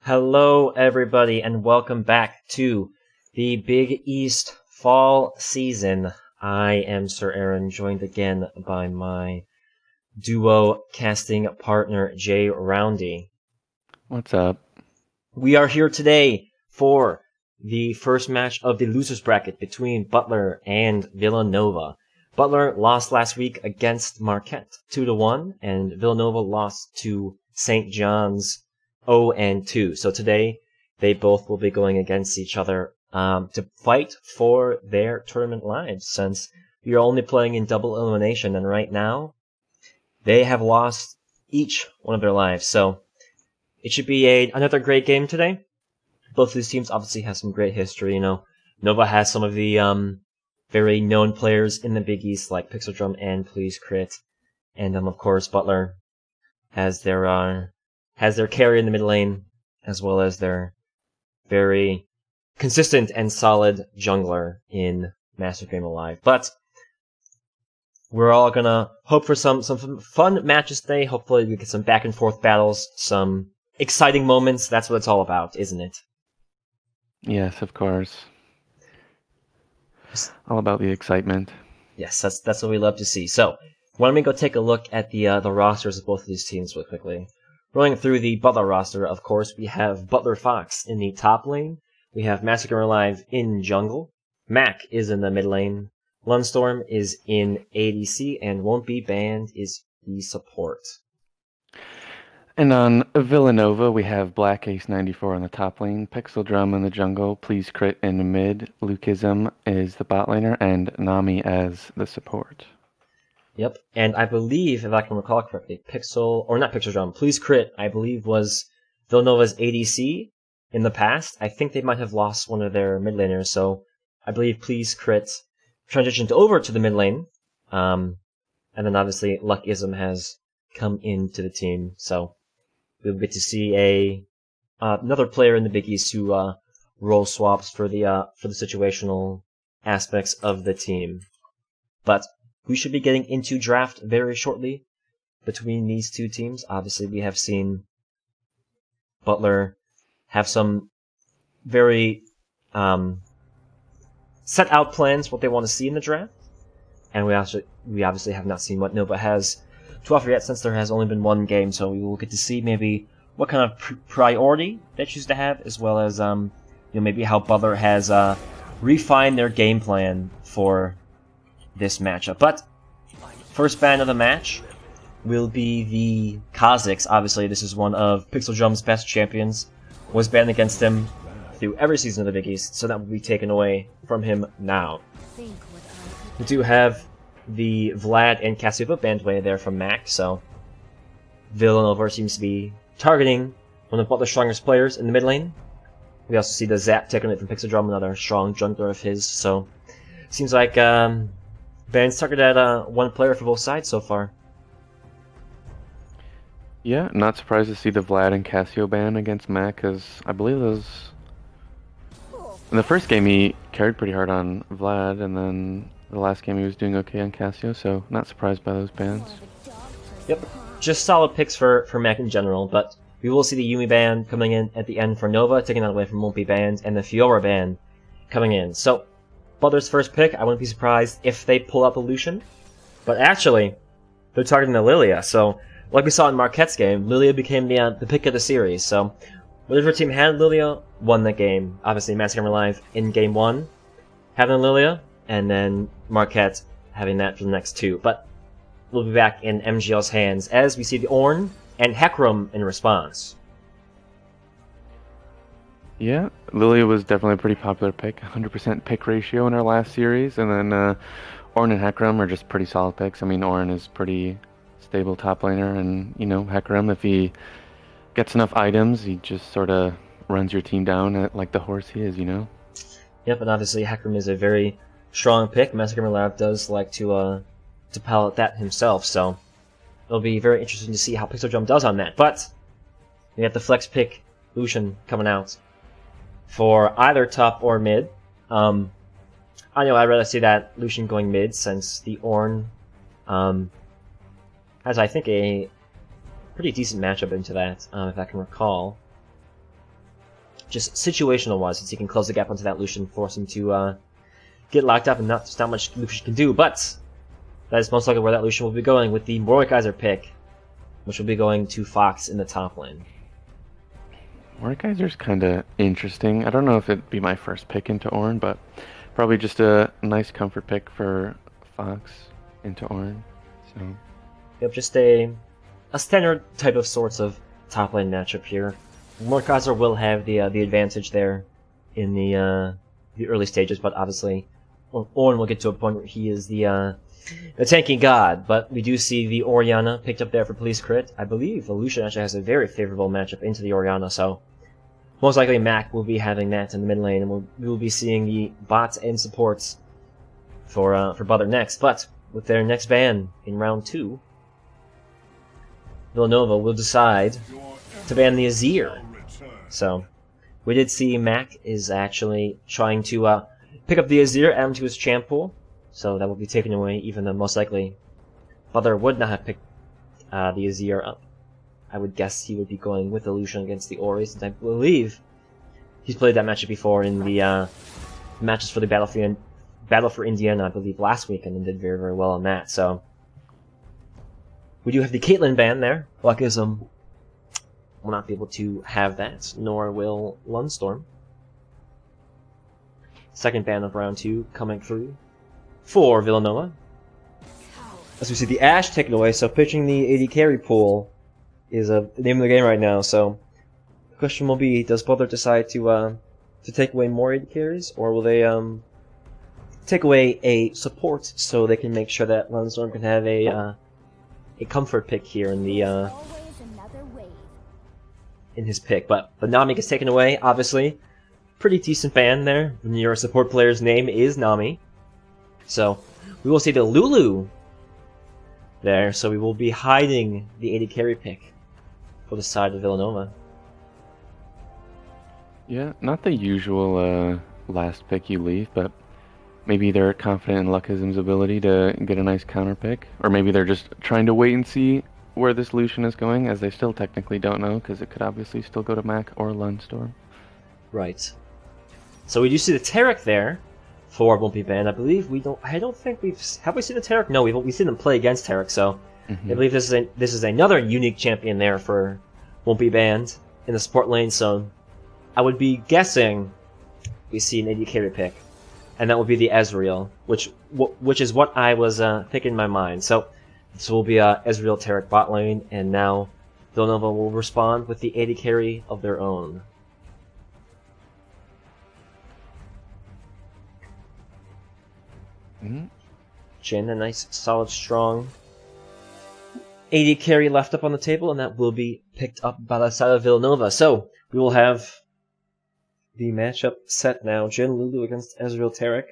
Hello, everybody, and welcome back to the Big East Fall Season. I am Sir Aaron, joined again by my duo casting partner, Jay Roundy. What's up? We are here today for the first match of the losers bracket between Butler and Villanova. Butler lost last week against Marquette 2-1, and Villanova lost to St. John's 0-2. So today, they both will be going against each other to fight for their tournament lives, since we are only playing in double elimination, and right now, they have lost each one of their lives. So it should be another great game today. Both of these teams obviously have some great history. Nova has some of the very known players in the Big East, like Pixeldrum and Please Crit, and of course Butler has their carry in the mid lane, as well as their very consistent and solid jungler in Master Game Alive. But we're all gonna hope for some fun matches today. Hopefully we get some back and forth battles, some exciting moments. That's what it's all about, isn't it? Yes, of course. All about the excitement. Yes, that's what we love to see. So why don't we go take a look at the rosters of both of these teams really quickly. Rolling through the Butler roster, of course, we have Butler Fox in the top lane. We have Massacre Alive in jungle. Mac is in the mid lane. Lunstorm is in ADC, and Won't Be Banned is the support. And on Villanova, we have Black Ace 94 on the top lane, Pixeldrum in the jungle, Please Crit in the mid, Lukeism is the bot laner, and Nami as the support. Yep, and I believe, if I can recall correctly, Please Crit, I believe, was Villanova's ADC in the past. I think they might have lost one of their mid laners, so I believe Please Crit transitioned over to the mid lane, and then obviously Luckism has come into the team, so we'll get to see another player in the Big East who role swaps for the situational aspects of the team. But we should be getting into draft very shortly between these two teams. Obviously, we have seen Butler have some very set out plans, what they want to see in the draft. And we obviously have not seen what Nova has to offer yet, since there has only been one game. So we will get to see maybe what kind of priority they choose to have, as well as maybe how Butler has refined their game plan for this matchup. But first ban of the match will be the Kazakhs. Obviously, this is one of Pixeldrum's best champions. Was banned against him through every season of the Big East, so that will be taken away from him now. We do have the Vlad and Cassiopeia banned away there from Mac, so Villanova seems to be targeting one of Butler's strongest players in the mid lane. We also see the Zap taking it from Pixeldrum, another strong jungler of his, so seems like Ban's targeted at one player for both sides so far. Yeah, not surprised to see the Vlad and Cassio ban against Mac, because I believe those... In the first game he carried pretty hard on Vlad, and then the last game he was doing okay on Cassio, so not surprised by those bans. Yep, just solid picks for Mac in general, but we will see the Yumi ban coming in at the end for Nova, taking that away from Won't Be Banned, and the Fiora ban coming in. So, Butler's first pick, I wouldn't be surprised if they pull out the Lucian, but actually, they're targeting the Lilia, so like we saw in Marquette's game, Lilia became the pick of the series, so whatever team had Lilia won that game. Obviously, Massacre Live in game 1 having Lilia, and then Marquette having that for the next two. But we'll be back in MGL's hands as we see the Ornn and Hecarim in response. Yeah, Lilia was definitely a pretty popular pick, 100% pick ratio in our last series, and then Ornn and Hecarim are just pretty solid picks. I mean, Ornn is pretty stable top laner, and Hecarim, if he gets enough items, he just sort of runs your team down like the horse he is, Yep, and obviously Hecarim is a very strong pick. Massacre Lab does like to pilot that himself, so it'll be very interesting to see how Pixeldrum does on that. But we have the flex pick Lucian coming out for either top or mid. I know I'd rather see that Lucian going mid, since the Ornn has, I think, a pretty decent matchup into that, if I can recall. just situational wise, since he can close the gap onto that Lucian, force him to get locked up, and not much Lucian can do. But that is most likely where that Lucian will be going with the Mordekaiser pick, which will be going to Fox in the top lane. Mordekaiser's kind of interesting. I don't know if it'd be my first pick into Ornn, but probably just a nice comfort pick for Fox into Ornn. So, yep, just a standard type of sorts of top lane matchup here. Mordekaiser will have the advantage there in the early stages, but obviously Ornn will get to a point where he is the tanking god. But we do see the Orianna picked up there for Police Crit. I believe Lucian actually has a very favorable matchup into the Orianna, so most likely Mac will be having that in the mid lane, and we will be seeing the bots and supports for Butler next. But with their next ban in round 2, Villanova will decide to ban the Azir. So we did see Mac is actually trying to pick up the Azir, add him to his champ pool, so that will be taken away, even though most likely Butler would not have picked the Azir up. I would guess he would be going with the Lucian against the Ori, since I believe he's played that matchup before in the matches for the Battle for Indiana, I believe, last weekend, and did very, very well on that. So we do have the Caitlyn ban there. Luckism will not be able to have that, nor will Lunstorm. Second ban of round 2 coming through for Villanova. As we see the Ashe taken away, so pitching the AD carry pool is the name of the game right now. So the question will be, does Butler decide to take away more AD carries, or will they take away a support so they can make sure that Lunstorm can have a comfort pick here in the in his pick? But Nami gets taken away, obviously. Pretty decent ban there. Your support player's name is Nami. So we will see the Lulu there, so we will be hiding the AD carry pick for the side of Villanova. yeah, not the usual last pick you leave, but maybe they're confident in Luckism's ability to get a nice counter pick, or maybe they're just trying to wait and see where this Lucian is going, as they still technically don't know, because it could obviously still go to Mac or Lunstorm. Right. So we do see the Taric there for won't be banned. I believe I don't think we've seen the Taric. No, we've seen them play against Taric. So I believe this is another unique champion there for won't be banned in the support lane. So I would be guessing we see an AD carry pick, and that will be the Ezreal, which is what I was thinking in my mind. So this will be Ezreal Taric bot lane, and now Villanova will respond with the AD carry of their own. Jhin, a nice, solid, strong AD carry left up on the table, and that will be picked up by the side of Villanova. So we will have the matchup set now. Jhin Lulu against Ezreal Taric.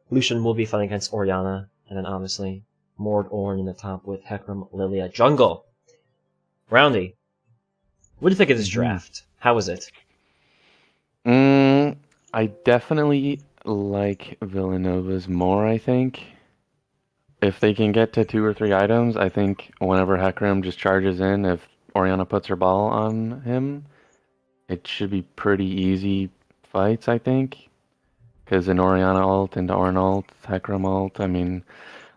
Lucian will be fighting against Orianna, and then obviously Mord Ornn in the top with Hecarim Lilia jungle. Roundy, what do you think of this draft? How was it? I definitely like Villanova's more, I think. If they can get to 2 or 3 items, I think whenever Hecarim just charges in, if Orianna puts her ball on him, it should be pretty easy fights, I think. Because an Orianna ult into Ornn ult, Hecarim ult, I mean,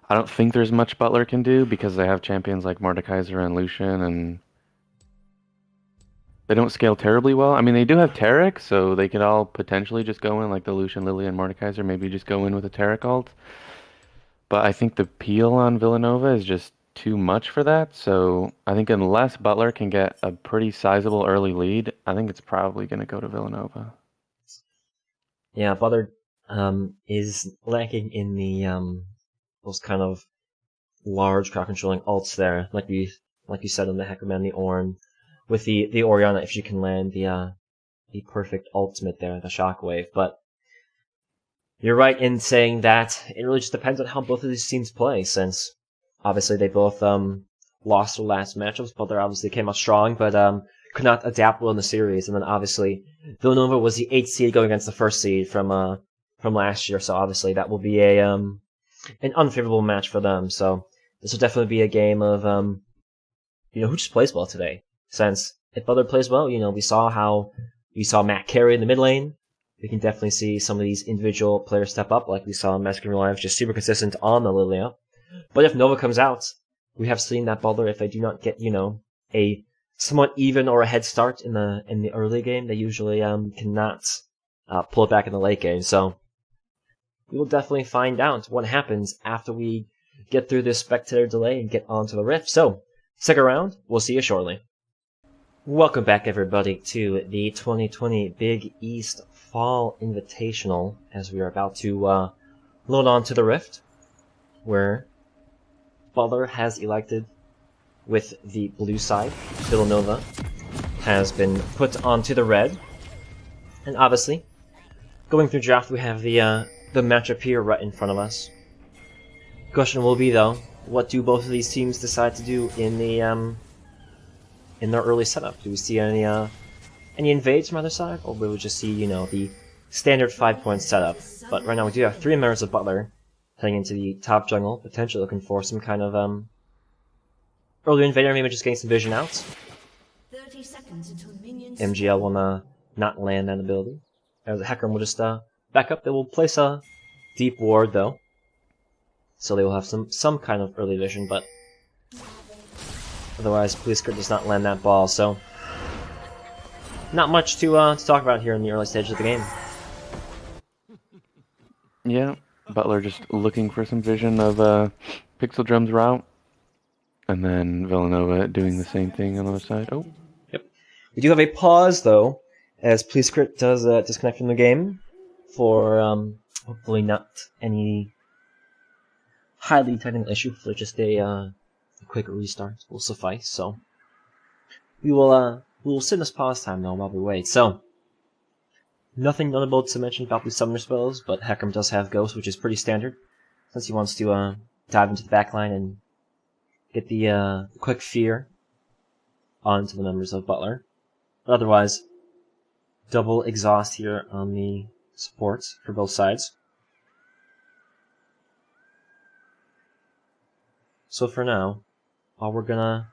I don't think there's much Butler can do because they have champions like Mordekaiser and Lucian, and they don't scale terribly well. I mean, they do have Taric, so they could all potentially just go in, like the Lucian, Lily, and Mordekaiser, maybe just go in with a Taric ult. But I think the peel on Villanova is just too much for that, so I think unless Butler can get a pretty sizable early lead, I think it's probably going to go to Villanova. Yeah, Butler is lacking in the those kind of large crowd controlling ults there, like you said on the Hecarim and the Ornn. With the Orianna, if she can land the perfect ultimate there, the Shockwave. But you're right in saying that it really just depends on how both of these teams play, since obviously they both lost their last matchups. Butler obviously came out strong, but could not adapt well in the series. And then obviously Villanova was the 8th seed going against the 1st seed from last year, so obviously that will be an unfavorable match for them. So this will definitely be a game of who just plays well today. Since if Butler plays well, we saw how You saw Matt carry in the mid lane. We can definitely see some of these individual players step up, like we saw in Mexican Real Life, just super consistent on the Lilia. But if Nova comes out, we have seen that Butler, if they do not get, a somewhat even or a head start in the early game, they usually cannot pull it back in the late game. So we will definitely find out what happens after we get through this spectator delay and get onto the Rift. So stick around. We'll see you shortly. Welcome back, everybody, to the 2020 Big East Fall Invitational, as we are about to load on to the Rift, where Butler has elected with the blue side. Villanova has been put onto the red. And obviously, going through draft, we have the matchup here right in front of us. Question will be, though, what do both of these teams decide to do in their early setup? Do we see any invades from either side, or will we just see, the standard 5-point setup? But right now we do have 3 members of Butler heading into the top jungle, potentially looking for some kind of early invader, maybe just getting some vision out. 30 seconds until minions MGL will not land that ability. The Hecarim will just back up. They will place a deep ward, though, so they will have some kind of early vision, but otherwise, PlayScript does not land that ball, so not much to talk about here in the early stages of the game. Yeah, Butler just looking for some vision of Pixel Drum's route, and then Villanova doing the same thing on the other side. Oh, yep. We do have a pause, though, as PlayScript does disconnect from the game for hopefully not any highly technical issue, for just a quick restart will suffice. So we will sit in this pause time though while we wait. So nothing notable to mention about these summoner spells, but Hecarim does have Ghost, which is pretty standard, since he wants to dive into the backline and get the quick fear onto the members of Butler. But otherwise, double exhaust here on the supports for both sides. So for now, all we're gonna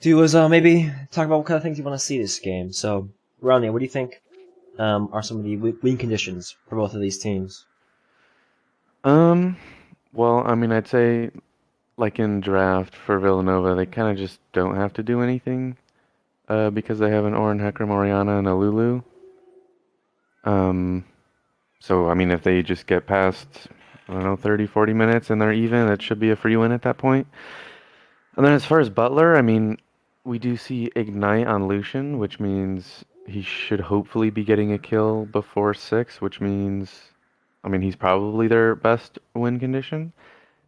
do is maybe talk about what kind of things you want to see this game. So, Ronnie, what do you think are some of the win conditions for both of these teams? well, I mean, I'd say, like in draft for Villanova, they kind of just don't have to do anything because they have an Orin, Hecarim, Orianna, and a Lulu. So, I mean, if they just get past, I don't know, 30, 40 minutes and they're even, it should be a free win at that point. And then as far as Butler, I mean, we do see Ignite on Lucian, which means he should hopefully be getting a kill before 6, which means, I mean, he's probably their best win condition.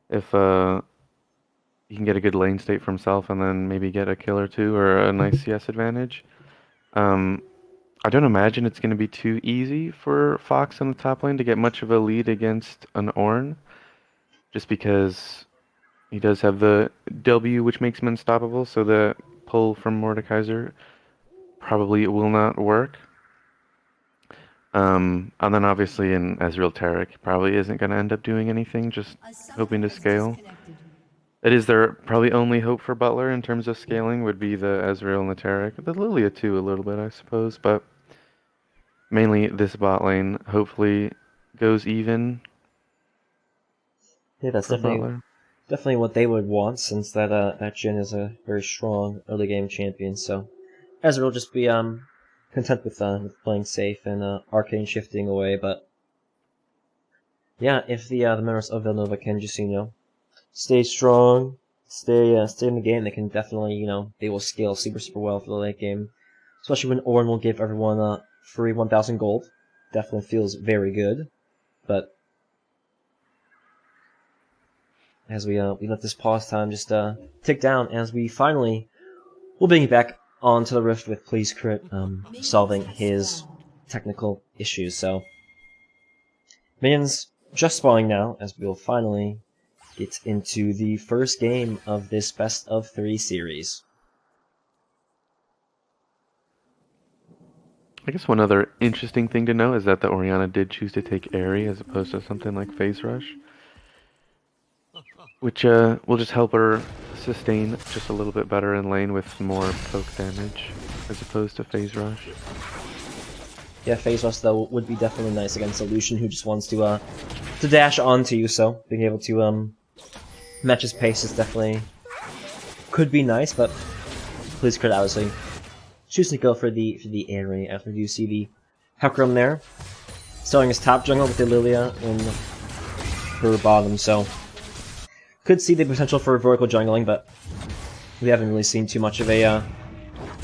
If he can get a good lane state for himself and then maybe get a kill or 2 or a nice CS advantage. I don't imagine it's going to be too easy for Fox on the top lane to get much of a lead against an Ornn, just because he does have the W, which makes him unstoppable, so the pull from Mordekaiser probably will not work. And then obviously in Ezreal Taric probably isn't going to end up doing anything, just hoping to scale. It is their probably only hope for Butler in terms of scaling would be the Ezreal and the Taric. The Lilia too a little bit, I suppose, but mainly this bot lane hopefully goes even. Yeah, that's definitely what they would want, since that Jhin is a very strong early game champion. So Ezreal will just be content with playing safe and arcane shifting away. But yeah, if the members of Villanova can just stay strong, stay in the game, they can definitely they will scale super well for the late game. Especially when Ornn will give everyone free 1,000 gold. Definitely feels very good. But as we let this pause time just tick down, as we finally will bring you back onto the Rift with PlayScript solving his technical issues. So minions just spawning now, as we'll finally get into the first game of this best of 3 series. I guess one other interesting thing to know is that the Orianna did choose to take Airy as opposed to something like Phase Rush, which will just help her sustain just a little bit better in lane with more poke damage as opposed to Phase Rush. Yeah, phase rush though would be definitely nice against a Lucian who just wants to dash onto you. So being able to match his pace is definitely could be nice, but please crit obviously choosing to go for the airy after you see the Hecarim there, starting his top jungle with the Lilia in her bottom. So could see the potential for vertical jungling, but we haven't really seen too much of a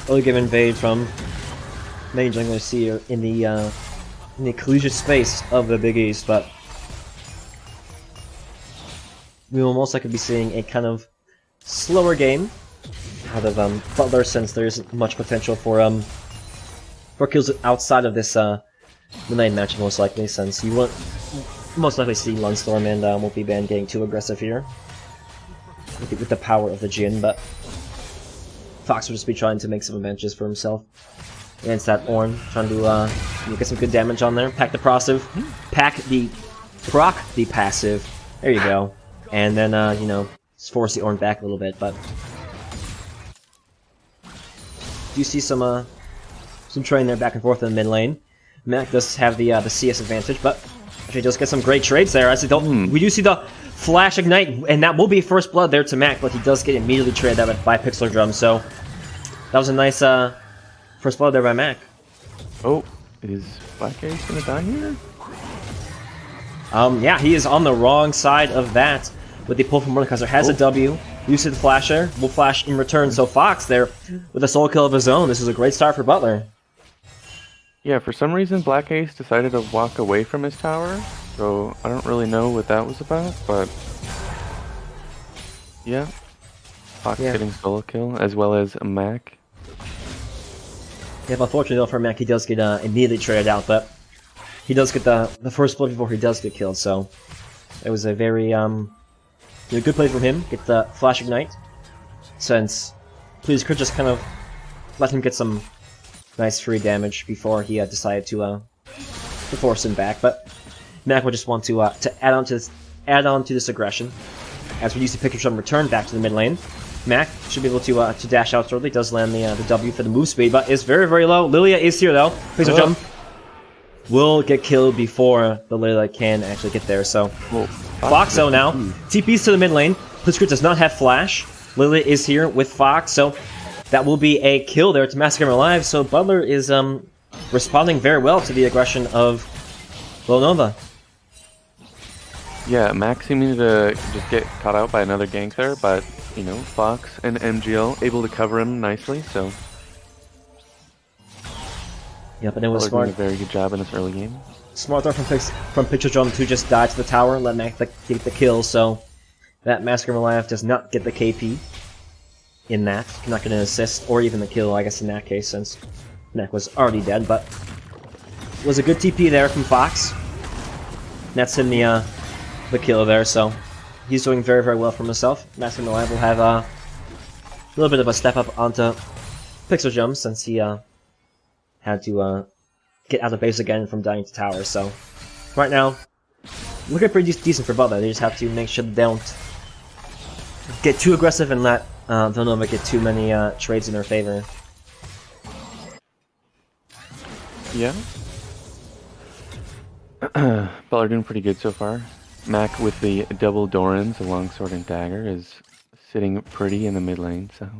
early game invade from many junglers here in the collegiate space of the Big East, but we will most likely be seeing a kind of slower game out of Butler, since there isn't much potential for kills outside of this midlane match most likely, since you won't most likely see Lunstorm and Multi-Band getting too aggressive here with the power of the Jhin, but Fox will just be trying to make some advantages for himself against that Ornn, trying to get some good damage on there. Proc the passive. There you go. And then you know, just force the Ornn back a little bit. But you see some trading there back and forth in the mid lane. Mac does have the CS advantage, but actually does get some great trades there. As we do see the Flash Ignite, and that will be first blood there to Mac, but he does get immediately traded out by Pixel Drum. So that was a nice first blood there by Mac. Oh, is Black Ace gonna die here? Yeah, he is on the wrong side of that with the pull from Mordekaiser. Has a W. Used the flasher. Will flash in return. So Fox there with a solo kill of his own. This is a great start for Butler. Yeah, for some reason Black Ace decided to walk away from his tower, so I don't really know what that was about, but yeah. Fox getting solo kill, as well as a Mac. Yeah, but unfortunately though for Mac, he does get immediately traded out, but he does get the first blood before he does get killed, so it was a very good play from him. Get the Flash Ignite, since Please could just kind of let him get some nice free damage before he decided to force him back, but Mac would just want to add on to this aggression, as we use the picture from return back to the mid lane. Mac should be able to dash out shortly. Does land the W for the move speed, but is very, very low. Lilia is here though. Pixel jump will get killed before the Lilia can actually get there. So Foxo now TPs to the mid lane. Blitzkrieg does not have flash. Lilia is here with Fox, so that will be a kill there to Massacre Him Alive. So Butler is responding very well to the aggression of Villanova. Yeah, Max seeming to just get caught out by another gank there, but, you know, Fox and MGL able to cover him nicely, so... Yep, and it was smart. Doing a very good job in this early game. Smart throw from Picture Drum to just die to the tower and let Mac get the kill, so that Massacre Him Alive does not get the KP in that. Not going to assist, or even the kill, I guess, in that case, since Mac was already dead, but it was a good TP there from Fox. That's in the kill there, so he's doing very, very well for himself. Massacre Him Alive will have a little bit of a step up onto Pixel Jump, since he had to get out of base again from dying to tower, so right now, looking pretty decent for Butler. They just have to make sure they don't get too aggressive and let Villanova get too many trades in their favor. Yeah. Butler doing pretty good so far. Mac with the double Dorans, a longsword and dagger, is sitting pretty in the mid lane, so...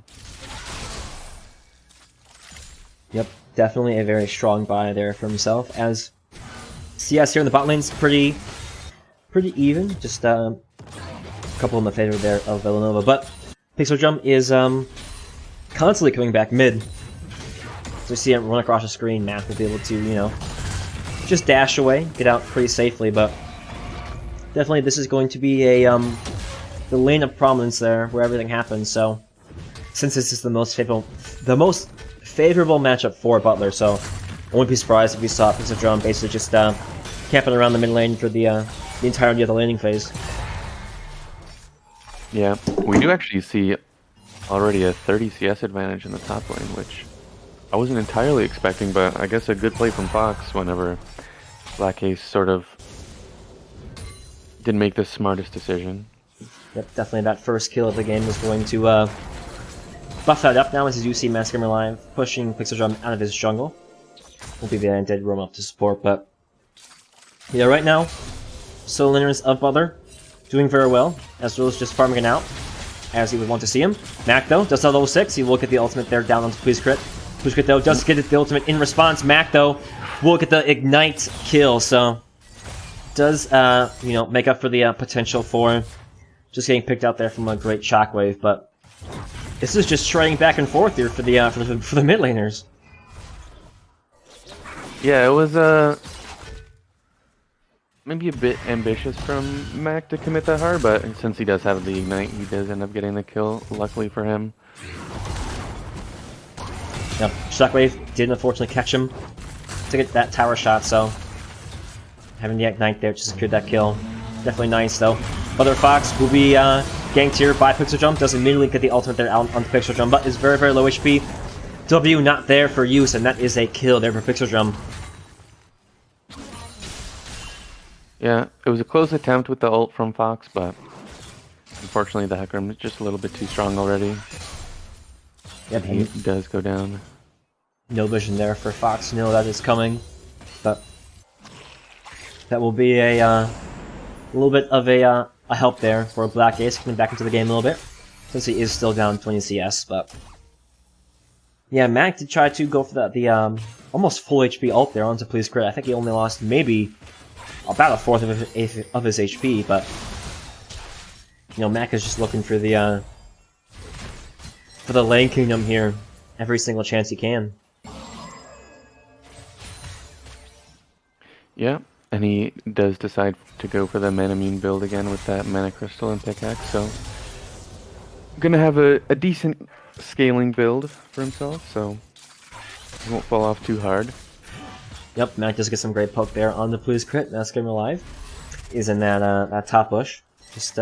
Yep, definitely a very strong buy there for himself, as CS here in the bot lane's pretty even, just a couple in the favor there of Villanova, but Pixel Jump is constantly coming back mid. So you see it run across the screen, Mac will be able to, you know, just dash away, get out pretty safely, but definitely this is going to be a the lane of prominence there where everything happens, so since this is the most favorable matchup for Butler, so I wouldn't be surprised if we saw Pixel Drum basically just camping around the mid lane for the entirety of the laning phase. Yeah, we do actually see already a 30 CS advantage in the top lane, which I wasn't entirely expecting, but I guess a good play from Fox whenever Black Ace sort of didn't make the smartest decision. Yep, definitely that first kill of the game is going to buff that up now, as you see Massacre Him Alive pushing Pixel Drum out of his jungle. Won't be banned, did roam up to support, but yeah, right now, solo laners of Butler doing very well. Ezreal is just farming it out as he would want to see him. Mac, though, does have level 6. He will get the ultimate there down onto Please Crit. Please Crit, though, does get the ultimate in response. Mac, though, will get the Ignite kill, so does, make up for the potential for just getting picked out there from a great shockwave, but this is just trading back and forth here for the mid laners. Yeah, it was maybe a bit ambitious from Mac to commit that hard, but since he does have the Ignite, he does end up getting the kill, luckily for him. Yep, Shockwave did unfortunately catch him to get that tower shot, so having the Ignite there just secured that kill. Definitely nice, though. Other Fox will be ganked here by Pixel Jump, does immediately get the ultimate there out on Pixel Jump, but is very, very low HP. W not there for use, and that is a kill there for Pixel Jump. Yeah, it was a close attempt with the ult from Fox, but unfortunately the Hecarim is just a little bit too strong already. Yep, he does go down. No vision there for Fox, know that is coming, but that will be a little bit of a help there for Black Ace coming back into the game a little bit, since he is still down 20 CS, but yeah, Mac did try to go for the almost full HP ult there onto Please Crit. I think he only lost maybe about a fourth of his HP, but Mac is just looking for the lane kingdom here every single chance he can. Yeah, and he does decide to go for the Manamune build again with that Mana Crystal and Pickaxe, so gonna have a decent scaling build for himself, so he won't fall off too hard. Yep, Mac does get some great poke there on the Please Crit. Massacre Alive is in that top bush. Just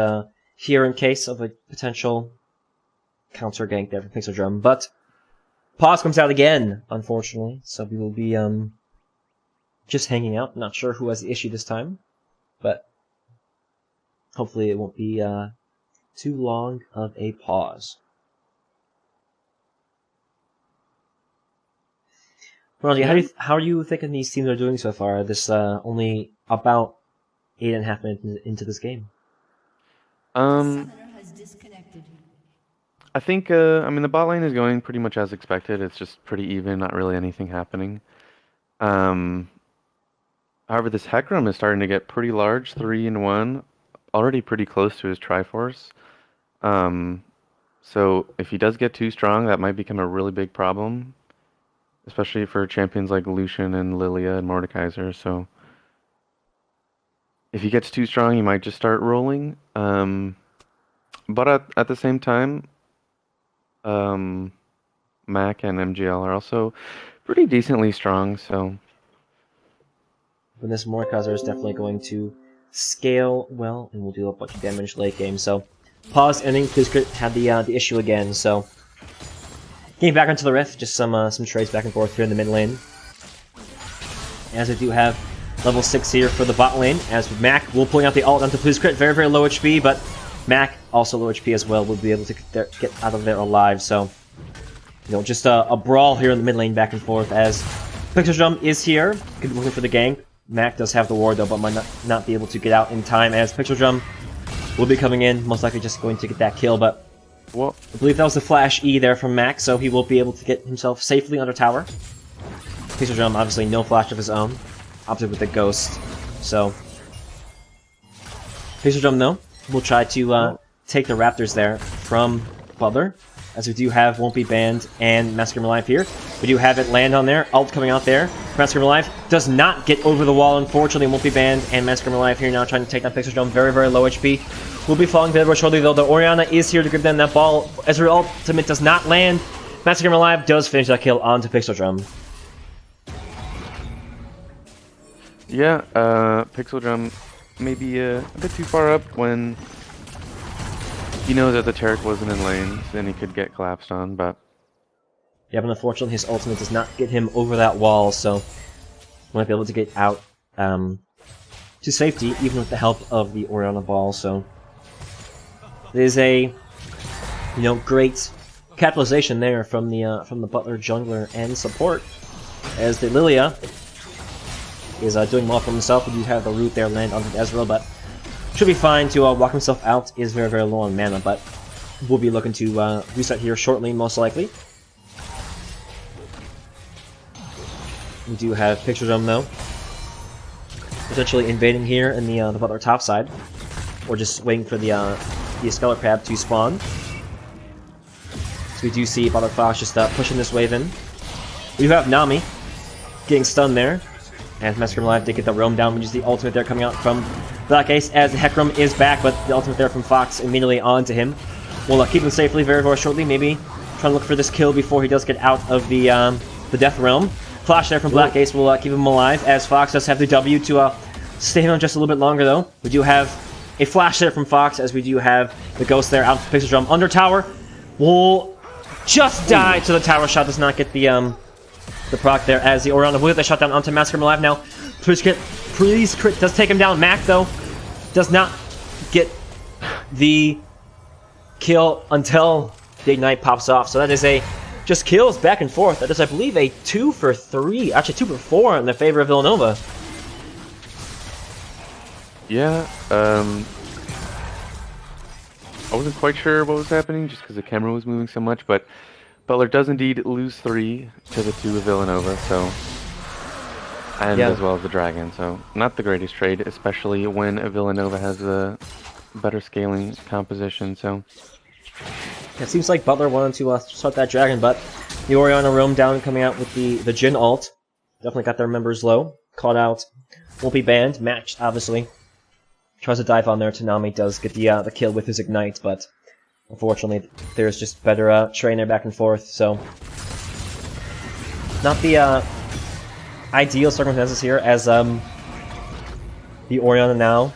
here in case of a potential counter gank there for Pixel Drum. But pause comes out again, unfortunately. So we will be just hanging out. Not sure who has the issue this time, but hopefully it won't be too long of a pause. Ronaldo, how are you thinking these teams are doing so far? This only about 8.5 minutes into this game. I think the bot lane is going pretty much as expected. It's just pretty even, not really anything happening. However, this Hecarim is starting to get pretty large, 3-in-1, already pretty close to his Triforce. So if he does get too strong, that might become a really big problem, especially for champions like Lucian and Lilia and Mordekaiser. So if he gets too strong, he might just start rolling. But at the same time, Mac and MGL are also pretty decently strong, so But this Mordekaiser is definitely going to scale well and will deal a bunch of damage late game. So pause ending. Please Crit had the issue again, so getting back onto the rift, just some trades back and forth here in the mid lane. As I do have level 6 here for the bot lane, as Mac will pulling out the ult onto Please Crit, very, very low HP, but Mac, also low HP as well, will be able to get out of there alive, so just a brawl here in the mid lane back and forth, as Pixel Drum is here, looking for the gank. Mac does have the ward though, but might not be able to get out in time, as Pixel Drum will be coming in, most likely just going to get that kill, but well, I believe that was the Flash E there from Mac, so he will be able to get himself safely under tower. Pixel Drum, obviously no flash of his own, opposite with the Ghost, so Pixel Drum, though, will try to take the Raptors there from Butler, as we do have Won't Be Banned and Massacre Alive here. We do have it land on there, ult coming out there. Massacre Alive does not get over the wall, unfortunately. Won't Be Banned and Massacre Alive here now trying to take down Pixel Drum, very, very low HP. Will be falling dead shortly, though. The Orianna is here to grab them that ball. Ezreal ultimate does not land. Massacre Alive does finish that kill onto Pixel Drum. Yeah, Pixel Drum maybe a bit too far up when he knows that the Taric wasn't in lane, then he could get collapsed on, but yeah, but unfortunately his ultimate does not get him over that wall, so won't be able to get out to safety, even with the help of the Orianna ball, so it is a great capitalization there from the Butler jungler and support. as the Lilia is doing well for himself. We do have the root there land onto Ezreal, but should be fine to walk himself out. Is very, very low on mana, but we'll be looking to reset here shortly, most likely. We do have Picture Dome, though, potentially invading here in the Butler top side, or just waiting for the Skelet Crab to spawn. So we do see Butler Fox just pushing this wave in. We do have Nami getting stunned there, as Massacre Live did get the roam down. We use the ultimate there coming out from Black Ace, as the Hecarim is back, but the ultimate there from Fox immediately onto him. We'll keep him safely very, very shortly, maybe trying to look for this kill before he does get out of the Death Realm. Flash there from Black Ace will keep him alive, as Fox does have the W to stay on just a little bit longer, though. We do have a flash there from Fox, as we do have the Ghost there out for Pixel Drum. Under tower will just die to the tower shot, does not get the proc there, as the Orianna will get the shot down onto Massacre Alive now. Please crit does take him down. Mac, though, does not get the kill until the Ignite pops off. So that is just kills back and forth. That is, I believe, a 2 for 3, actually 2 for 4 in the favor of Villanova. Yeah, I wasn't quite sure what was happening just because the camera was moving so much, but Butler does indeed lose 3 to the 2 of Villanova, so, and as well as the Dragon, so not the greatest trade, especially when Villanova has a better scaling composition, so. It seems like Butler wanted to start that Dragon, but the Orianna roam down coming out with the Jhin ult. Definitely got their members low. Caught out. Won't be banned. Matched, obviously. Tries to dive on there. Tanami does get the kill with his Ignite, but unfortunately there's just better train there back and forth, so not the ideal circumstances here, as the Orianna now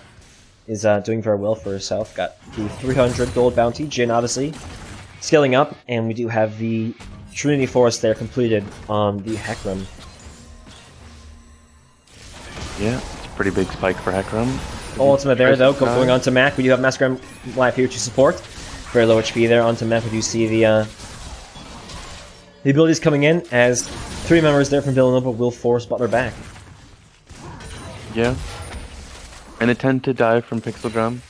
is doing very well for herself. Got the 300 gold bounty. Jhin obviously scaling up, and we do have the Trinity Forest there completed on the Hecarim. Yeah, it's a pretty big spike for Hecarim. Ultimate there, though, going on to Mac. We do have Massacre Live here to support. Very low HP there onto Mac. We do see the abilities coming in, as 3 members there from Villanova will force Butler back. Yeah. And a 10 to dive from Pixel Drum.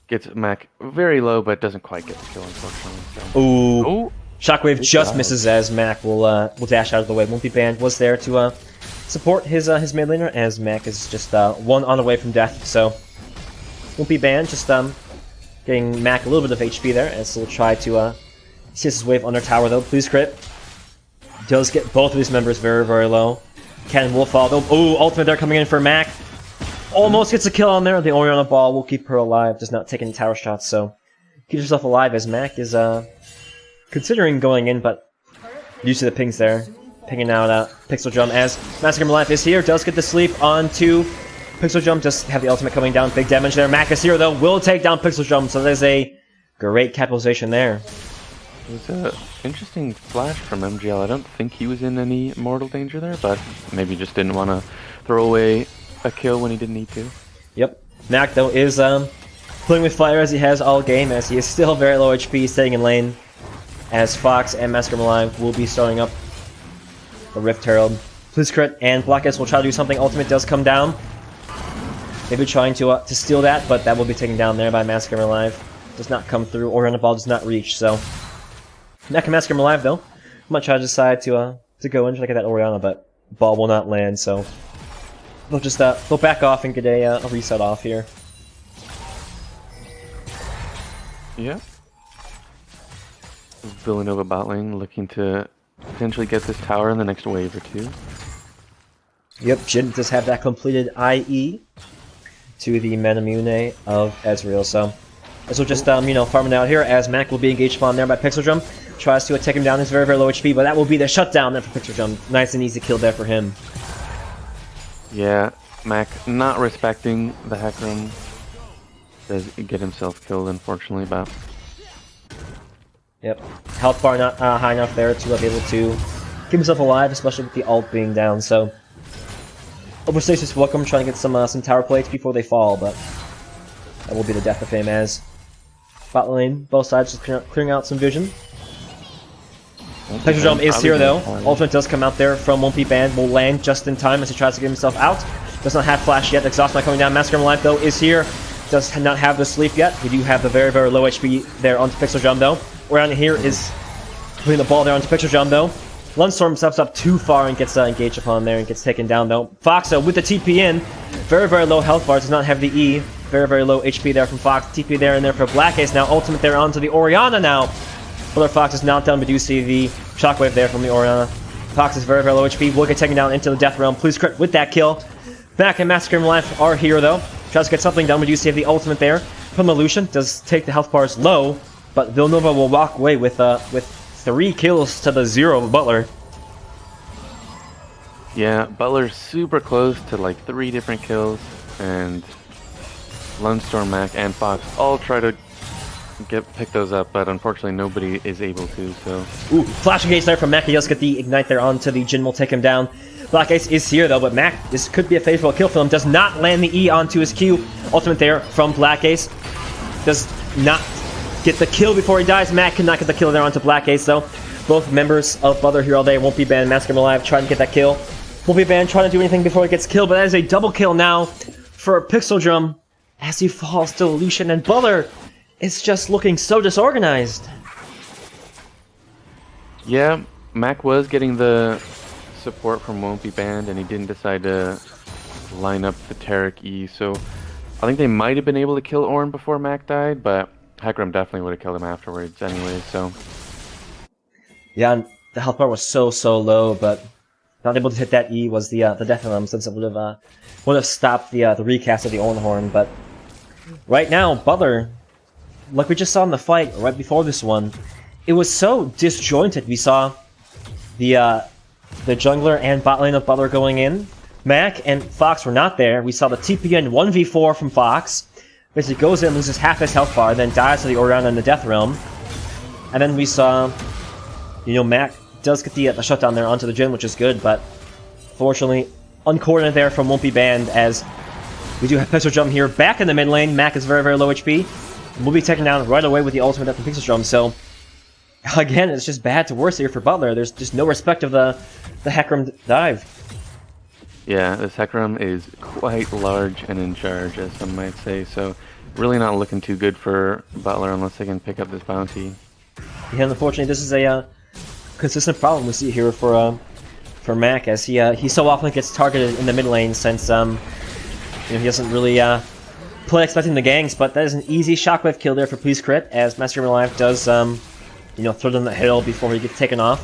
Gets Mac very low, but doesn't quite get the kill, unfortunately. So. Ooh. Shockwave just misses, as Mac will dash out of the way. Won't be banned. Was there to support his mid laner, as Mac is just 1 on the way from death, so won't be banned. Just getting Mac a little bit of HP there, as he'll try to see his wave under tower, though. Please crit. Does get both of these members very, very low. Cannon will fall, though. Ooh, ultimate there coming in for Mac. Almost gets a kill on there. The Orianna ball will keep her alive, just not taking tower shots, so keeps herself alive, as Mac is considering going in, but you see the pings there. Pinging out Pixel Drum, as Massacre Life is here. Does get the sleep onto Pixel Drum. Just have the ultimate coming down. Big damage there. Mac is here, though. Will take down Pixel Drum, so there's a great capitalization there. It was an interesting flash from MGL. I don't think he was in any mortal danger there, but maybe just didn't want to throw away a kill when he didn't need to. Yep. Mac, though, is playing with fire as he has all game, as he is still very low HP, staying in lane, as Fox and Massacre Live will be starting up the Rift Herald. Please crit, and Black S will try to do something. Ultimate does come down. Maybe trying to steal that, but that will be taken down there by Massacre Live. Does not come through, or the ball does not reach, so Mac and Massacre Live, though, might try to decide to go in, try to get that Orianna, but ball will not land, so they'll just they'll back off and get a reset off here. Yeah. Villanova bot lane looking to potentially get this tower in the next wave or 2. Yep, Jhin does have that completed IE to the Manamune of Ezreal, so this will just farming out here, as Mac will be engaged upon there by Pixel Drum. Tries to take him down. He's very, very low HP, but that will be the shutdown there for Pixel Drum. Nice and easy kill there for him. Yeah, Mac not respecting the Hecarim. Does get himself killed, unfortunately, but yep, health bar not high enough there to be able to keep himself alive, especially with the ult being down. So Overstasis welcome, trying to get some tower plates before they fall, but that will be the death of him, as bot lane, both sides just clearing out some vision. Picture Jump is here though. Ultimate does come out there from Won't Be Banned. Will land just in time as he tries to get himself out. Does not have Flash yet. Exhaust not coming down. Massacre Life though is here. Does not have the sleep yet. We do have the very, very low HP there onto Pixel Jump though. Around here is putting the ball there onto Pixel Jump though. Lundstorm steps up too far and gets engaged upon there and gets taken down though. Fox with the TP in. Very, very low health bar. Does not have the E. Very, very low HP there from Fox. TP there and there for Black Ace. Now ultimate there onto the Orianna now. Butler Fox is not down, but do see the shockwave there from the Orianna. Fox is very, very low HP. Will get taken down into the Death Realm. Please crit with that kill. Mac and Massacre Life are here though. Tries to get something done. We do see the ultimate there from Illusion. Does take the health bars low, but Villanova will walk away with 3 kills to the 0 of Butler. Yeah, Butler's super close to like 3 different kills, and Lundstorm, Mac, and Fox all try to pick those up, but unfortunately nobody is able to, so... Ooh, Flash Engage there from Mac. He does get the Ignite there onto the Jin, will take him down. Black Ace is here though, but Mac, this could be a favorable kill for him. Does not land the E onto his Q. Ultimate there from Black Ace. Does not get the kill before he dies. Mac cannot get the kill there onto Black Ace though. Both members of Butler here all day. Won't Be Banned, Massacre Alive, trying to get that kill. Won't Be Banned, trying to do anything before he gets killed, but that is a double kill now for Pixel Drum as he falls to Illusion, and Butler is just looking so disorganized. Yeah, Mac was getting the support from Won't Be Banned, and he didn't decide to line up the Tarek E, so I think they might have been able to kill Ornn before Mac died, but Hecarim definitely would have killed him afterwards anyway, so... Yeah, and the health bar was so low, but not able to hit that E was the Death Realm, since it would have stopped the recast of the Ornn Horn. But right now, Butler, like we just saw in the fight right before this one, it was so disjointed. We saw the jungler and bot lane of Butler going in. Mac and Fox were not there. We saw the TPN 1v4 from Fox. Basically goes in, loses half his health bar, then dies to the Orianna in the Death Realm. And then we saw, Mac does get the shutdown there onto the Jin, which is good, but fortunately uncoordinated there from Won't Be Banned, as we do have Pixel Drum here back in the mid lane. Mac is very, very low HP. Will be taken down right away with the ultimate from Pixel Drum, so again, it's just bad to worse here for Butler. There's just no respect of the Hecarim dive. Yeah, this Hecarim is quite large and in charge, as some might say, so really not looking too good for Butler unless they can pick up this bounty. Yeah, unfortunately, this is a consistent problem we see here for Mac, as he so often gets targeted in the mid lane, since he doesn't really play expecting the ganks. But that is an easy shockwave kill there for Please Crit, as Master Alive does throw down the hill before he gets taken off.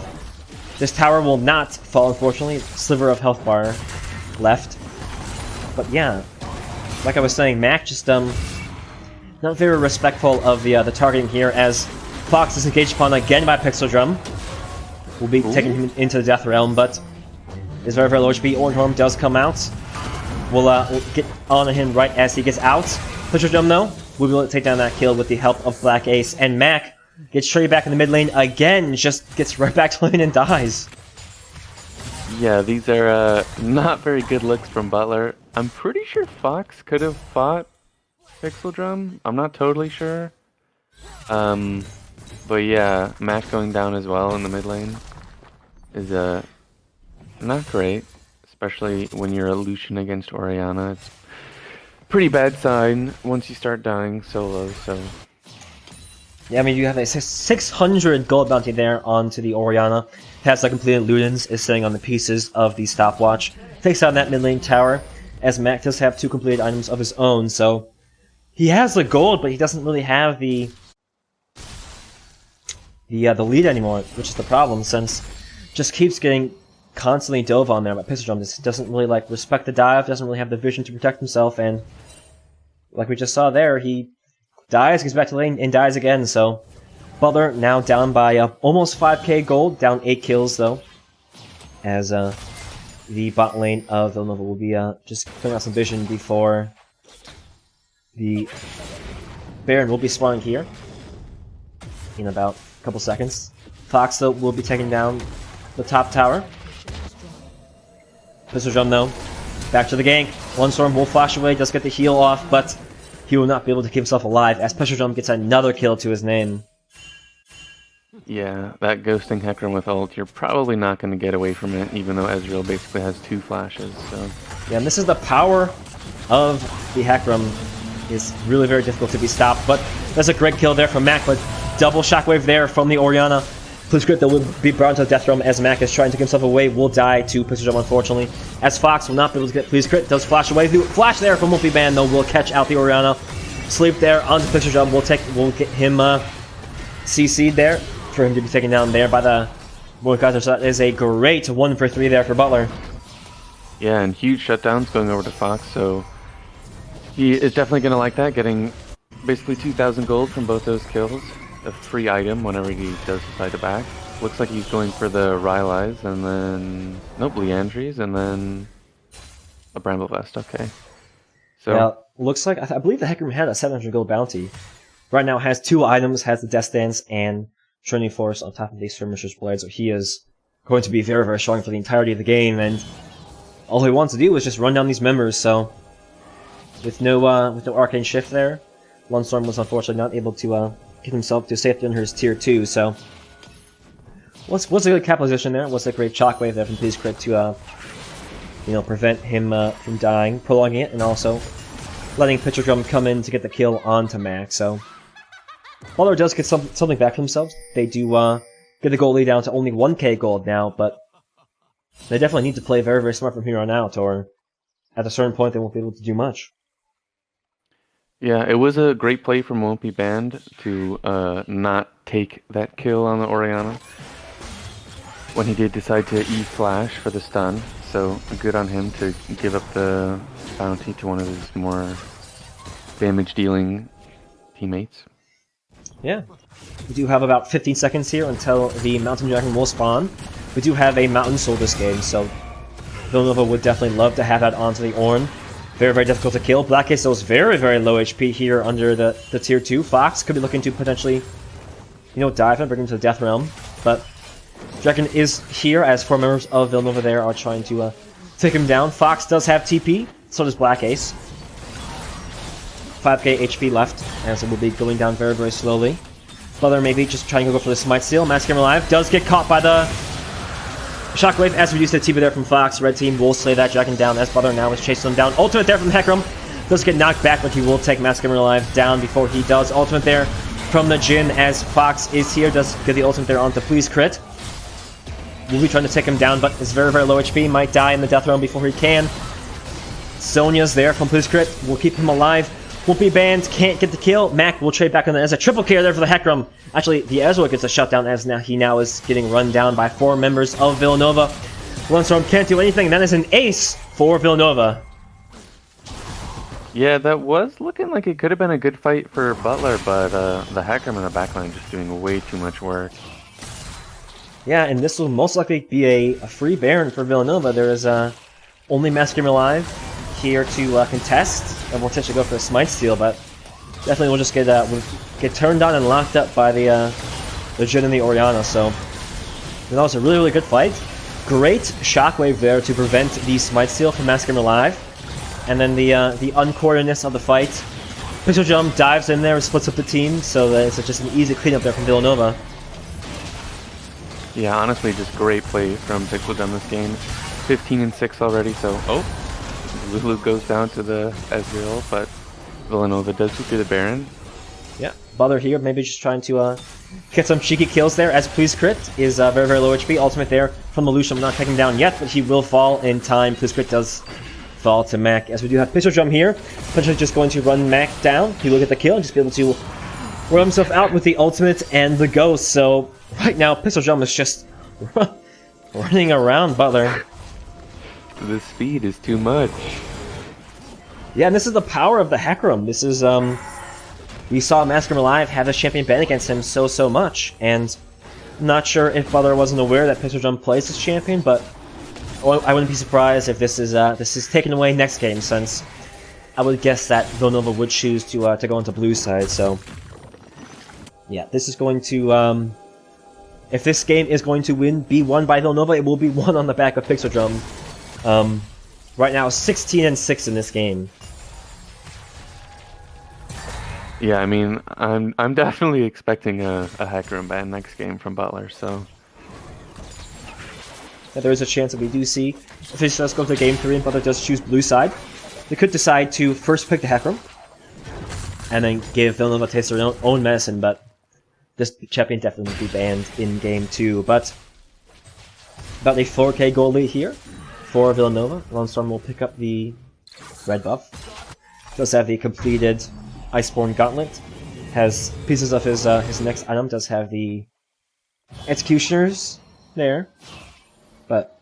This tower will not fall, unfortunately. Sliver of health bar left. But yeah, like I was saying, Mac just not very respectful of the targeting here, as Fox is engaged upon again by Pixel Drum. Will be taking him into the Death Realm, but is very, very low HP. Ornn does come out. We'll get on him right as he gets out. Pixel Drum, though, will be able to take down that kill with the help of Black Ace. And Mac gets straight back in the mid lane again, just gets right back to lane and dies. Yeah, these are not very good looks from Butler. I'm pretty sure Fox could have fought Pixel Drum. I'm not totally sure. But yeah, Mac going down as well in the mid lane is not great, especially when you're a Lucian against Orianna. It's a pretty bad sign once you start dying solo, so... Yeah, I mean, you have a 600 gold bounty there onto the Orianna. Has the completed Ludens, is sitting on the pieces of the stopwatch. Takes out that mid lane tower, as Mac does have 2 completed items of his own, so... He has the gold, but he doesn't really have the lead anymore, which is the problem, since just keeps getting constantly dove on there. But Pixel Drum just doesn't really respect the dive, doesn't really have the vision to protect himself, and like we just saw there, he dies, gets back to lane, and dies again. So Butler now down by almost 5k gold, down 8 kills though, as the bot lane of Villanova will be just putting out some vision before the Baron will be spawning here in about a couple seconds. Fox, though, will be taking down the top tower. Pistol Drum, though, back to the gank. One Storm will flash away, does get the heal off, but he will not be able to keep himself alive, as Pistol Drum gets another kill to his name. Yeah, that ghosting Hecarim with ult, you're probably not going to get away from it, even though Ezreal basically has 2 flashes, so... Yeah, and this is the power of the Hecarim. It's really very difficult to be stopped, but that's a great kill there from Mac, but double shockwave there from the Orianna. Please crit that will be brought to the death realm as Mac is trying to get himself away, will die to Pistol Jump unfortunately. As Fox will not be able to get please crit, does flash away. Flash there from Multi-Band though will catch out the Orianna. Sleep there onto Pistol Jump, we'll get him CC'd there for him to be taken down there by the Mordekaiser. So that is a great 1 for 3 there for Butler. Yeah, and huge shutdowns going over to Fox, so he is definitely going to like that, getting basically 2,000 gold from both those kills. A free item whenever he does decide to back. Looks like he's going for the Rylai's and then... Nope, Leandries and then... a Bramble Vest, okay. So... Yeah, looks like... I believe the Hecarim had a 700 gold bounty. Right now has 2 items, has the Death Stance and Trinity Force on top of the Skirmisher's Blade, so he is going to be very, very strong for the entirety of the game, and all he wants to do is just run down these members, so... With no Arcane Shift there, Lunstorm was unfortunately not able to get himself to safety under his tier 2, so... What's a good cap position there? What's a great shockwave there from Please Crit to, prevent him from dying, prolonging it, and also letting Pitcher Drum come in to get the kill onto Max, so... Butler does get something back for themselves. They do get the gold lead down to only 1k gold now, but they definitely need to play very, very smart from here on out, or at a certain point they won't be able to do much. Yeah, it was a great play from Wimpy Band to not take that kill on the Orianna when he did decide to E-flash for the stun, so good on him to give up the bounty to one of his more damage-dealing teammates. Yeah. We do have about 15 seconds here until the Mountain Dragon will spawn. We do have a Mountain Soul this game, so Villanova would definitely love to have that onto the Ornn. Very, very difficult to kill. Black Ace is very, very low HP here under the tier 2. Fox could be looking to potentially, dive and bring him to the Death Realm. But Dragon is here as 4 members of Villanova there are trying to take him down. Fox does have TP, so does Black Ace. 5k HP left, and so we'll be going down very, very slowly. Butler maybe just trying to go for the Smite Steal. Massacre Alive does get caught by the Shockwave as reduced the TP there from Fox. Red team will slay that Dragon down as Butler now is chasing him down. Ultimate there from Hecarim. Does get knocked back, but he will take Massacre Alive down before he does. Ultimate there from the Jhin as Fox is here. Does get the ultimate there onto Please Crit. Will be trying to take him down, but is very, very low HP. Might die in the Death Realm before he can. Sonya's there from Please Crit. Will keep him alive. Won't be banned, can't get the kill. Mac will trade back on as a triple kill there for the Hecarim. Actually, the Ezreal gets a shutdown as he now is getting run down by 4 members of Villanova. Lunstorm can't do anything. That is an ace for Villanova. Yeah, that was looking like it could have been a good fight for Butler, but the Hecarim in the backline just doing way too much work. Yeah, and this will most likely be a free Baron for Villanova. There is only Massacre Alive here to contest, and we'll potentially go for a Smite Steal, but definitely we'll just get turned on and locked up by the Jhin and the Orianna, so that was a really, really good fight. Great Shockwave there to prevent the Smite Steal from Massacre Alive, and then the uncoordinateness of the fight. Pixel Jump dives in there and splits up the team, so that it's just an easy cleanup there from Villanova. Yeah, honestly, just great play from Pixel Jump this game. 15-6 already, so... Oh! Lulu goes down to the Ezreal, but Villanova does get through the Baron. Yeah, Butler here, maybe just trying to get some cheeky kills there, as Please Crit is very, very low HP. Ultimate there from the Lucian, not taking down yet, but he will fall in time. Please Crit does fall to Mac, as we do have Pistol Drum here. Potentially just going to run Mac down. He will get the kill and just be able to run himself out with the ultimate and the Ghost. So right now, Pistol Drum is just running around Butler. The speed is too much. Yeah, and this is the power of the Hecarim. This is, we saw Massacre Alive have this champion ban against him so much, and I'm not sure if Butler wasn't aware that Pistol Drum plays this champion, but I wouldn't be surprised if this is taken away next game, since I would guess that Villanova would choose to go into blue side, so... Yeah, this is going to, if this game is going to be won by Villanova, it will be won on the back of Pixel Drum. Right now, 16-6 in this game. Yeah, I mean, I'm definitely expecting a hack room ban next game from Butler, so... Yeah, there is a chance that we do see if it does go to game 3 and Butler does choose blue side. They could decide to first pick the hack room and then give Villanova a taste of their own medicine, but this champion definitely will be banned in game 2. But about a 4k goal lead here for Villanova. Lonestorm will pick up the red buff. Does have the completed Iceborne Gauntlet. Has pieces of his next item. Does have the Executioners there. But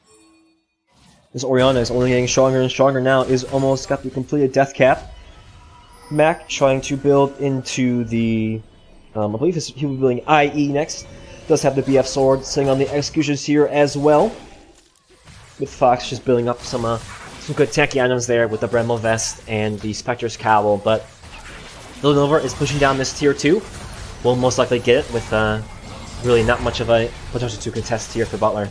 this Orianna is only getting stronger and stronger now. Is almost got the completed death cap. Mac trying to build into the... I believe he will be building IE next. Does have the BF sword sitting on the executions here as well. With Fox just building up some good tanky items there with the Bremel vest and the Spectre's cowl. But Villanova is pushing down this tier 2. Will most likely get it with really not much of a potential to contest here for Butler.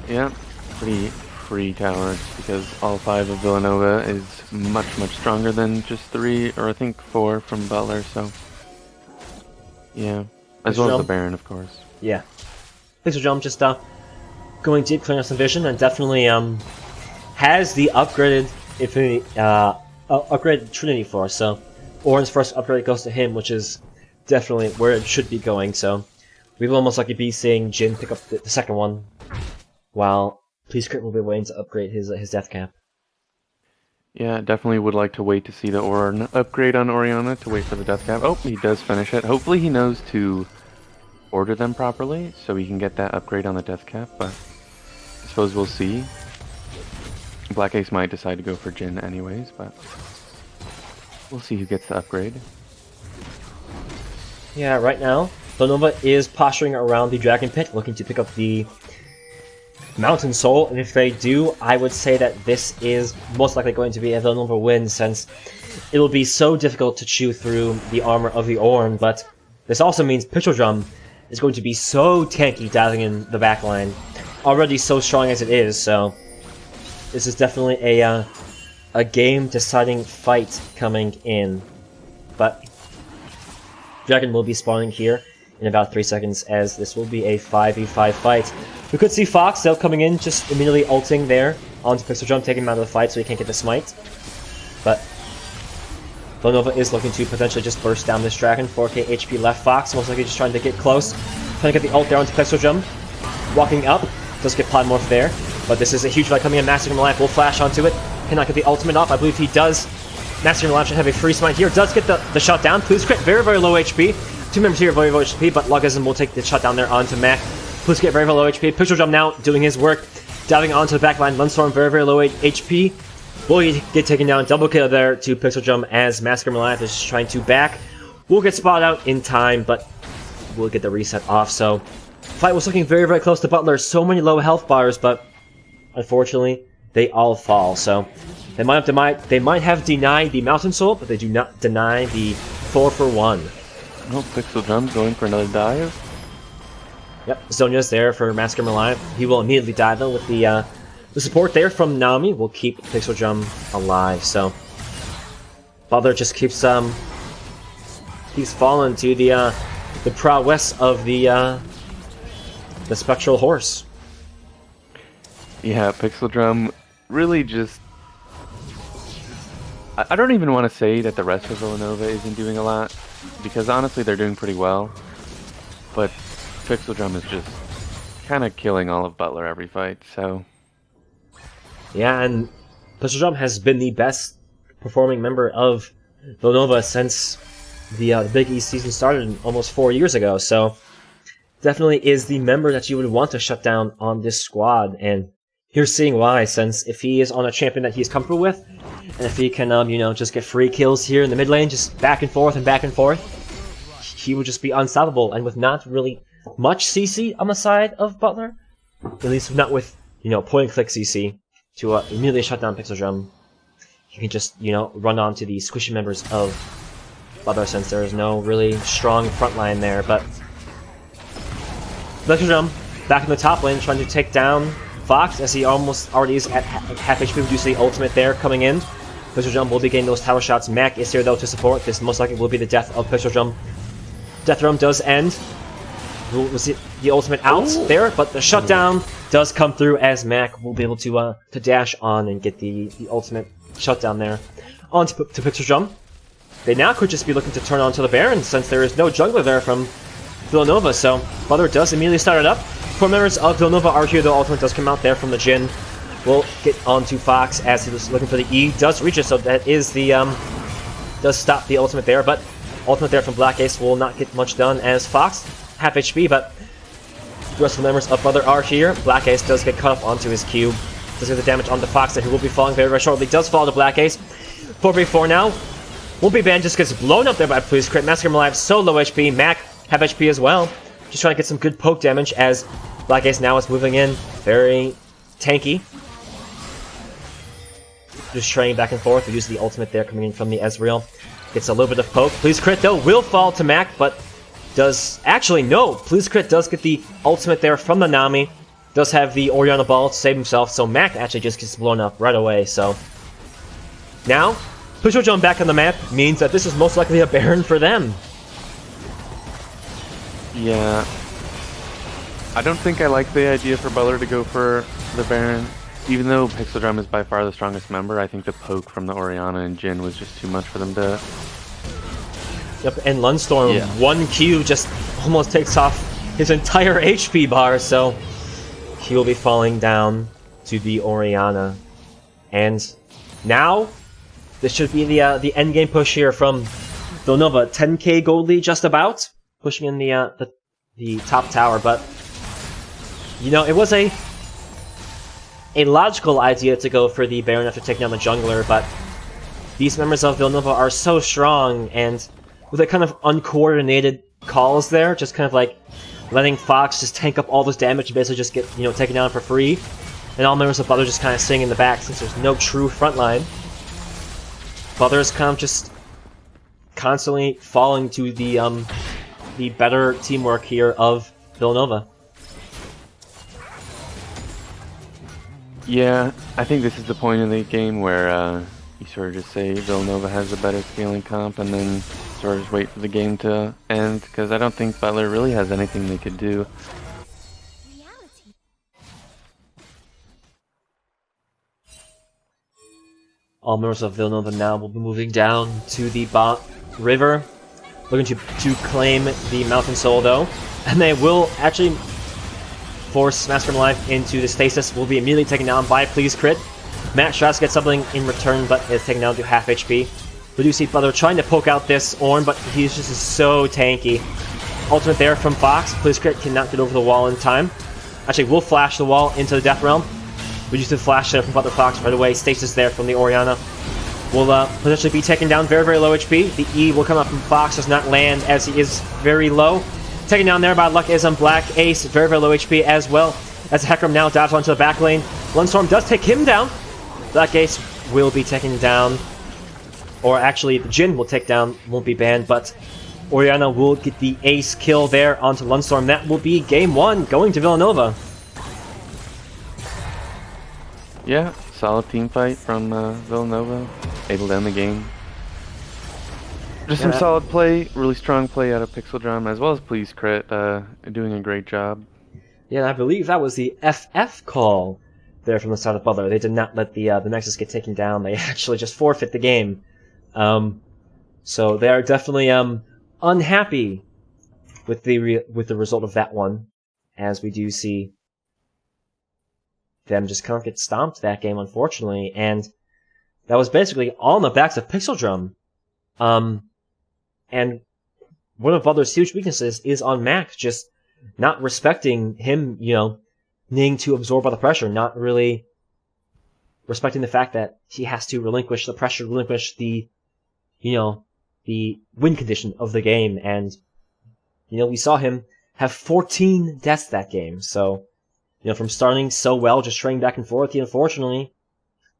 Yeah, pretty free towers because all 5 of Villanova is much stronger than just 3 or I think 4 from Butler, so yeah, as well as the Baron, of course. Yeah, Pixel Jump just going deep, clearing up some vision, and definitely has the upgraded Infinity, upgraded Trinity Force. So Orin's first upgrade goes to him, which is definitely where it should be going. So we will most likely be seeing Jin pick up the second one, while Pleasecrit will be waiting to upgrade his death cap. Yeah, definitely would like to wait to see the Orin upgrade on Orianna to wait for the death cap. Oh, he does finish it. Hopefully he knows to order them properly so we can get that upgrade on the death cap, but I suppose we'll see. Black Ace might decide to go for Jin anyways, but we'll see who gets the upgrade. Yeah, right now, Villanova is posturing around the Dragon Pit, looking to pick up the Mountain Soul, and if they do, I would say that this is most likely going to be a Villanova win, since it will be so difficult to chew through the armor of the Ornn, but this also means Pistol Drum is going to be so tanky diving in the backline, already so strong as it is, so this is definitely a game-deciding fight coming in. But Dragon will be spawning here in about 3 seconds, as this will be a 5v5 fight. We could see Fox, though, coming in, just immediately ulting there onto Pixel Jump, taking him out of the fight so he can't get the smite. But Villanova is looking to potentially just burst down this Dragon. 4k HP left. Fox most likely just trying to get close. Trying to get the ult there onto Pixel Jump. Walking up. Does get Polymorph there. But this is a huge fight coming in. Master Life will flash onto it. Cannot get the ultimate off. I believe he does. Master Life should have a free smite here. Does get the shot down. Pleasecrit, very low HP. 2 members here, very low HP, but Logism will take the shot down there onto Mac. Pleasecrit, very low HP. Pixel Jump now doing his work. Diving onto the back line. Lunstorm, very low HP. Will get taken down. Double kill there to Pixel Jump as Massacre Life is trying to back. Will get spotted out in time, but we'll get the reset off. So, fight was looking very close to Butler. So many low health bars, but unfortunately, they all fall. So, they might have denied the Mountain Soul, but they do not deny the 4-for-1. Oh, Pixel Jump going for another dive. Yep, Zonya's there for Massacre Alive. He will immediately die though with the support there from Nami will keep Pixel Jump alive. So Butler just keeps falling to the prowess of the Spectral Horse. Yeah, Pixel Drum really just... I don't even want to say that the rest of Villanova isn't doing a lot, because honestly they're doing pretty well, but Pixel Drum is just kind of killing all of Butler every fight, so... Yeah, and Pixel Drum has been the best performing member of Villanova since the Big East season started almost 4 years ago, so definitely is the member that you would want to shut down on this squad, and you're seeing why, since if he is on a champion that he's comfortable with, and if he can, just get free kills here in the mid lane, just back and forth, he would just be unstoppable, and with not really much CC on the side of Butler, at least not with, point-and-click CC, to immediately shut down Pixel Drum. You can just, run on to the squishy members of Butler, since there is no really strong front line there, but Pixel Drum back in the top lane, trying to take down Fox, as he almost already is at half HP due to the ultimate there coming in. Pixel Jump will be getting those tower shots. Mac is here though to support. This most likely will be the death of Pixel Jump. Death Realm does end. We'll see the ultimate out there, but the shutdown does come through as Mac will be able to dash on and get the ultimate shutdown there. On to Pixel Jump. They now could just be looking to turn on to the Baron since there is no jungler there from Villanova, so Butler does immediately start it up. 4 members of Villanova are here, the ultimate does come out there from the Jhin. We'll get onto Fox as he was looking for the E. Does reach it, so that is the does stop the ultimate there, but ultimate there from Black Ace will not get much done as Fox half HP, but the rest of the members of Butler are here. Black Ace does get cut off onto his Q. Does get the damage onto Fox that he will be falling very, very shortly. Does fall to Black Ace. 4v4 now. Won't be banned, just gets blown up there by Please Crit. Massacre him alive, so low HP. Mac half HP as well. Just trying to get some good poke damage as Black Ace now is moving in. Very tanky. Just training back and forth. We use the ultimate there coming in from the Ezreal. Gets a little bit of poke. Please Crit though will fall to Mac, but does actually no. Please Crit does get the ultimate there from the Nami. Does have the Orianna ball to save himself, so Mac actually just gets blown up right away. So now Pixel Jump back on the map means that this is most likely a Baron for them. Yeah. I don't think I like the idea for Butler to go for the Baron. Even though Pixel Drum is by far the strongest member, I think the poke from the Orianna and Jhin was just too much for them to... Yep, and Lunstorm, 1Q just almost takes off his entire HP bar, so he will be falling down to the Orianna. And now, this should be the endgame push here from Villanova. 10k gold lead just about, pushing in the top tower, but you know, it was a logical idea to go for the Baron after taking down the jungler, but these members of Villanova are so strong, and with a kind of uncoordinated calls there, just kind of like letting Fox just tank up all this damage and basically just get, you know, taken down for free, and all members of Butler just kind of sitting in the back since there's no true front line. Butler's kind of just constantly falling to the better teamwork here of Villanova. Yeah, I think this is the point in the game where you sort of just say Villanova has a better scaling comp and then sort of just wait for the game to end, because I don't think Butler really has anything they could do. All members of Villanova now will be moving down to the bot river, looking to claim the Mountain Soul though, and they will actually force Master Life into the stasis. Will be immediately taken down by Please Crit. Matt tries to get something in return, but is taken down to half HP. We do see Butler trying to poke out this Ornn, but he's just so tanky. Ultimate there from Fox. Please Crit cannot get over the wall in time. Actually, we'll flash the wall into the Death Realm. We use the flash there from Butler Fox right away. Stasis there from the Orianna. Will potentially be taken down very, very low HP. The E will come up from Fox, does not land as he is very low. Taken down there by Luck is on Black Ace, very, very low HP as well. As Hecarim now dives onto the back lane. Lunstorm does take him down. Black Ace will be taken down. Or actually, the Jhin will take down, won't be banned, but Orianna will get the ace kill there onto Lunstorm. That will be game 1, going to Villanova. Yeah, solid team fight from Villanova, able to end the game. Just some solid play, really strong play out of Pixel Drum, as well as Please Crit, doing a great job. Yeah, I believe that was the FF call there from the side of Butler. They did not let the Nexus get taken down. They actually just forfeit the game. So they are definitely unhappy with the result of that one, as we do see them just kind of get stomped that game, unfortunately, and that was basically all on the backs of Pixel Drum. And one of Butler's huge weaknesses is on Mac, just not respecting him, you know, needing to absorb all the pressure, not really respecting the fact that he has to relinquish the pressure, relinquish the, you know, the win condition of the game. And, you know, we saw him have 14 deaths that game, so, you know, from starting so well, just training back and forth, he unfortunately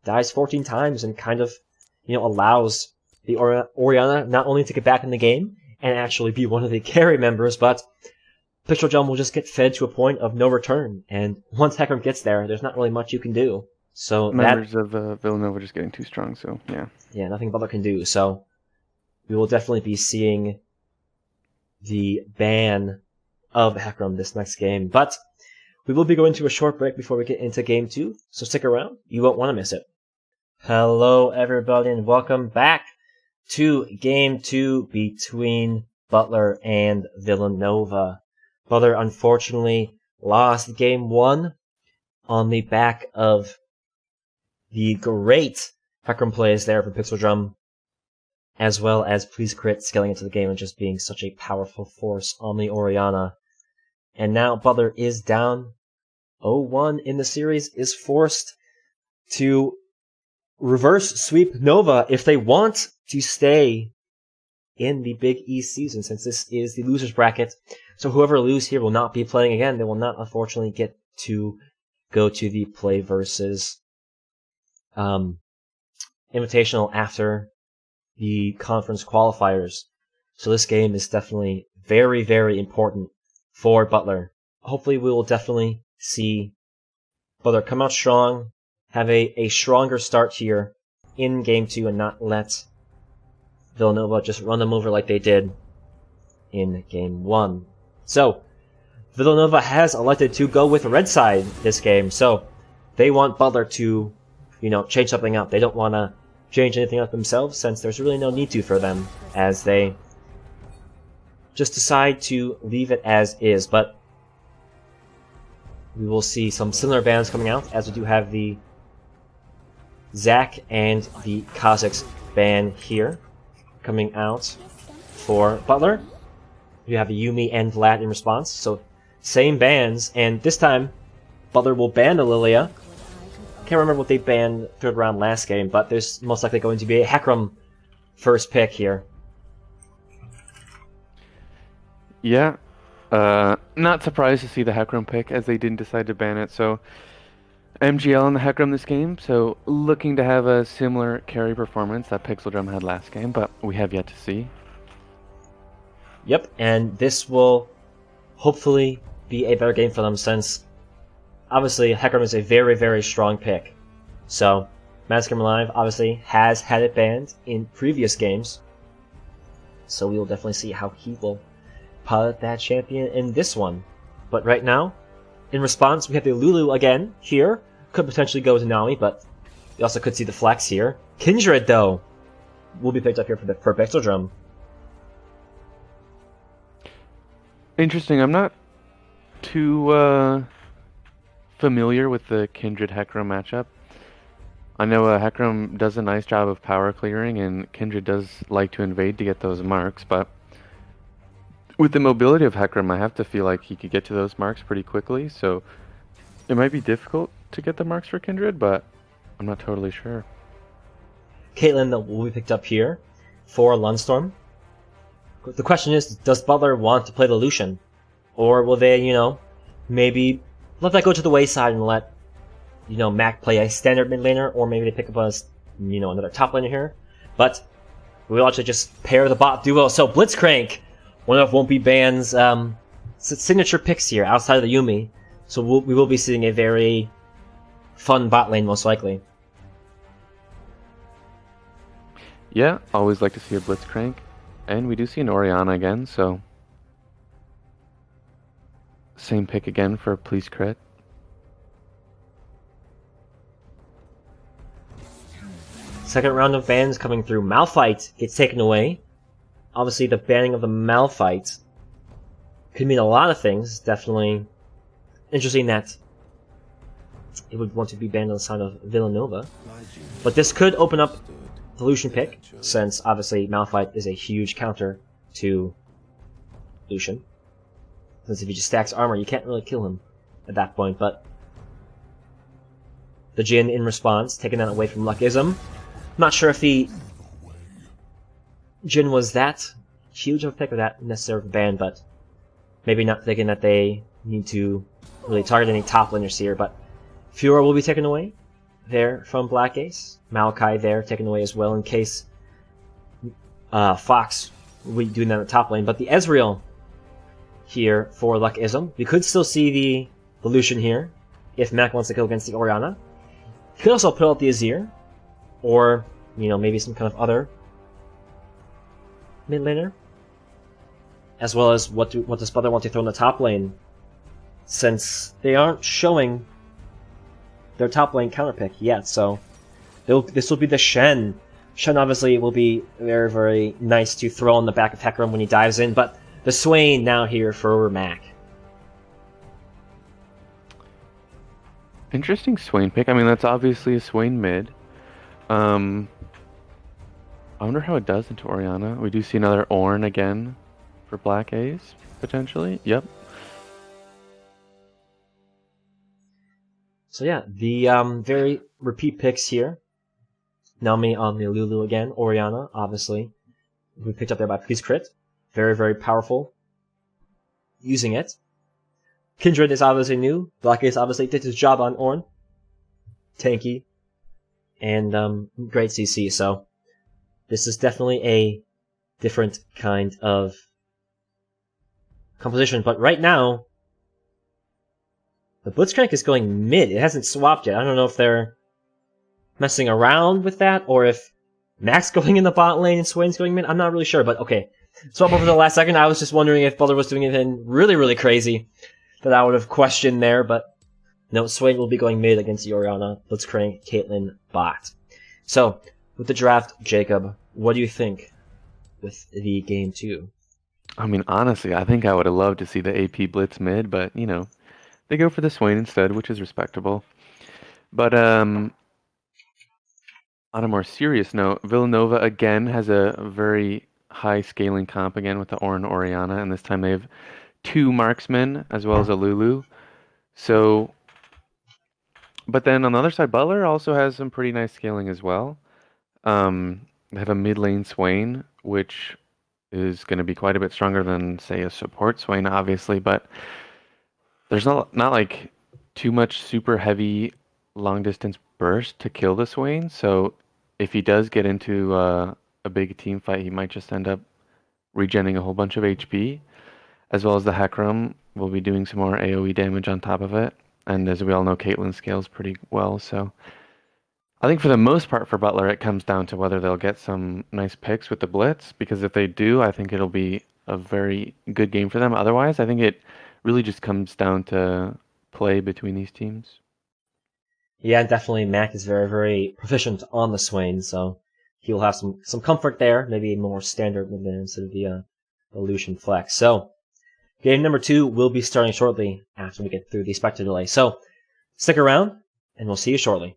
dies 14 times and kind of, you know, allows the Orianna not only to get back in the game and actually be one of the carry members, but Pixel Jump will just get fed to a point of no return. And once Hecarim gets there, there's not really much you can do. So members of Villanova just getting too strong, so yeah. Yeah, nothing Butler can do. So we will definitely be seeing the ban of Hecarim this next game. But we will be going to a short break before we get into Game 2, so stick around. You won't want to miss it. Hello, everybody, and welcome back to Game 2 between Butler and Villanova. Butler, unfortunately, lost Game 1 on the back of the great Hecarim plays there for Pixel Drum, as well as Please Crit scaling into the game and just being such a powerful force on the Orianna. And now Butler is down 0-1 in the series, is forced to reverse sweep Nova if they want to stay in the Big East season, since this is the losers bracket. So whoever loses here will not be playing again. They will not, unfortunately, get to go to the PlayVS Invitational after the conference qualifiers. So this game is definitely very, very important for Butler. Hopefully we will definitely see Butler come out strong, have a stronger start here in Game 2 and not let Villanova just run them over like they did in Game 1. So, Villanova has elected to go with red side this game, so they want Butler to, change something up. They don't want to change anything up themselves, since there's really no need to for them, as they just decide to leave it as is. But we will see some similar bans coming out, as we do have the Zac and the Kha'Zix ban here coming out for Butler. You have a Yuumi and Vlad in response, so same bans, and this time Butler will ban the Lilia. Can't remember what they banned third round last game, but there's most likely going to be a Hecarim first pick here. Yeah, not surprised to see the Hecarim pick, as they didn't decide to ban it. So MGL on the Hecarim this game, so looking to have a similar carry performance that Pixel Drum had last game, but we have yet to see. Yep, and this will hopefully be a better game for them, since obviously Hecarim is a very, very strong pick. So Massacre Live obviously has had it banned in previous games, so we will definitely see how he will pilot that champion in this one. But right now, in response, we have the Lulu again here. Could potentially go to Nami, but you also could see the flex here. Kindred, though, will be picked up here for Pixel Drum. Interesting. I'm not too familiar with the Kindred Hecarim matchup. I know Hecarim does a nice job of power clearing, and Kindred does like to invade to get those marks, but with the mobility of Hecarim, I have to feel like he could get to those marks pretty quickly, so it might be difficult to get the marks for Kindred, but I'm not totally sure. Caitlyn will be picked up here for Lunstorm. The question is, does Butler want to play the Lucian? Or will they, maybe let that go to the wayside and let, Mac play a standard mid laner, or maybe they pick up a, another top laner here. But we'll actually just pair the bot duo. So Blitzcrank, one of Won't Be Ban's signature picks here outside of the Yuumi. So we will be seeing a very fun bot lane, most likely. Yeah, always like to see a Blitzcrank. And we do see an Orianna again, so same pick again for Please Crit. Second round of bans coming through. Malphite gets taken away. Obviously, the banning of the Malphite could mean a lot of things. Definitely interesting that it would want to be banned on the side of Villanova. But this could open up the Lucian pick, since obviously Malphite is a huge counter to Lucian. Since if he just stacks armor, you can't really kill him at that point. But the Jhin in response, taking that away from Luckism. I'm not sure if the Jhin was that huge of a pick or that necessary of a ban, but maybe not thinking that they need to really target any top laners here. But Fiora will be taken away there from Black Ace. Maokai there taken away as well in case Fox will be doing that in the top lane. But the Ezreal here for Luckism. We could still see the Lucian here if Mac wants to go against the Orianna. He could also put out the Azir, or maybe some kind of other mid laner, as well as what does Butler want to throw in the top lane, since they aren't showing their top lane counter pick yet. So this will be the Shen. Shen obviously will be very, very nice to throw on the back of Hecarim when he dives in, but the Swain now here for Mac. Interesting Swain pick. I mean, that's obviously a Swain mid. I wonder how it does into Orianna. We do see another Ornn again for Black Ace, potentially. Yep. So yeah, the very repeat picks here. Nami on the Lulu again. Orianna, obviously. We picked up there by Please Crit. Very, very powerful. Using it. Kindred is obviously new. Black Ace obviously did his job on Ornn. Tanky. And great CC, so this is definitely a different kind of composition. But right now, the Blitzcrank is going mid. It hasn't swapped yet. I don't know if they're messing around with that, or if Mac's going in the bot lane and Swain's going mid. I'm not really sure, but okay. Swap over the last second. I was just wondering if Butler was doing anything really, really crazy that I would have questioned there, but no, Swain will be going mid against Orianna, Blitzcrank, Caitlyn, bot. So, with the draft, Jacob, what do you think with the game 2? I mean, honestly, I think I would have loved to see the AP Blitz mid, but, they go for the Swain instead, which is respectable. But, on a more serious note, Villanova again has a very high scaling comp again with the Ornn Orianna, and this time they have 2 marksmen as well as a Lulu. So, but then on the other side, Butler also has some pretty nice scaling as well. They have a mid lane Swain, which is going to be quite a bit stronger than, say, a support Swain, obviously, but there's not like too much super heavy long distance burst to kill the Swain. So if he does get into a big team fight, he might just end up regenerating a whole bunch of HP, as well as the Hecarim will be doing some more AoE damage on top of it. And as we all know, Caitlyn scales pretty well. So I think for the most part for Butler, it comes down to whether they'll get some nice picks with the Blitz, because if they do, I think it'll be a very good game for them. Otherwise, I think it really just comes down to play between these teams. Yeah, definitely Mac is very, very proficient on the Swain, so he'll have some comfort there, maybe more standard movement instead of the Lucian Flex. So, game number 2 will be starting shortly after we get through the Spectre delay. So, stick around, and we'll see you shortly.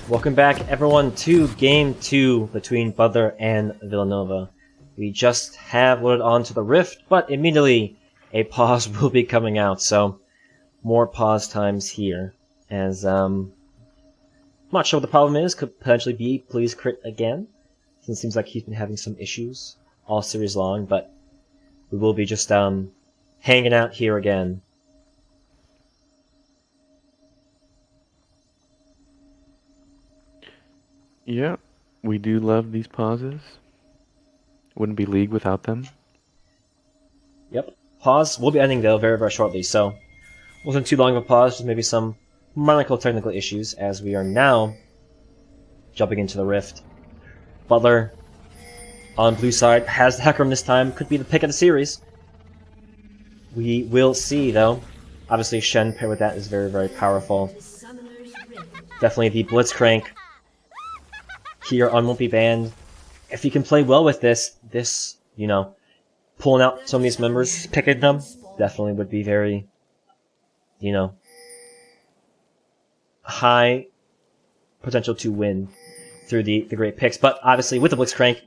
Welcome back, everyone, to Game 2 between Butler and Villanova. We just have loaded onto the Rift, but immediately a pause will be coming out, so more pause times here. As, I'm not sure what the problem is. Could potentially be Please Crit again, since it seems like he's been having some issues all series long, but we will be just, hanging out here again. Yeah, we do love these pauses. Wouldn't be League without them. Yep. Pause will be ending, though, very, very shortly, so wasn't too long of a pause, just maybe some minor technical issues, as we are now jumping into the Rift. Butler, on blue side, has the Hecarim this time. Could be the pick of the series. We will see, though. Obviously, Shen paired with that is very, very powerful. Definitely the Blitzcrank here on won't be banned. If you can play well with this, pulling out some of these members, picking them, definitely would be very, high potential to win through the great picks. But obviously, with the Blitzcrank,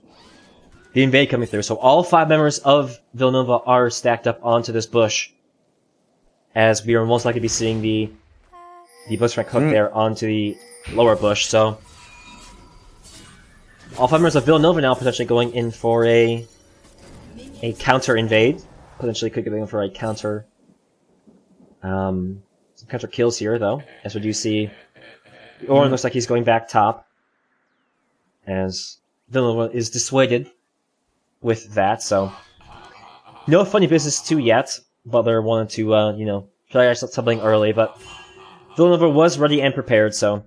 the invade coming through. So all 5 members of Villanova are stacked up onto this bush, as we are most likely to be seeing the Blitzcrank hook there onto the lower bush. So all 5 members of Villanova now potentially going in for a counter invade. Potentially could be going for a counter, some counter kills here, though, as we do see Ornn looks like he's going back top, as Villanova is dissuaded with that. So no funny business too yet. Butler wanted to try something early, but Villanova was ready and prepared. So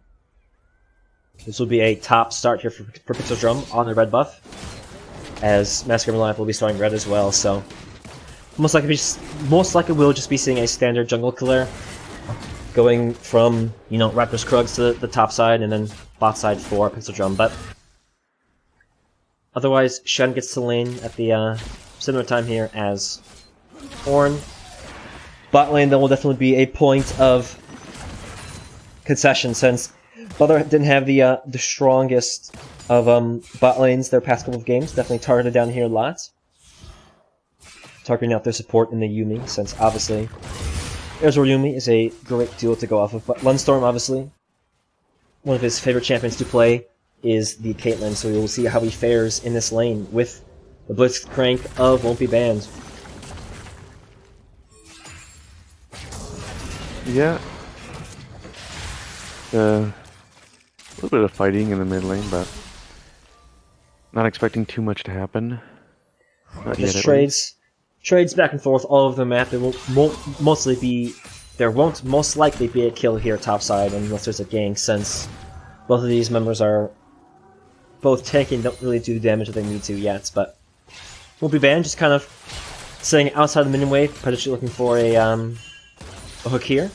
This will be a top start here for Pixel Drum on the red buff, as Massacre Life will be starting red as well, so most likely we'll just be seeing a standard jungle killer going from, you know, Raptor's Krugs to the top side and then bot side for Pixel Drum, but otherwise Shen gets to lane at the similar time here as Ornn. Bot lane, though, will definitely be a point of concession since Butler didn't have the strongest of bot lanes their past couple of games. Definitely targeted down here a lot. Targeting out their support in the Yuumi, since obviously Azure Yuumi is a great duo to go off of. But Lunstorm, obviously, one of his favorite champions to play is the Caitlyn, so we will see how he fares in this lane with the Blitzcrank of Won't Be Banned. Yeah. A little bit of fighting in the mid lane, but not expecting too much to happen. Just trades back and forth all over the map. There won't most likely be a kill here topside unless there's a gank, since both of these members are both tanking, don't really do the damage that they need to yet, but Won't Be Banned just kind of sitting outside the minion wave, potentially looking for a hook here.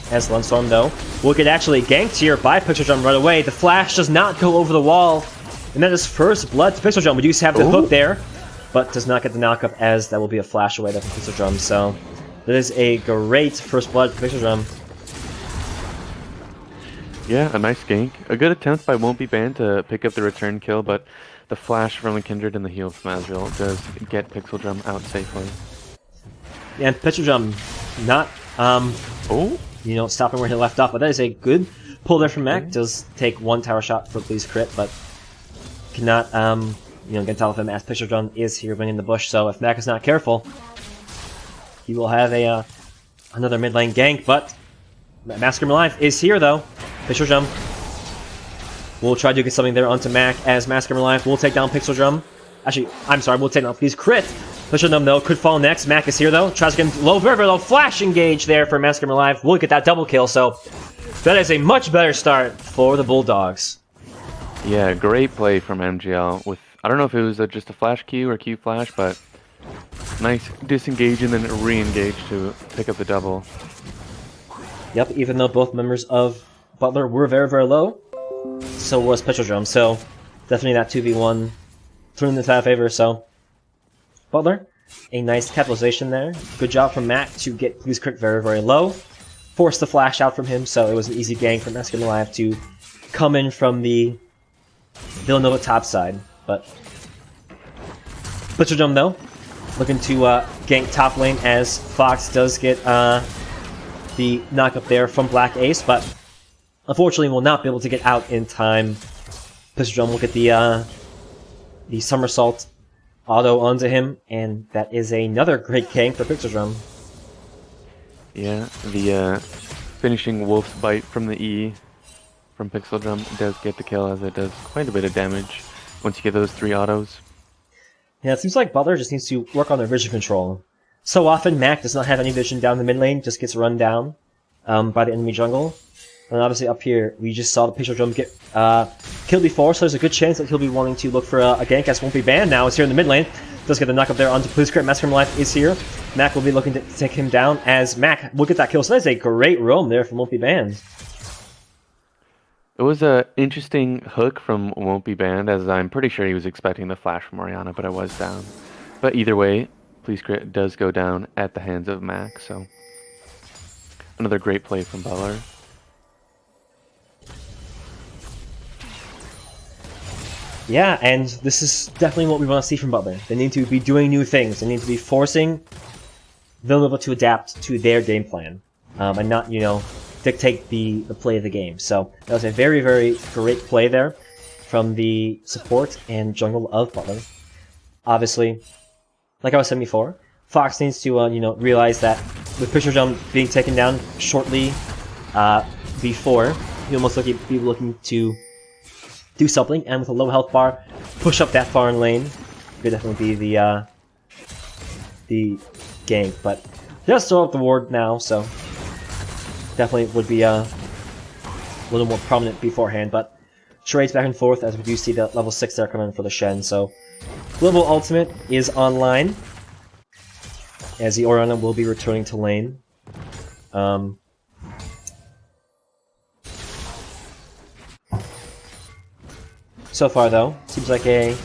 As Lunstorm, though, will get actually ganked here by Pixel Drum right away. The flash does not go over the wall, and that is first blood to Pixel Drum. We do have the hook there, but does not get the knockup, as that will be a flash away there from Pixel Drum. So that is a great first blood for Pixel Drum. Yeah, a nice gank. A good attempt by Won't Be Banned to pick up the return kill, but the flash from the Kindred and the heal from Azrael does get Pixel Drum out safely. Yeah, and Pixel Drum not you know, stopping where he left off, but that is a good pull there from Mac. Does take one tower shot for Please Crit, but cannot, you know, get top of him as Pixel Drum is here winning the bush. So if Mac is not careful, he will have a another mid lane gank. But Massacre Life is here though. Pixel Drum will try to get something there onto Mac as Massacre Life will take down Pixel Drum. Actually, I'm sorry, we'll take down Please Crit. Pixel Drum, though, could fall next. Mac is here, though. Tries to get him low, very, very low. Flash engage there for Massacre Live. We'll get that double kill, so that is a much better start for the Bulldogs. Yeah, great play from MGL with, I don't know if it was just a flash Q or Q flash, but nice disengage and then re-engage to pick up the double. Yep, even though both members of Butler were very, very low, so was Pixel Drum, so definitely that 2v1 turned in their favor, so Butler, a nice capitalization there. Good job from Mac to get Please Crit very, very low. Forced the flash out from him, so it was an easy gank from Massacre Live to come in from the Villanova top side. But Butcher Drum, though, looking to gank top lane as Fox does get the knock-up there from Black Ace, but unfortunately will not be able to get out in time. Butcher Drum will get the somersault auto onto him, and that is another great gank for Pixel Drum. Yeah, the finishing Wolf's Bite from the E from Pixel Drum does get the kill, as it does quite a bit of damage once you get those 3 autos. Yeah, it seems like Butler just needs to work on their vision control. So often, Mac does not have any vision down the mid lane, just gets run down by the enemy jungle. And obviously up here, we just saw the Pixel Drum get killed before, so there's a good chance that he'll be wanting to look for a gank, as Won't Be Banned now. It's here in the mid lane. Does get the knock up there onto Please Crit. Massacre Life is here. Mac will be looking to take him down, as Mac will get that kill. So that's a great roam there from Won't Be Banned. It was an interesting hook from Won't Be Banned, as I'm pretty sure he was expecting the flash from Orianna, but I was down. But either way, Please Crit does go down at the hands of Mac, so another great play from Butler. Yeah, and this is definitely what we want to see from Butler. They need to be doing new things. They need to be forcing Villanova to adapt to their game plan, and not, you know, dictate the play of the game. So that was a very, very great play there from the support and jungle of Butler. Obviously, like I was saying before, Fox needs to, you know, realize that with Pixel Drum being taken down shortly before, he'll most likely be looking to do something, and with a low health bar, push up that far in lane. Could definitely be the gank, but he does throw up the ward now, so definitely would be a little more prominent beforehand. But charades back and forth as we do see the level 6 there coming for the Shen. So, Global Ultimate is online, as the Orianna will be returning to lane. So far, though, seems like a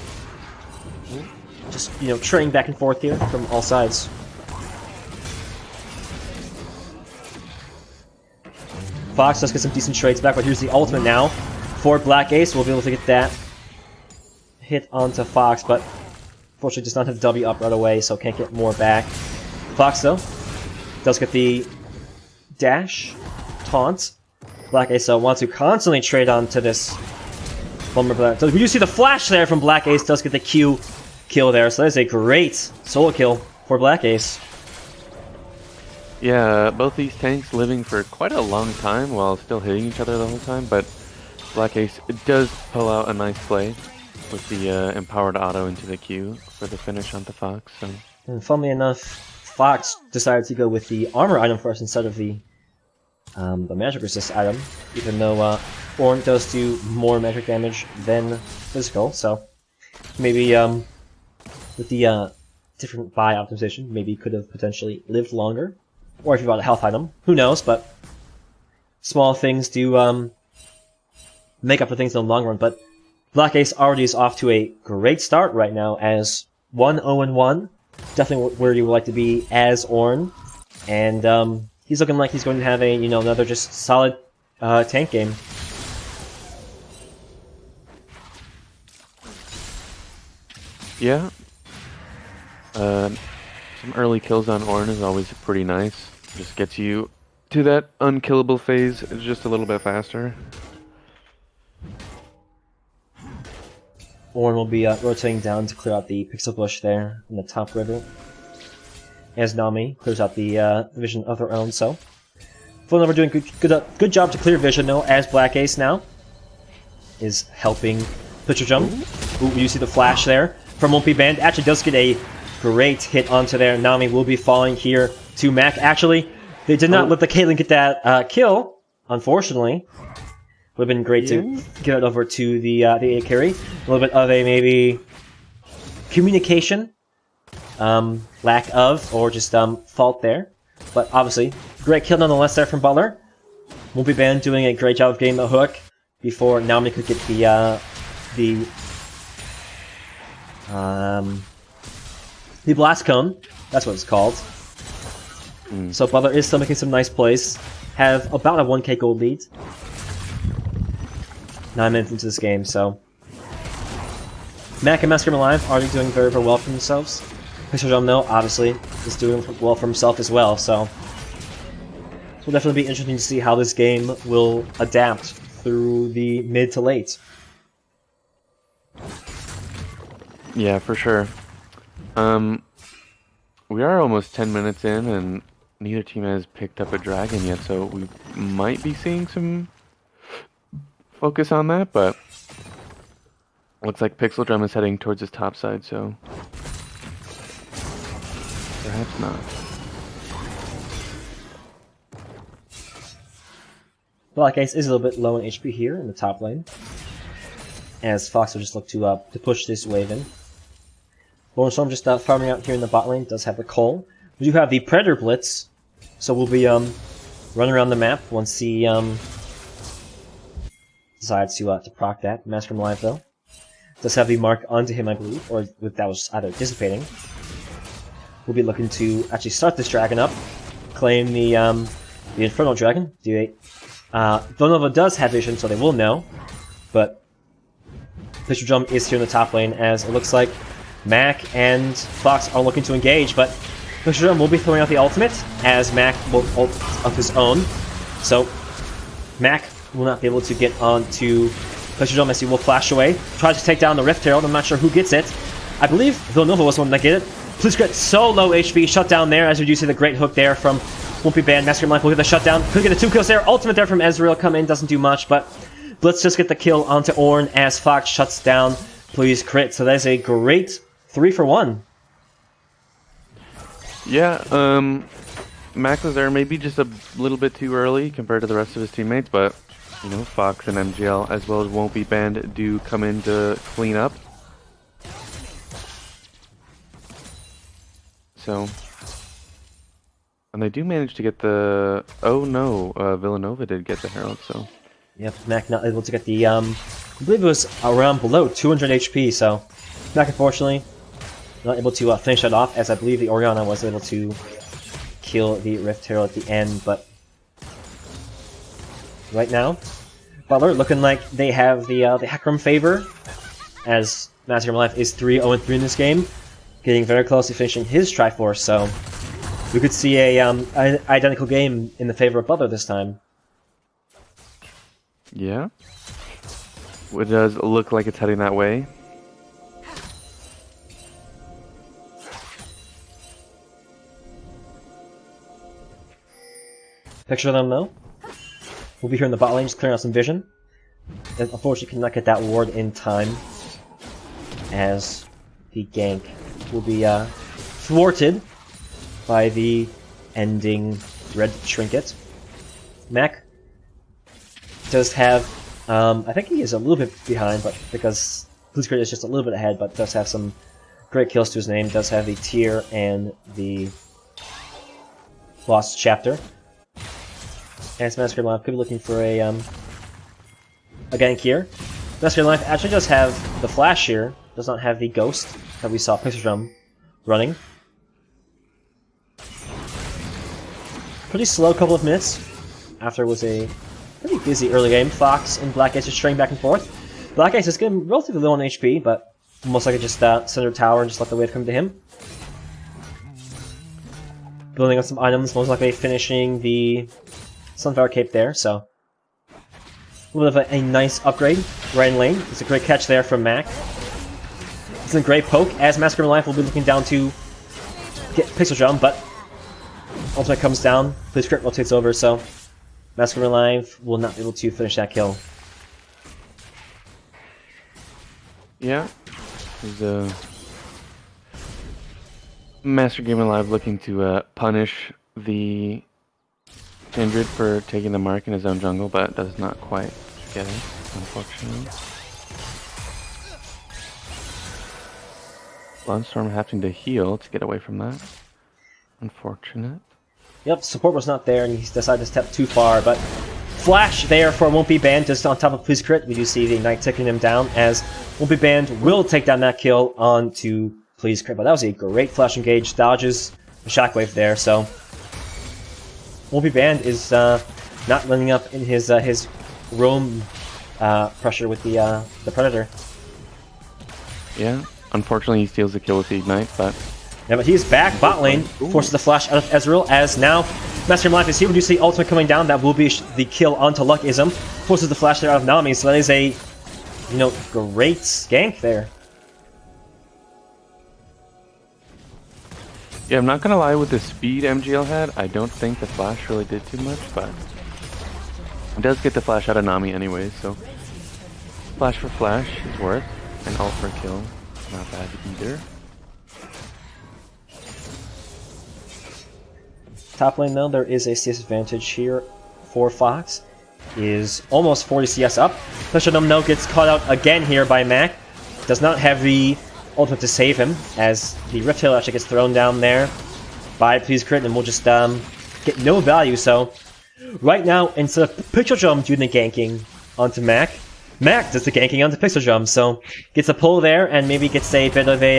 just trading back and forth here from all sides. Fox does get some decent trades back, but here's the ultimate now for Black Ace. We'll be able to get that hit onto Fox, but unfortunately does not have the W up right away, so can't get more back. Fox, though, does get the dash, taunt. Black Ace wants to constantly trade onto this vulnerable. So we do see the flash there from Black Ace, does get the Q kill there, so that is a great solo kill for Black Ace. Yeah, both these tanks living for quite a long time while still hitting each other the whole time, but Black Ace does pull out a nice play with the empowered auto into the Q for the finish on the Fox. So. And funnily enough, Fox decided to go with the armor item first instead of the magic resist item, even though Ornn does do more magic damage than physical, so maybe with the different buy optimization, maybe he could have potentially lived longer. Or if you bought a health item, who knows, but small things do make up for things in the long run. But Black Ace already is off to a great start right now as 1-0-1. Definitely where you would like to be as Ornn. And he's looking like he's going to have a another just solid tank game. Yeah. Some early kills on Ornn is always pretty nice. Just gets you to that unkillable phase just a little bit faster. Ornn will be rotating down to clear out the pixel bush there in the top river, as Nami clears out the vision of her own. So, Villanova doing good job to clear vision though, as Black Ace now is helping Pitcher Jump. Ooh, you see the flash there from Lumpy Band. Actually does get a great hit onto there. Nami will be falling here to Mac. Actually, they did not let the Caitlyn get that kill, unfortunately. Would have been great to get it over to the A carry. A little bit of a maybe communication lack of, or just fault there. But obviously, great kill nonetheless there from Butler. Lumpy Band doing a great job of getting the hook before Nami could get the blast cone, that's what it's called. So Butler is still making some nice plays. Have about a 1k gold lead. 9 minutes into this game, so Mac and Masker Alive already doing very, very well for themselves. Pixel Jump, though, obviously, is doing well for himself as well, so it will definitely be interesting to see how this game will adapt through the mid to late. Yeah, for sure. We are almost 10 minutes in, and neither team has picked up a dragon yet, so we might be seeing some focus on that, but looks like Pixel Drum is heading towards his top side, so perhaps not. Black Ace is a little bit low in HP here in the top lane, as Fox will just look to push this wave in. Lone Storm just farming out here in the bot lane, does have the Cole. We do have the Predator Blitz, so we'll be running around the map once he decides to proc that. Master from Live, though, does have the mark onto him, I believe, or that was either dissipating. We'll be looking to actually start this dragon up, claim the Infernal Dragon. Villanova does have vision, so they will know, but Pitcher Drum is here in the top lane, as it looks like Mac and Fox are looking to engage, but Pitcher Drum will be throwing out the ultimate, as Mac will ult of his own. So Mac will not be able to get onto Pitcher Drum as he will flash away. Tries to take down the Rift Herald, I'm not sure who gets it. I believe Villanova was the one that get it. Please get so low HP, shut down there, as we do see the great hook there from Wumpy Band. Master Life will get the shutdown. Could get the 2 kills there. Ultimate there from Ezreal come in, doesn't do much, but let's just get the kill onto Ornn as Fox shuts down. Please crit. So that's a great 3 for 1. Yeah, Mac was there maybe just a little bit too early compared to the rest of his teammates, but you know, Fox and MGL as well as Won't Be Banned do come in to clean up. So, and they do manage to get the, oh no, Villanova did get the Herald, so. Yep, Mac not able to get the, I believe it was around below 200 HP, so Mac unfortunately not able to finish that off, as I believe the Orianna was able to kill the Rift Herald at the end, but right now, Butler looking like they have the Hecarim favor, as Master Game Life is 3-0-3 in this game, getting very close to finishing his Triforce, so we could see an identical game in the favor of Butler this time. Yeah. It does look like it's heading that way. Picture them though. We'll be here in the bot lane, just clearing out some vision. And unfortunately, cannot get that ward in time, as the gank will be thwarted by the ending red trinket. Mac does have, I think he is a little bit behind, but because Blitzcrank is just a little bit ahead, but does have some great kills to his name. Does have the tier and the Lost Chapter. And it's Massacre Life could be looking for a gank here. Massacre Life actually does have the flash here, does not have the ghost that we saw Pixel Drum running. Pretty slow couple of minutes after it was a pretty busy early game. Fox and Black Ace just trading back and forth. Black Ace is getting relatively low on HP, but most likely just center tower and just let the wave come to him. Building up some items, most likely finishing the Sunflower Cape there, so a little bit of a nice upgrade right in lane. It's a great catch there from Mac. It's a great poke, as Massacre Life will be looking down to get Pixel Drum, but ultimate comes down, Please Crit rotates over, so Massacre Life will not be able to finish that kill. Yeah, there's Master Game Alive looking to punish the Kindred for taking the mark in his own jungle, but does not quite get it, unfortunately. Bloodstorm having to heal to get away from that. Unfortunate. Yep, support was not there, and he decided to step too far, but Flash there for Won't Be Banned, just on top of Please Crit. We do see the Knight taking him down, as Won't Be Banned will take down that kill onto Please Crit, but that was a great Flash engage, dodges the Shockwave there, so Won't Be Banned is not letting up in his roam pressure with the Predator. Yeah, unfortunately he steals the kill with the Ignite, but... Yeah, but he's back bot lane, forces the flash out of Ezreal, as now Master Life is here. We do see ultimate coming down, that will be the kill onto Luckism. Forces the flash there out of Nami, so that is a, you know, great gank there. Yeah, I'm not gonna lie, with the speed MGL had, I don't think the flash really did too much, but it does get the flash out of Nami anyways, so flash for flash is worth, and ult for kill, not bad either. Top lane though, there is a CS advantage here for Fox. Is almost 40 CS up. Pushadum no gets caught out again here by Mac. Does not have the ultimate to save him, as the Rift Tail actually gets thrown down there by Please Crit, and we'll just get no value. So right now, instead of Pixel Drum doing the ganking onto Mac, Mac does the ganking onto Pixel Drum. So gets a pull there, and maybe gets a bit of a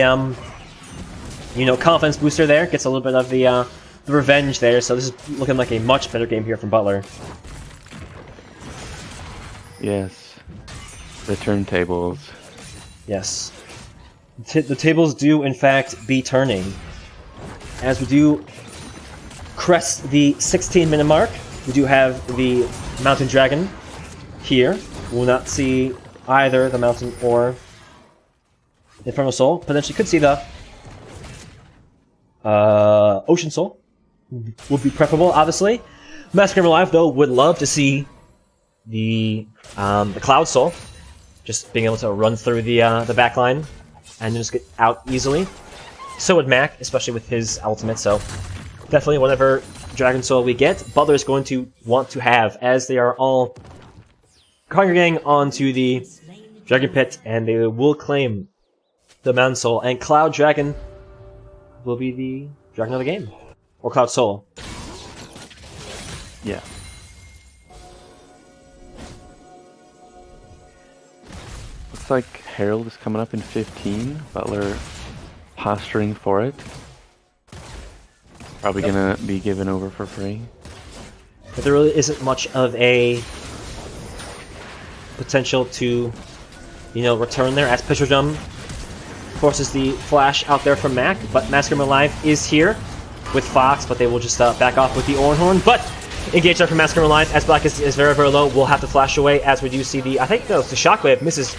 you know, confidence booster there. Gets a little bit of the revenge there. So this is looking like a much better game here from Butler. Yes, the turntables. Yes. The tables do, in fact, be turning. As we do crest the 16-minute mark, we do have the Mountain Dragon here. We will not see either the Mountain or Infernal Soul. Potentially could see the Ocean Soul. Would be preferable, obviously. Massacre Live, though, would love to see the Cloud Soul. Just being able to run through the backline and just get out easily. So would Mac, especially with his ultimate, so definitely whatever Dragon Soul we get, Butler is going to want to have, as they are all congregating onto the Dragon Pit, and they will claim the Mountain Soul, and Cloud Dragon will be the Dragon of the game. Or Cloud Soul. Yeah. Looks like Herald is coming up in 15. Butler posturing for it. Probably gonna be given over for free. But there really isn't much of a potential to, return there, as Pitcher Jump forces the flash out there from Mac, but Massacre Alive is here with Fox, but they will just back off with the Ornhorn, but engage there from Massacre Alive, as Black is very, very low. We'll have to flash away, as we do see the, I think that was the Shockwave, misses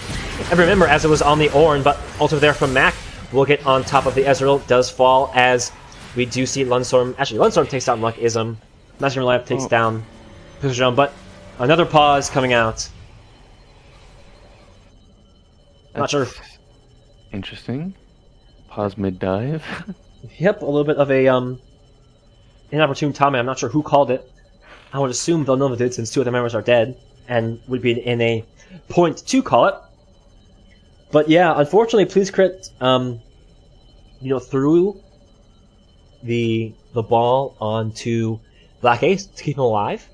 every member as it was on the Orn, but also there from Mac. We'll get on top of the Ezreal, does fall, as we do see Lunstorm, actually Lunstorm takes down Luckism, Massacre Alive takes down Pitcher Jump, but another pause coming out. Not sure. Interesting. Pause mid-dive. Yep, a little bit of a inopportune timing. I'm not sure who called it. I would assume Villanova did, since 2 of the members are dead, and would be in a point to call it. But yeah, unfortunately, Please Crit, threw the ball onto Black Ace to keep him alive.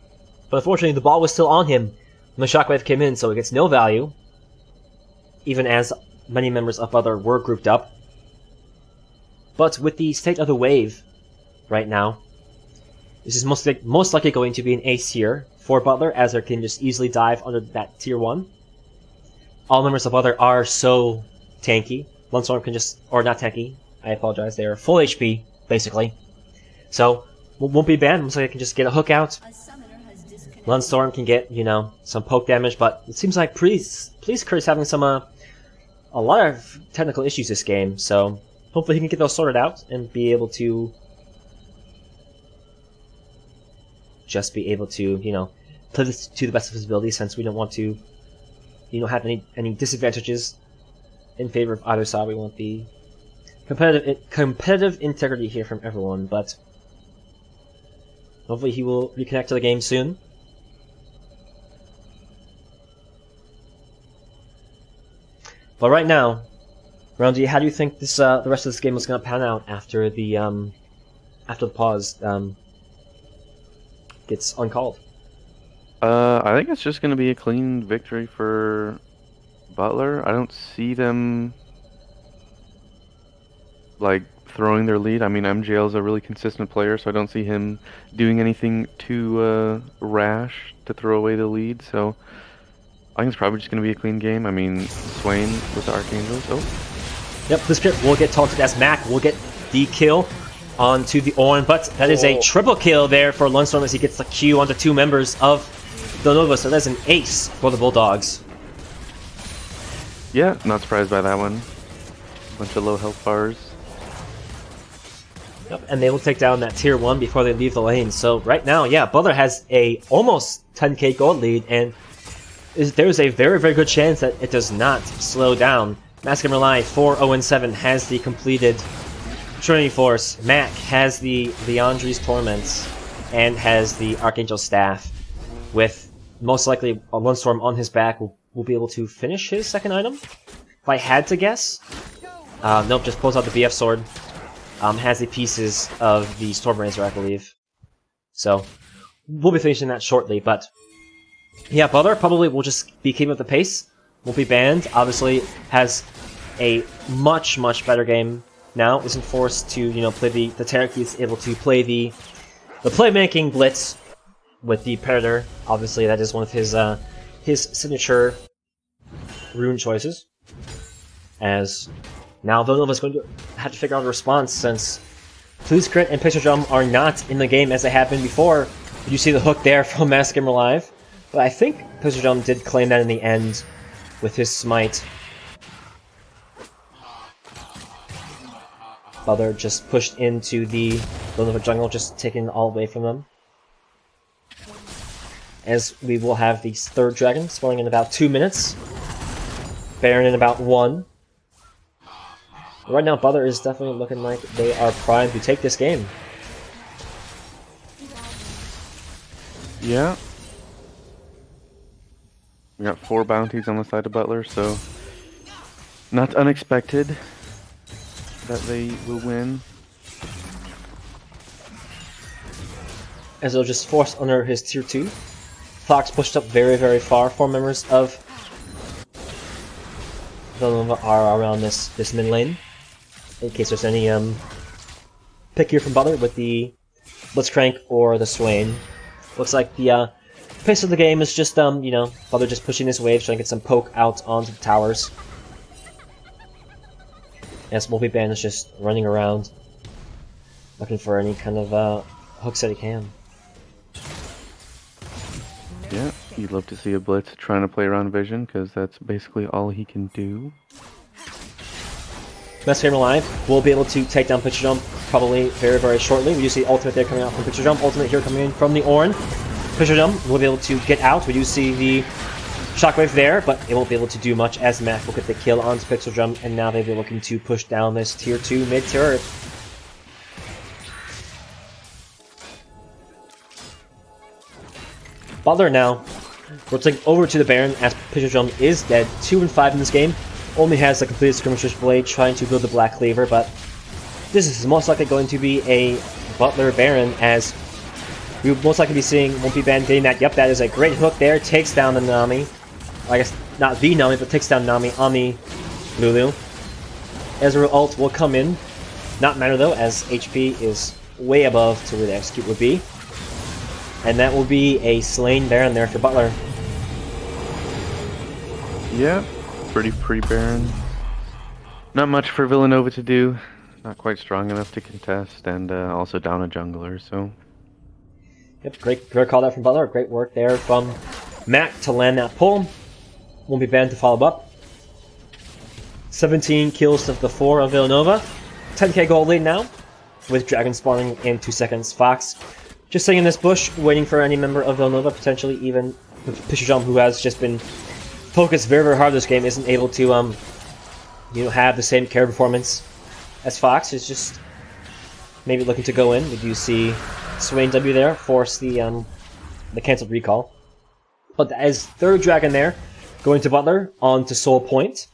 But unfortunately, the ball was still on him when the Shockwave came in, so it gets no value, even as many members of Butler were grouped up. But with the state of the wave right now, this is most likely going to be an ace here for Butler, as they can just easily dive under that tier 1. All members of Butler are so tanky. Lunstorm can just, or not tanky, I apologize, they are full HP, basically. So, won't be banned, looks like I can just get a hook out. Lunstorm can get, some poke damage, but it seems like Please Crit is having some, a lot of technical issues this game, so hopefully he can get those sorted out and be able to just be able to, play this to the best of his ability, since we don't want to, have any disadvantages in favor of either side. We want the competitive integrity here from everyone, but hopefully he will reconnect to the game soon. But right now, Roundy, how do you think this the rest of this game is going to pan out after the pause gets uncalled? I think it's just going to be a clean victory for Butler. I don't see them throwing their lead. I mean, MJL is a really consistent player, so I don't see him doing anything too rash to throw away the lead. So I think it's probably just going to be a clean game. I mean, Swain with the Archangels. Oh. Yep, this script will get taunted as Mac will get the kill onto the Orn, but that is a triple kill there for Lunstorm as he gets the Q onto 2 members of Villanova, so that's an ace for the Bulldogs. Yeah, not surprised by that one. Bunch of low health bars. Yep, and they will take down that tier 1 before they leave the lane. So right now, yeah, Butler has a almost 10k gold lead, and there's a very, very good chance that it does not slow down. Massacre Rely 4-0-7 has the completed Trinity Force. Mac has the Leandri's Torments and has the Archangel Staff, with most likely a Lunstorm on his back will be able to finish his second item. If I had to guess, nope, just pulls out the BF Sword. Has the pieces of the Storm Razor, I believe. So we'll be finishing that shortly, but yeah, Butler probably will just be keeping up the pace. Won't be banned. Obviously has a much, much better game now. Isn't forced to, play the Taric. He's able to play the playmaking blitz with the Predator. Obviously, that is one of his signature rune choices. As now Villanova's going to have to figure out a response, since Please Crit and Picture Drum are not in the game as they have been before. You see the hook there from Mask Him Alive. But I think Picture Drum did claim that in the end with his smite. Butler just pushed into the Villanova jungle, just taking it all away from them. As we will have the third dragon spawning in about 2 minutes. Baron in about 1. Right now, Butler is definitely looking like they are primed to take this game. Yeah. We got 4 bounties on the side of Butler, so not unexpected that they will win. As they'll just force under his tier 2. Fox pushed up very, very far. 4 members of Villanova are around this mid lane. In case there's any pick here from Butler with the Blitzcrank or the Swain. Looks like the pace of the game is just, you know, Butler just pushing his waves, trying to get some poke out onto the towers. As Multi-Band is just running around, looking for any kind of hooks that he can. Yeah, you'd love to see a Blitz trying to play around Vision, because that's basically all he can do. Best Gamer Live will be able to take down Picture Jump probably very, very shortly. We do see Ultimate there coming out from Picture Jump. Ultimate here coming in from the Ornn. Picture Jump will be able to get out. We do see the Shockwave there, but it won't be able to do much as Mac will get the kill onto Pixel Jump, and now they'll be looking to push down this tier 2 mid turret. Butler now rotating over to the Baron as Picture Jump is dead. 2 and 5 in this game. Only has the completed Skirmisher's Blade trying to build the Black Cleaver, but this is most likely going to be a Butler Baron as we will most likely be seeing Multi-Band getting that. Yep, that is a great hook there. Takes down the Nami. I guess not the Nami, but takes down Nami on the Lulu. Ezreal ult will come in. Not matter though, as HP is way above to where the execute would be. And that will be a slain Baron there for Butler. Yeah, pretty Baron. Not much for Villanova to do. Not quite strong enough to contest, and also down a jungler, so... Yep, great call that from Butler. Great work there from Mac to land that pull. Won't be bad to follow up. 17 kills to the 4 of Villanova. 10k gold lead now, with Dragon spawning in 2 seconds. Fox just sitting in this bush, waiting for any member of Villanova, potentially even Picture Jump, who has just been focused very, very hard this game, isn't able to you know, have the same carry performance as Fox. Is just maybe looking to go in. We do see Swain W there force the cancelled recall. But as third Dragon there, going to Butler on to Soul Point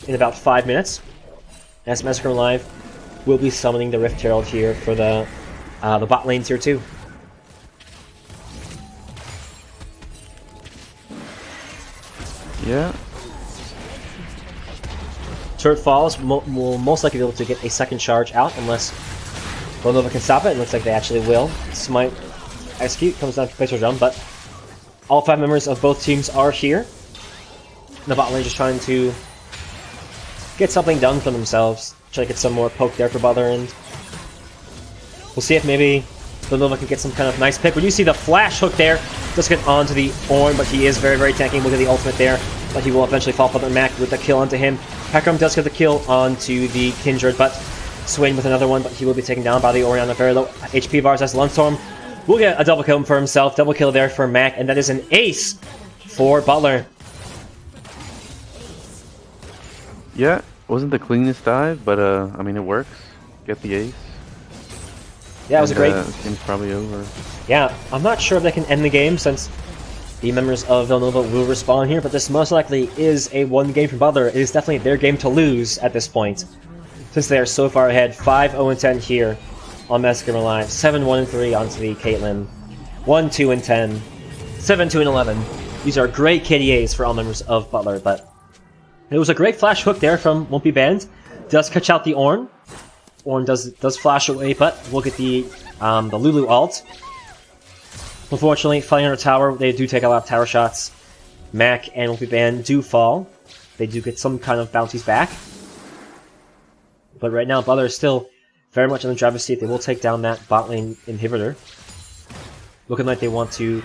in about 5 minutes. As Massacre Live will be summoning the Rift Herald here for the bot lane tier 2. Yeah. Turret falls, will most likely be able to get a second charge out unless Villanova can stop it. It looks like they actually will. Smite execute comes down to Pixel Jump, but all 5 members of both teams are here. The bot lane just trying to get something done for themselves. Try to get some more poke there for Butler, and we'll see if maybe Villanova can get some kind of nice pick. When you see the flash hook there, does get onto the Ornn, but he is very, very tanky. Look at the ultimate there, but he will eventually fall for the Mac with the kill onto him. Hecarim does get the kill onto the Kindred, but Swain with another one, but he will be taken down by the Orion on very low HP bars as Lundstorm will get a double kill for himself. Double kill there for Mac, and that is an ace for Butler. Yeah, wasn't the cleanest dive, but I mean, it works. Get the ace. Yeah, it was a great... game's probably over. Yeah, I'm not sure if they can end the game since the members of Villanova will respawn here, but this most likely is a one game for Butler. It is definitely their game to lose at this point, since they are so far ahead. 5-0-10 here on Massacre Live. 7-1-3 onto the Caitlyn. 1-2-10. 7-2-11. These are great KDAs for all members of Butler, but it was a great flash hook there from Won't Be Banned. Does catch out the Ornn. Ornn does flash away, but we'll get the Lulu ult. Unfortunately, fighting under tower, they do take a lot of tower shots. Mac and Won't Be Banned do fall. They do get some kind of bounties back. But right now, Butler is still very much in the driver's seat. They will take down that bot lane inhibitor. Looking like they want to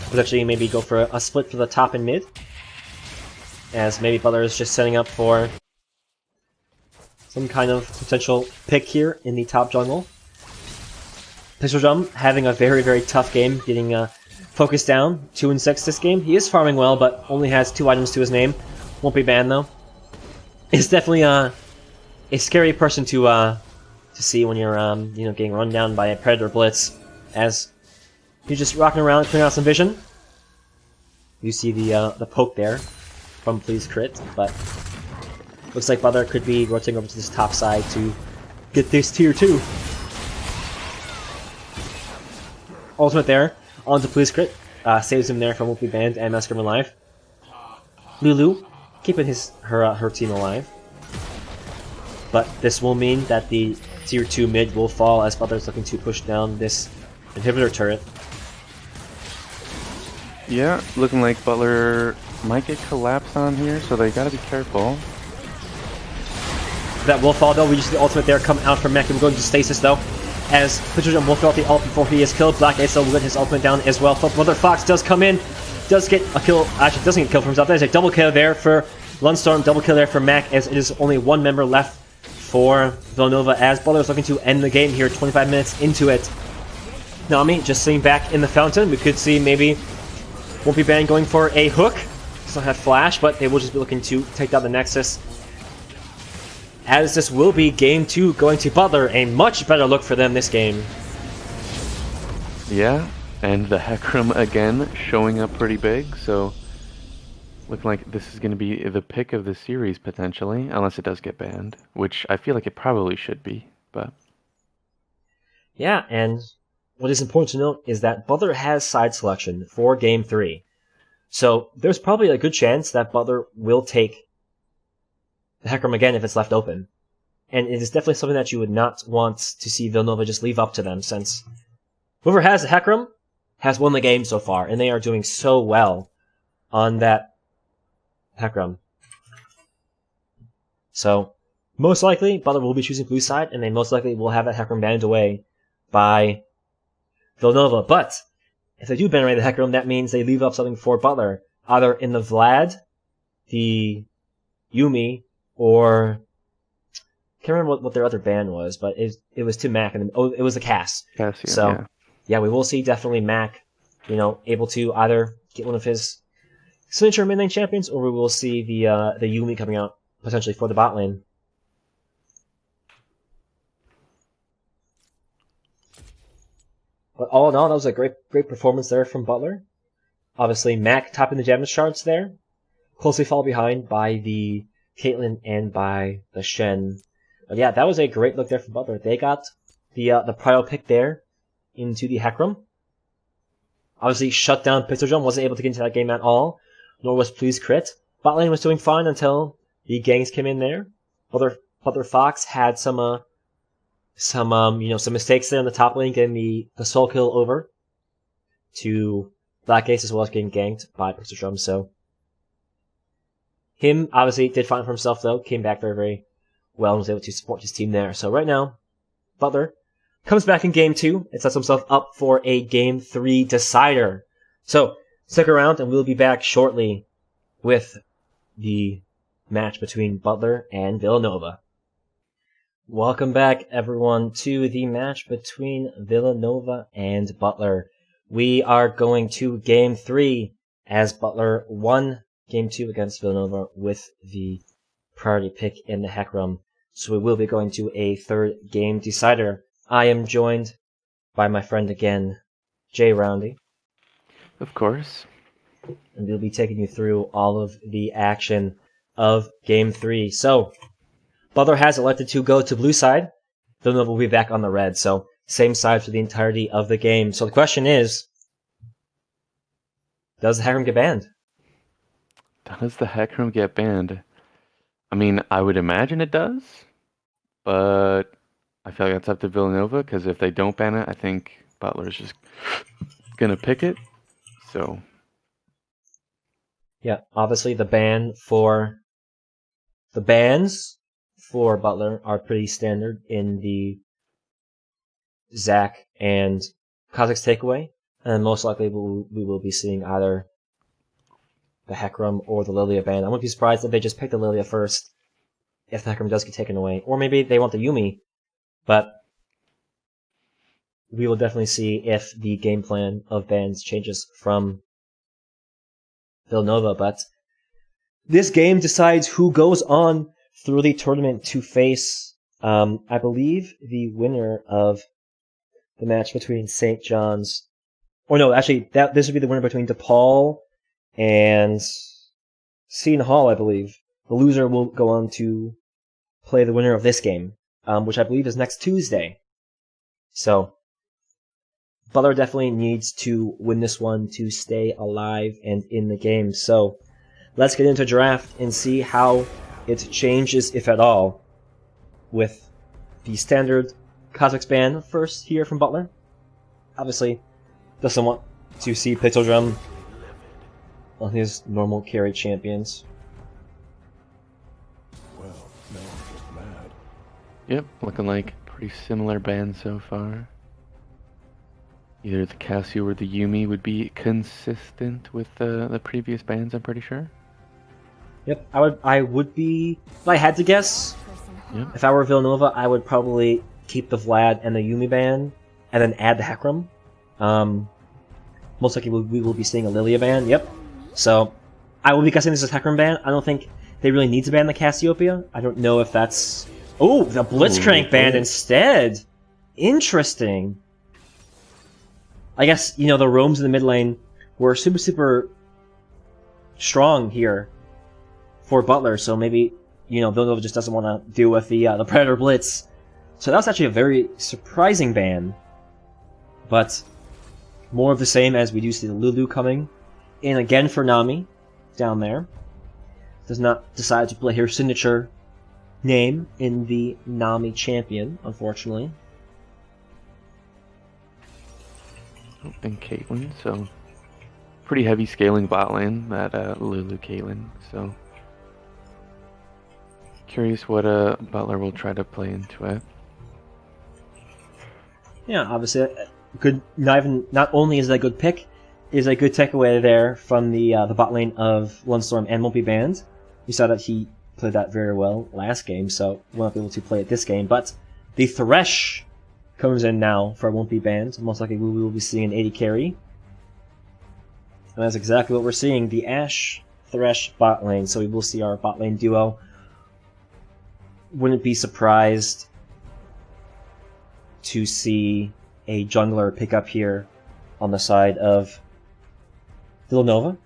potentially maybe go for a split for the top and mid. As maybe Butler is just setting up for some kind of potential pick here in the top jungle. Pixel Jump having a very, very tough game, getting focused down. 2-6 this game. He is farming well, but only has 2 items to his name. Won't be banned though. It's definitely a scary person to see when you're you know, getting run down by a Predator Blitz, as you're just rocking around, clearing out some vision. You see the poke there from Please Crit, but looks like Butler could be rotating over to this top side to get this tier 2. Ultimate there, onto Please Crit, saves him there from Won't Be Banned and Massacre Him Alive. Lulu keeping her team alive. But this will mean that the tier 2 mid will fall as Butler's looking to push down this inhibitor turret. Yeah, looking like Butler might get collapsed on here, so they gotta be careful. That will fall though. We just see the ultimate there come out from Mech. We're going to stasis though. As Pitcher will throw out the ult before he is killed. Black Ace will get his ultimate down as well. But Mother Fox does come in. Does get a kill. Actually, doesn't get killed for himself. There's a double kill there for Lunstorm. Double kill there for Mac as it is only one member left for Villanova as Butler is looking to end the game here 25 minutes into it. Nami just sitting back in the fountain. We could see maybe Won't Be Banned going for a hook. Still have flash, but they will just be looking to take down the Nexus. As this will be game 2 going to Butler, a much better look for them this game. Yeah, and the Hecarim again showing up pretty big, so looking like this is going to be the pick of the series potentially, unless it does get banned, which I feel like it probably should be, but... Yeah, and what is important to note is that Butler has side selection for game 3. So there's probably a good chance that Butler will take the Hecarim again if it's left open. And it is definitely something that you would not want to see Villanova just leave up to them, since whoever has the Hecarim has won the game so far, and they are doing so well on that Hecarim. So, most likely, Butler will be choosing blue side, and they most likely will have that Hecarim banned away by Villanova. But, if they do ban away the Hecarim, that means they leave up something for Butler, either in the Vlad, the Yuumi, or... I can't remember what their other ban was, but it was to Mac, and it was the Cass. Cassian, so, yeah, we will see definitely Mac, able to either get one of his signature mid lane champions, or we will see the Yuumi coming out potentially for the bot lane. But all in all, that was a great performance there from Butler. Obviously, Mac topping the damage charts there, closely followed behind by the Caitlyn and by the Shen. But yeah, that was a great look there for Butler. They got the prior pick there into the Hecarim. Obviously, shut down Pixel wasn't able to get into that game at all, nor was Please Crit. Bot lane was doing fine until the gangs came in there. Butler Fox had some mistakes there in the top lane, getting the soul kill over to Black Ace as well as getting ganked by Pixel. So him obviously did fine for himself though, came back very, very well and was able to support his team there. So right now, Butler comes back in game 2 and sets himself up for a game 3 decider. So stick around and we'll be back shortly with the match between Butler and Villanova. Welcome back everyone to the match between Villanova and Butler. We are going to game 3 as Butler won game 2 against Villanova with the priority pick in the Hecarim. So we will be going to a third game decider. I am joined by my friend again, Jay Roundy. Of course. And we'll be taking you through all of the action of game 3. So, Butler has elected to go to blue side. Villanova will be back on the red. So, same side for the entirety of the game. So the question is, does the Hecarim get banned? Does the Hecarim get banned? I mean, I would imagine it does, but I feel like that's up to Villanova, because if they don't ban it, I think Butler's just going to pick it, so... Yeah, obviously the bans for Butler are pretty standard in the Zac and Kha'Zix takeaway, and most likely we will be seeing either the Hecarim or the Lilia ban. I wouldn't be surprised if they just pick the Lilia first if the Hecarim does get taken away. Or maybe they want the Yuumi, but we will definitely see if the game plan of bans changes from Villanova. But this game decides who goes on through the tournament to face, I believe, the winner of the match between St. John's. Or no, actually, this would be the winner between DePaul and Seton Hall, I believe. The loser will go on to play the winner of this game, which I believe is next Tuesday. So, Butler definitely needs to win this one to stay alive and in the game. So, let's get into draft and see how it changes, if at all, with the standard Cosmic Span first here from Butler. Obviously, doesn't want to see Pixel Drum on his normal carry champions. Well, now I'm just mad. Yep, looking like pretty similar band so far. Either the Casio or the Yumi would be consistent with the previous bands, I'm pretty sure. Yep, I would be, if I had to guess, Yep. if I were Villanova, I would probably keep the Vlad and the Yumi ban, and then add the Hecarim. Most likely we will be seeing a Lilia ban, yep. So, I will be guessing this is Hecarim ban. I don't think they really need to ban the Cassiopeia. I don't know if that's... Oh, the Blitzcrank ban instead! Interesting. I guess, you know, the roams in the mid lane were super strong here for Butler, so maybe, you know, Villanova just doesn't want to deal with the Predator Blitz. So that was actually a very surprising ban. But more of the same, as we do see the Lulu coming in again for Nami down there. Does not decide to play her signature name in the Nami champion, unfortunately. And Caitlyn, so pretty heavy scaling bot lane, that Lulu Caitlyn, so curious what Butler will try to play into it. Yeah, obviously, good. Not only is that a good pick, is a good takeaway there from the bot lane of Lunstorm and won't be banned. We saw that he played that very well last game, so won't be able to play it this game. But the Thresh comes in now for won't be banned. Most likely we will be seeing an 80 carry. And that's exactly what we're seeing, the Ashe Thresh bot lane. So we will see our bot lane duo. Wouldn't be surprised to see a jungler pick up here on the side of Villanova.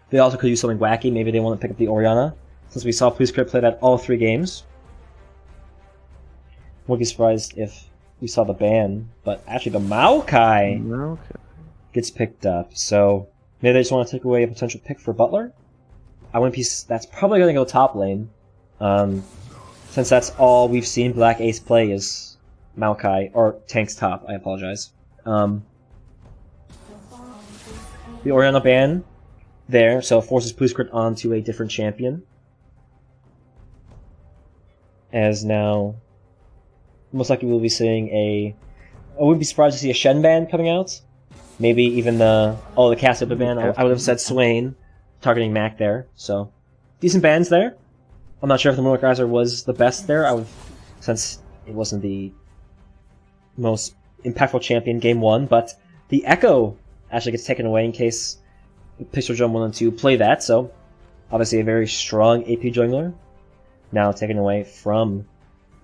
They also could use something wacky. Maybe they want to pick up the Orianna, since we saw Pluscrit play that all 3 games. Wouldn't be surprised if we saw the ban, but actually the Maokai gets picked up. So maybe they just want to take away a potential pick for Butler. I wouldn't be. That's probably going to go top lane, since that's all we've seen Black Ace play is Maokai, or Tank's top. I apologize. The Orianna ban there, so it forces Pluscrit onto a different champion. As now, most likely we'll be seeing a... I wouldn't be surprised to see a Shen ban coming out. Maybe even the Cassiopeia ban. I would have said Swain, targeting Mac there. So, decent bans there. I'm not sure if the Mordekaiser was the best there. Since it wasn't the most impactful champion game 1, but the Echo actually gets taken away in case Pixel Drum wanted to play that. So, obviously a very strong AP jungler. Now taken away from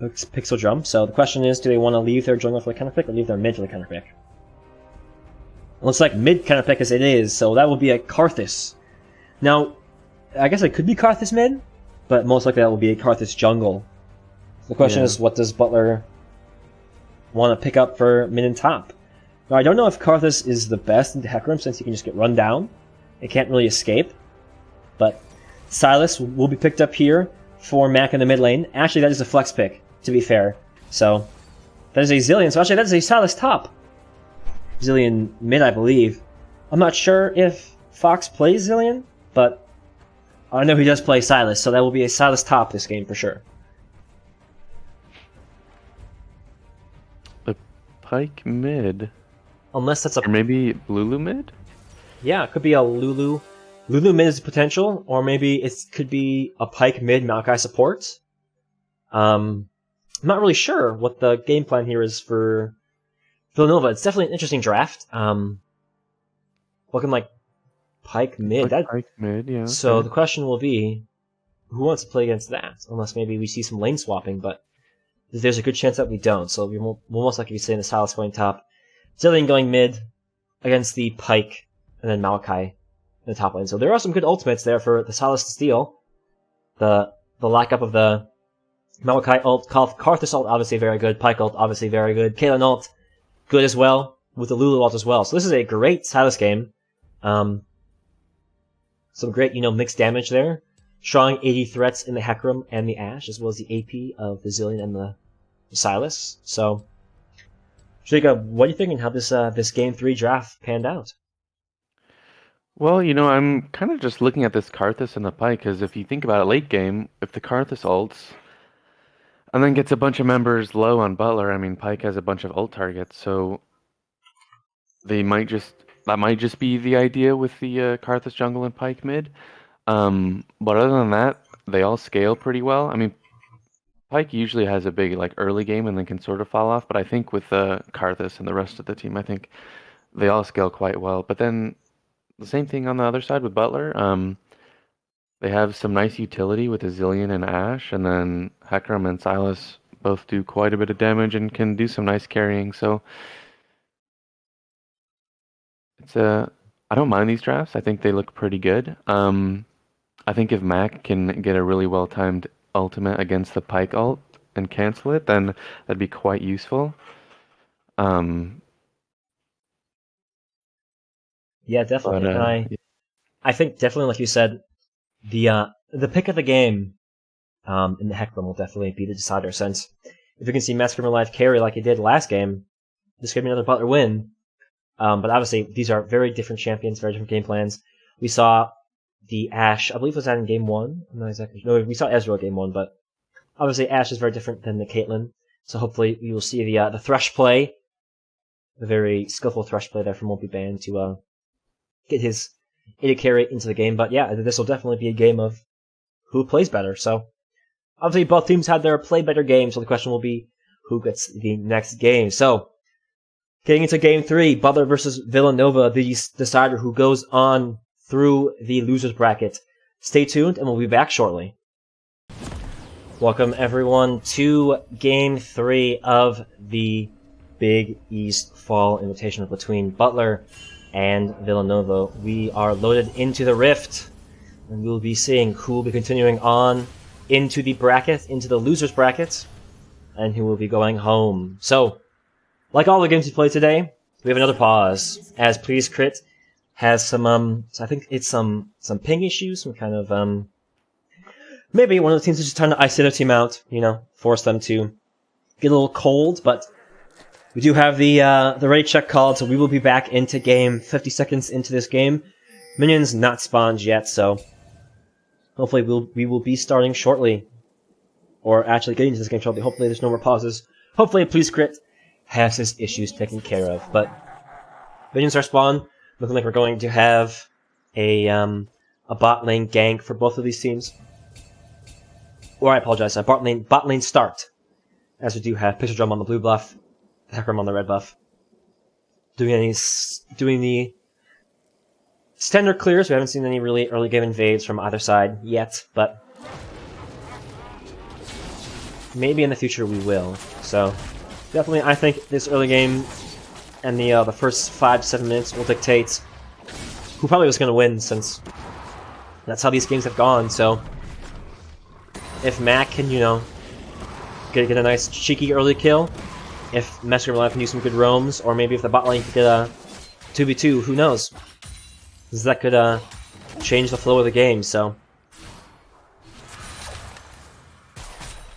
Pixel Drum. So the question is, do they want to leave their jungler for the counter pick or leave their mid for the counter pick? It looks like mid counter pick as it is, so that will be a Karthus. Now, I guess it could be Karthus mid, but most likely that will be a Karthus jungle. So the question is, what does Butler want to pick up for mid and top? Now, I don't know if Karthus is the best into Hecarim, since he can just get run down. It can't really escape. But Sylas will be picked up here for Mac in the mid lane. Actually, that is a flex pick, to be fair. So, that is a Zilean. So actually, that is a Sylas top. Zilean mid, I believe. I'm not sure if Fox plays Zilean, but I know he does play Sylas, so that will be a Sylas top this game for sure. The Pyke mid. Unless that's a... Or maybe Lulu mid? Yeah, it could be a Lulu. Lulu mid is potential, or maybe it could be a Pyke mid Maokai support. I'm not really sure what the game plan here is for Villanova. It's definitely an interesting draft. Looking like Pyke mid. Pyke mid, yeah. So the question will be, who wants to play against that? Unless maybe we see some lane swapping, but there's a good chance that we don't. So we'll most likely be seeing the Sylas going top, Zilean going mid against the Pyke, and then Maokai in the top lane. So there are some good ultimates there for the Sylas to steal. The lockup of the Maokai ult, Karthus ult obviously very good, Pyke ult obviously very good, Caitlyn ult good as well, with the Lulu ult as well. So this is a great Sylas game. Some great, mixed damage there. Strong 80 threats in the Hecarim and the Ashe, as well as the AP of the Zilean and the Sylas. So, Jacob, what are you thinking how this Game 3 draft panned out? Well, I'm kind of just looking at this Karthus and the Pyke, because if you think about it late game, if the Karthus ults and then gets a bunch of members low on Butler, I mean, Pyke has a bunch of ult targets, so that might just be the idea with the Karthus jungle and Pyke mid. But other than that, they all scale pretty well. I mean, Pyke usually has a big early game and then can sort of fall off, but I think with Karthus and the rest of the team, I think they all scale quite well. But then the same thing on the other side with Butler. They have some nice utility with the Zilean and Ashe, and then Hecarim and Sylas both do quite a bit of damage and can do some nice carrying. So it's I don't mind these drafts. I think they look pretty good. I think if Mac can get a really well-timed ultimate against the Pyke ult and cancel it, then that'd be quite useful. Yeah, definitely. And I think definitely, like you said, the pick of the game in the Hecarim will definitely be the decider, since if you can see Massacre Life carry like he did last game, this could be another Butler win. But obviously, these are very different champions, very different game plans. We saw the Ashe, I believe was that in game 1? I'm not exactly sure. No, we saw Ezreal in game 1, but obviously Ashe is very different than the Caitlyn. So hopefully we will see the Thresh play, the very skillful Thresh play there from Multi-Band to get his AD carry into the game. But yeah, this will definitely be a game of who plays better. So obviously both teams had their play better games, so the question will be who gets the next game. So getting into game 3, Butler versus Villanova, the decider who goes on through the losers bracket. Stay tuned and we'll be back shortly. Welcome everyone to game 3 of the Big East Fall Invitational between Butler and Villanova. We are loaded into the Rift, and we'll be seeing who will be continuing on into the bracket, into the losers bracket, and who will be going home. So, like all the games we played today, we have another pause, as Please Crit has some, I think it's some ping issues, some kind of, maybe one of the teams is just trying to ice their team out, force them to get a little cold, but we do have the ready check called, so we will be back into game 50 seconds into this game. Minions not spawned yet, so hopefully we will be starting shortly. Or actually getting to this game shortly. Hopefully there's no more pauses. Hopefully Please Crit has his issues taken care of. But minions are spawned. Looking like we're going to have a bot lane gank for both of these teams. Or I apologize, a bot lane start. As we do have Pixel Drum on the blue buff, Hecarim on the red buff. Doing the standard clears. We haven't seen any really early game invades from either side yet, but maybe in the future we will. So definitely, I think this early game and the first 5 to 7 minutes will dictate who probably was going to win, since that's how these games have gone. So if Mac can, get a nice cheeky early kill, if Massacre Life can do some good roams, or maybe if the bot lane can get a 2v2, who knows? Because that could change the flow of the game. So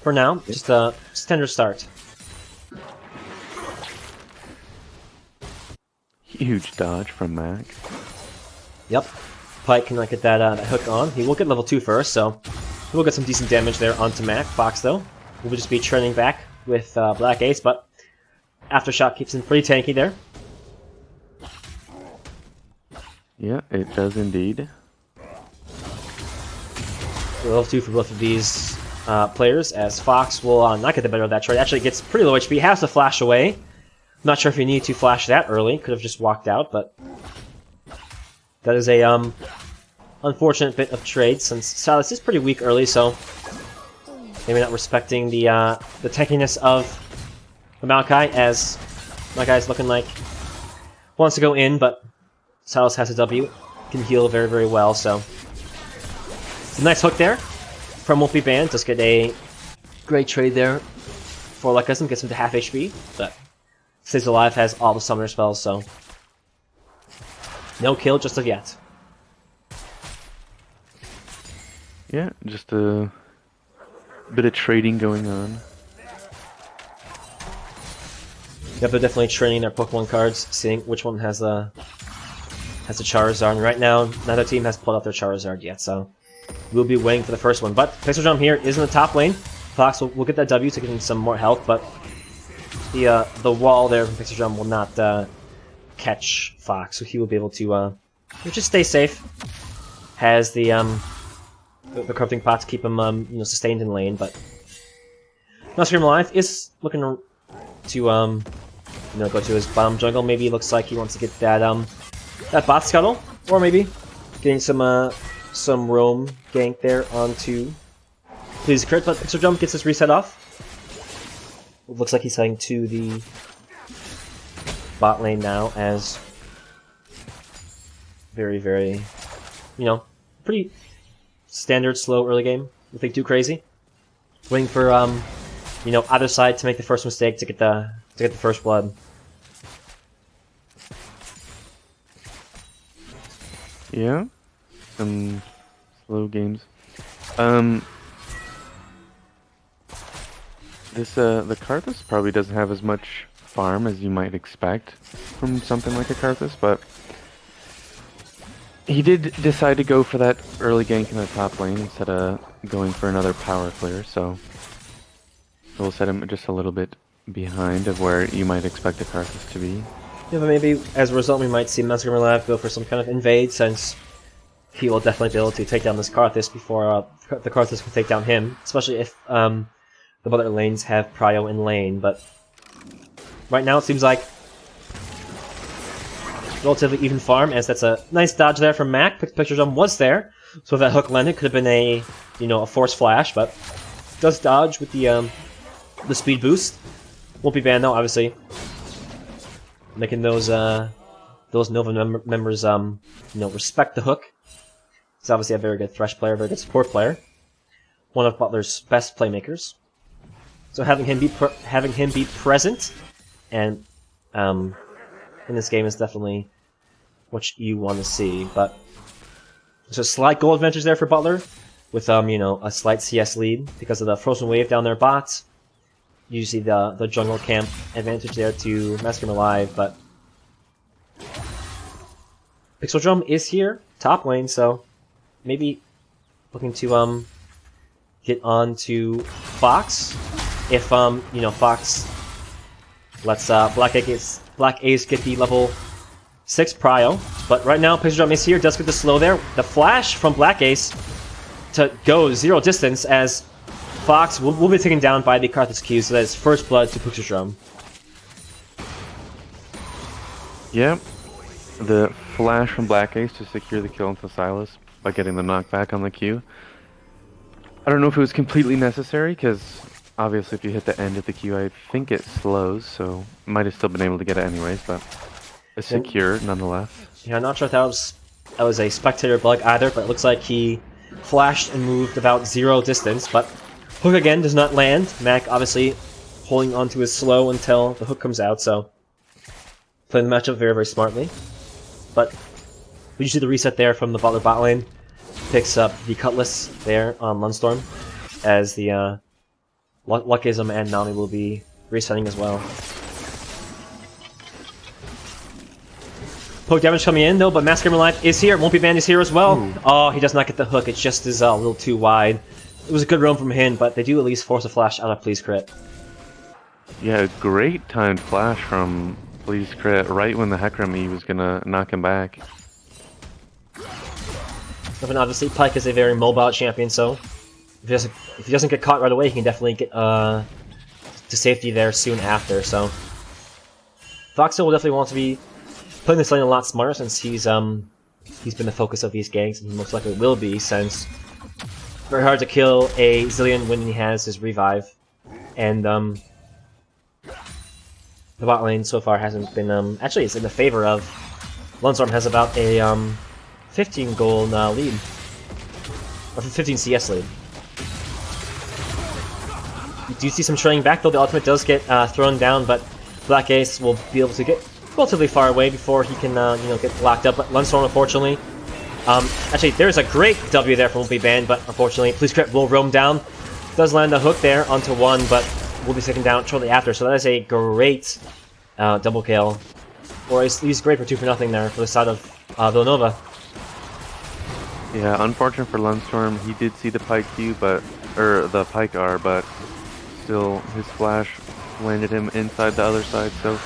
for now, just a standard start. Huge dodge from Mac. Yep. Pyke can get that hook on. He will get level 2 first, so we'll get some decent damage there onto Mac. Fox, though, will just be trending back with Black Ace, but Aftershock keeps him pretty tanky there. Yeah, it does indeed. Level 2 for both of these players, as Fox will not get the better of that trade. Actually gets pretty low HP, has to flash away. Not sure if you need to flash that early. Could have just walked out, but that is a unfortunate bit of trade, since Sylas is pretty weak early, so maybe not respecting the tankiness of the Maokai, as Maokai is looking like wants to go in, but Sylas has a W. can heal very, very well, so... It's a nice hook there from Won't Be Banned. Just get a great trade there for Lekism, gets him to half HP, but stays alive, has all the summoner spells, so... No kill just of yet. Yeah, just a bit of trading going on. Yep, they're definitely trading their Pokemon cards, seeing which one has a Charizard. And right now, neither team has pulled out their Charizard yet, so we'll be waiting for the first one. But Pixel Jump here is in the top lane. Fox will get that W to get him some more health, but the wall there from Pixel Jump will not catch Fox, so he will be able to just stay safe. Has the corrupting pot to keep him sustained in lane, but Masquerade Life is looking to go to his bottom jungle. Maybe it looks like he wants to get that bot scuttle, or maybe getting some roam gank there onto his crit. But Pixel Jump gets his reset off. It looks like he's heading to the bot lane now, as very, very, pretty standard slow early game. Nothing too crazy. Waiting for either side to make the first mistake to get the first blood. Yeah, some slow games. The Karthus probably doesn't have as much farm as you might expect from something like a Karthus, but he did decide to go for that early gank in the top lane instead of going for another power clear, so we'll set him just a little bit behind of where you might expect a Karthus to be. Yeah, but maybe as a result we might see Masquerade go for some kind of invade, since he will definitely be able to take down this Karthus before the Karthus can take down him, especially if the other lanes have Prio in lane. But right now it seems like relatively even farm, as that's a nice dodge there from Mac. Picture Jump was there, so if that hook landed, could have been a force flash, but does dodge with the speed boost. Won't be banned though, obviously. Making those Nova members respect the hook. He's obviously a very good Thresh player, very good support player. One of Butler's best playmakers. So having him be present and in this game is definitely what you want to see. But there's a slight goal advantage there for Butler, with a slight CS lead because of the frozen wave down their bots. You see the jungle camp advantage there to Mask him alive, but Pixel Drum is here, top lane, so maybe looking to get on to Fox. If Fox lets Black Ace get the level 6 prio. But right now Pixel Drum is here, does get the slow there. The flash from Black Ace to go 0 distance, as Fox will be taken down by the Karthus Q, so that is first blood to Pixel Drum. Yeah, the flash from Black Ace to secure the kill into Silas by getting the knockback on the Q. I don't know if it was completely necessary, because obviously if you hit the end of the Q, I think it slows, so might have still been able to get it anyways, but it's secure nonetheless. Yeah, I'm not sure if that was a spectator bug either, but it looks like he flashed and moved about 0 distance, but hook again does not land. Mac obviously holding onto his slow until the hook comes out, so playing the matchup very, very smartly. But we see the reset there from the Butler bot lane. Picks up the Cutlass there on Lunstorm, as the Luckism and Nami will be resetting as well. Poke damage coming in though, but Masquerade Life is here. Won't Be Banned is here as well. Ooh. Oh, he does not get the hook. It just is a little too wide. It was a good roam from him, but they do at least force a flash out of Please Crit. Yeah, great timed flash from Please Crit right when the Hecarim E was gonna knock him back. And obviously Pyke is a very mobile champion, so if he doesn't get caught right away, he can definitely get to safety there soon after. So Foxel will definitely want to be playing this lane a lot smarter, since he's been the focus of these ganks, and he most likely will be, since very hard to kill a Zillion when he has his revive, and the bot lane so far hasn't been actually it's in the favor of Lunstorm. Has about a 15 gold lead. Or 15 CS lead. You do see some trailing back, though the ultimate does get thrown down, but Black Ace will be able to get relatively far away before he can, you know, get locked up. But Lunstorm, unfortunately, actually, there's a great W there from Won't Be Banned, but unfortunately, Police Crit will roam down. Does land a hook there onto one, but will be taken down shortly after. So that is a great double kill, or at least great for 2-for-0 there for the side of Villanova. Yeah, unfortunate for Lunstorm. He did see the Pike Q, but the Pike R, but still his flash landed him inside the other side, so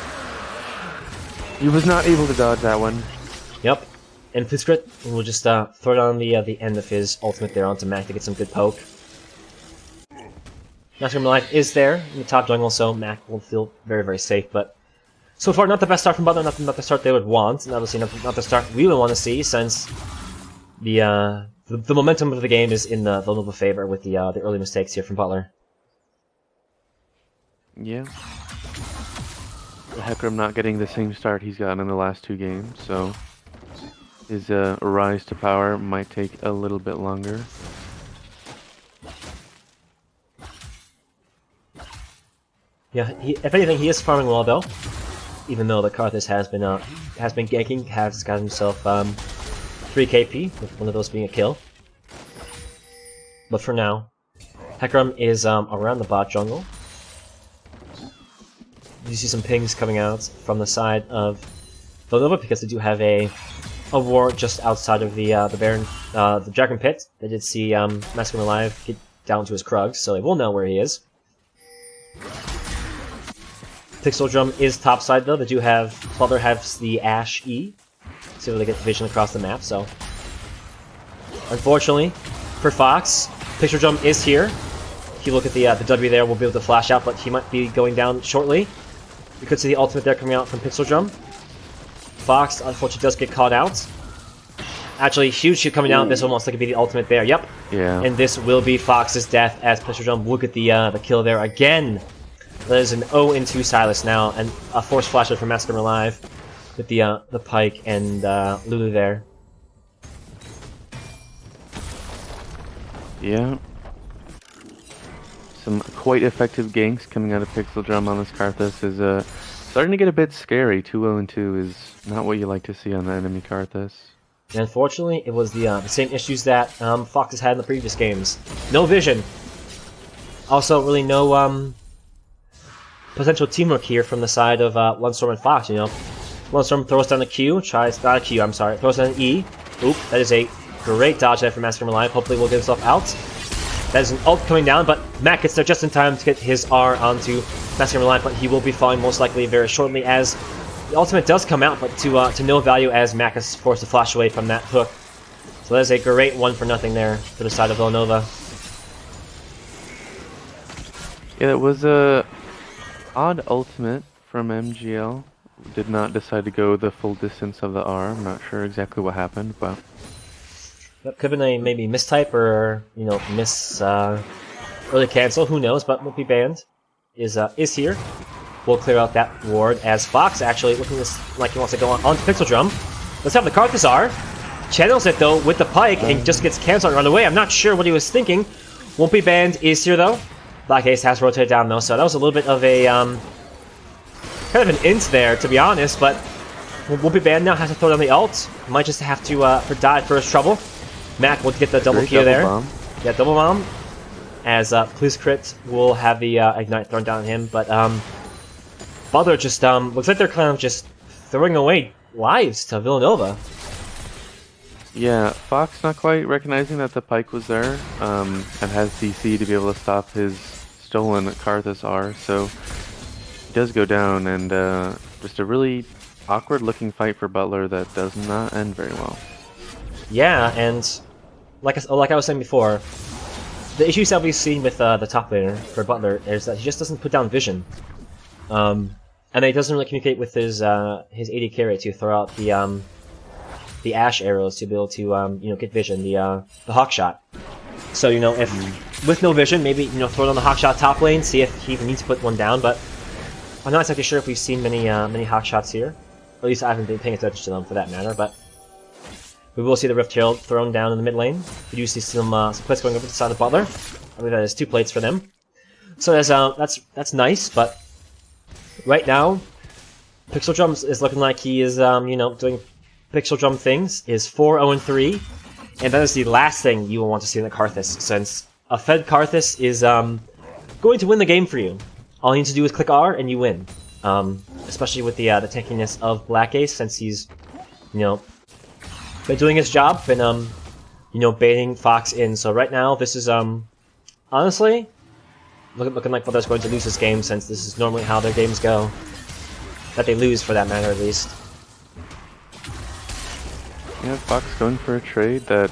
he was not able to dodge that one. Yep, and Police Crit will just throw it on the end of his ultimate there onto Mac to get some good poke. Master Life is there in the top jungle, so Mac will feel very, very safe, but so far not the best start from Butler, not the start they would want, and obviously not the start we would want to see, since the momentum of the game is in the Villanova favor with the early mistakes here from Butler. Yeah. Hecarim not getting the same start he's gotten in the last 2 games, so his rise to power might take a little bit longer. Yeah, if anything, he is farming well though. Even though the Karthus has been ganking, has got himself 3 KP, with one of those being a kill. But for now, Hecarim is around the bot jungle. You see some pings coming out from the side of Villanova because they do have a ward just outside of the Baron, the Dragon Pit. They did see Masculine Alive get down to his Krugs, so they will know where he is. Pixel Drum is topside though. They do have Butler has the Ash E, so they get vision across the map. So unfortunately for Fox, Pixel Drum is here. If you look at the W there, we'll be able to flash out, but he might be going down shortly. You could see the ultimate there coming out from Pixel Drum. Fox unfortunately does get caught out. Actually, huge shoot coming down. This almost like it be the ultimate there. Yep. Yeah. And this will be Fox's death as Pixel Drum will get the kill there again. That is an 0-2 Silas now, and a force flasher from Massacre Alive with the Pike and Lulu there. Yeah. Some quite effective ganks coming out of Pixel Drum on this Karthus is starting to get a bit scary. 2-0-2 is not what you like to see on the enemy Karthus. And unfortunately, it was the same issues that Fox has had in the previous games. No vision. Also, really no potential teamwork here from the side of Lunstorm and Fox, you know. Lunstorm throws down the Q, tries, not a Q, I'm sorry, throws down an E. Oop, that is a great dodge there from Massacre Alive. Hopefully will get himself out. That is an ult coming down, but Mac gets there just in time to get his R onto Massacre Alive, but he will be falling most likely very shortly as the ultimate does come out, but to no value as Mac is forced to flash away from that hook. So that is a great 1-for-0 there for the side of Villanova. Yeah, it was a odd ultimate from MGL. Did not decide to go the full distance of the R. I'm not sure exactly what happened, but that could have been a maybe mistype or, you know, early cancel, who knows, but won't be banned. Is here. We'll clear out that ward as Fox actually looking like he wants to go on to Pixel Drum. Let's have the Karthus R. Channels it though with the Pike and just gets canceled and run away. I'm not sure what he was thinking. Won't be banned is here though. Black Ace has rotated down though, so that was a little bit of a kind of an int there, to be honest, but won't be banned now, has to throw down the ult. Might just have to die first trouble. Mac will get the double Q there. Bomb. Yeah, double bomb. As Police Crit will have the Ignite thrown down on him, but Butler just looks like they're kind of just throwing away lives to Villanova. Yeah, Fox not quite recognizing that the Pike was there, and has DC to be able to stop his stolen Karthus R, so he does go down, and just a really awkward looking fight for Butler that does not end very well. Yeah, and like I was saying before, the issues that we've seen with the top laner for Butler is that he just doesn't put down vision, and he doesn't really communicate with his AD carry to throw out the Ash arrows to be able to you know, get vision, the Hawk Shot. So, you know, if with no vision, maybe, you know, throw down the Hawk Shot top lane, see if he even needs to put one down. But I'm not exactly sure if we've seen many Hawk Shots here. Or at least I haven't been paying attention to them for that matter. But We will see the Rift Herald thrown down in the mid lane. We do see some plates going over to the side of Butler. I believe that is 2 plates for them. So that's nice, but right now, Pixel Drums is looking like he is, doing Pixel Drum things. Is 4-0-3, and that is the last thing you will want to see in the Karthus, since a fed Karthus is going to win the game for you. All you need to do is click R and you win. Especially with the tankiness of Black Ace, since he's, been doing his job, been baiting Fox in. So right now, this is honestly looking like Butler's going to lose this game, since this is normally how their games go. That they lose, for that matter, at least. Yeah, Fox going for a trade that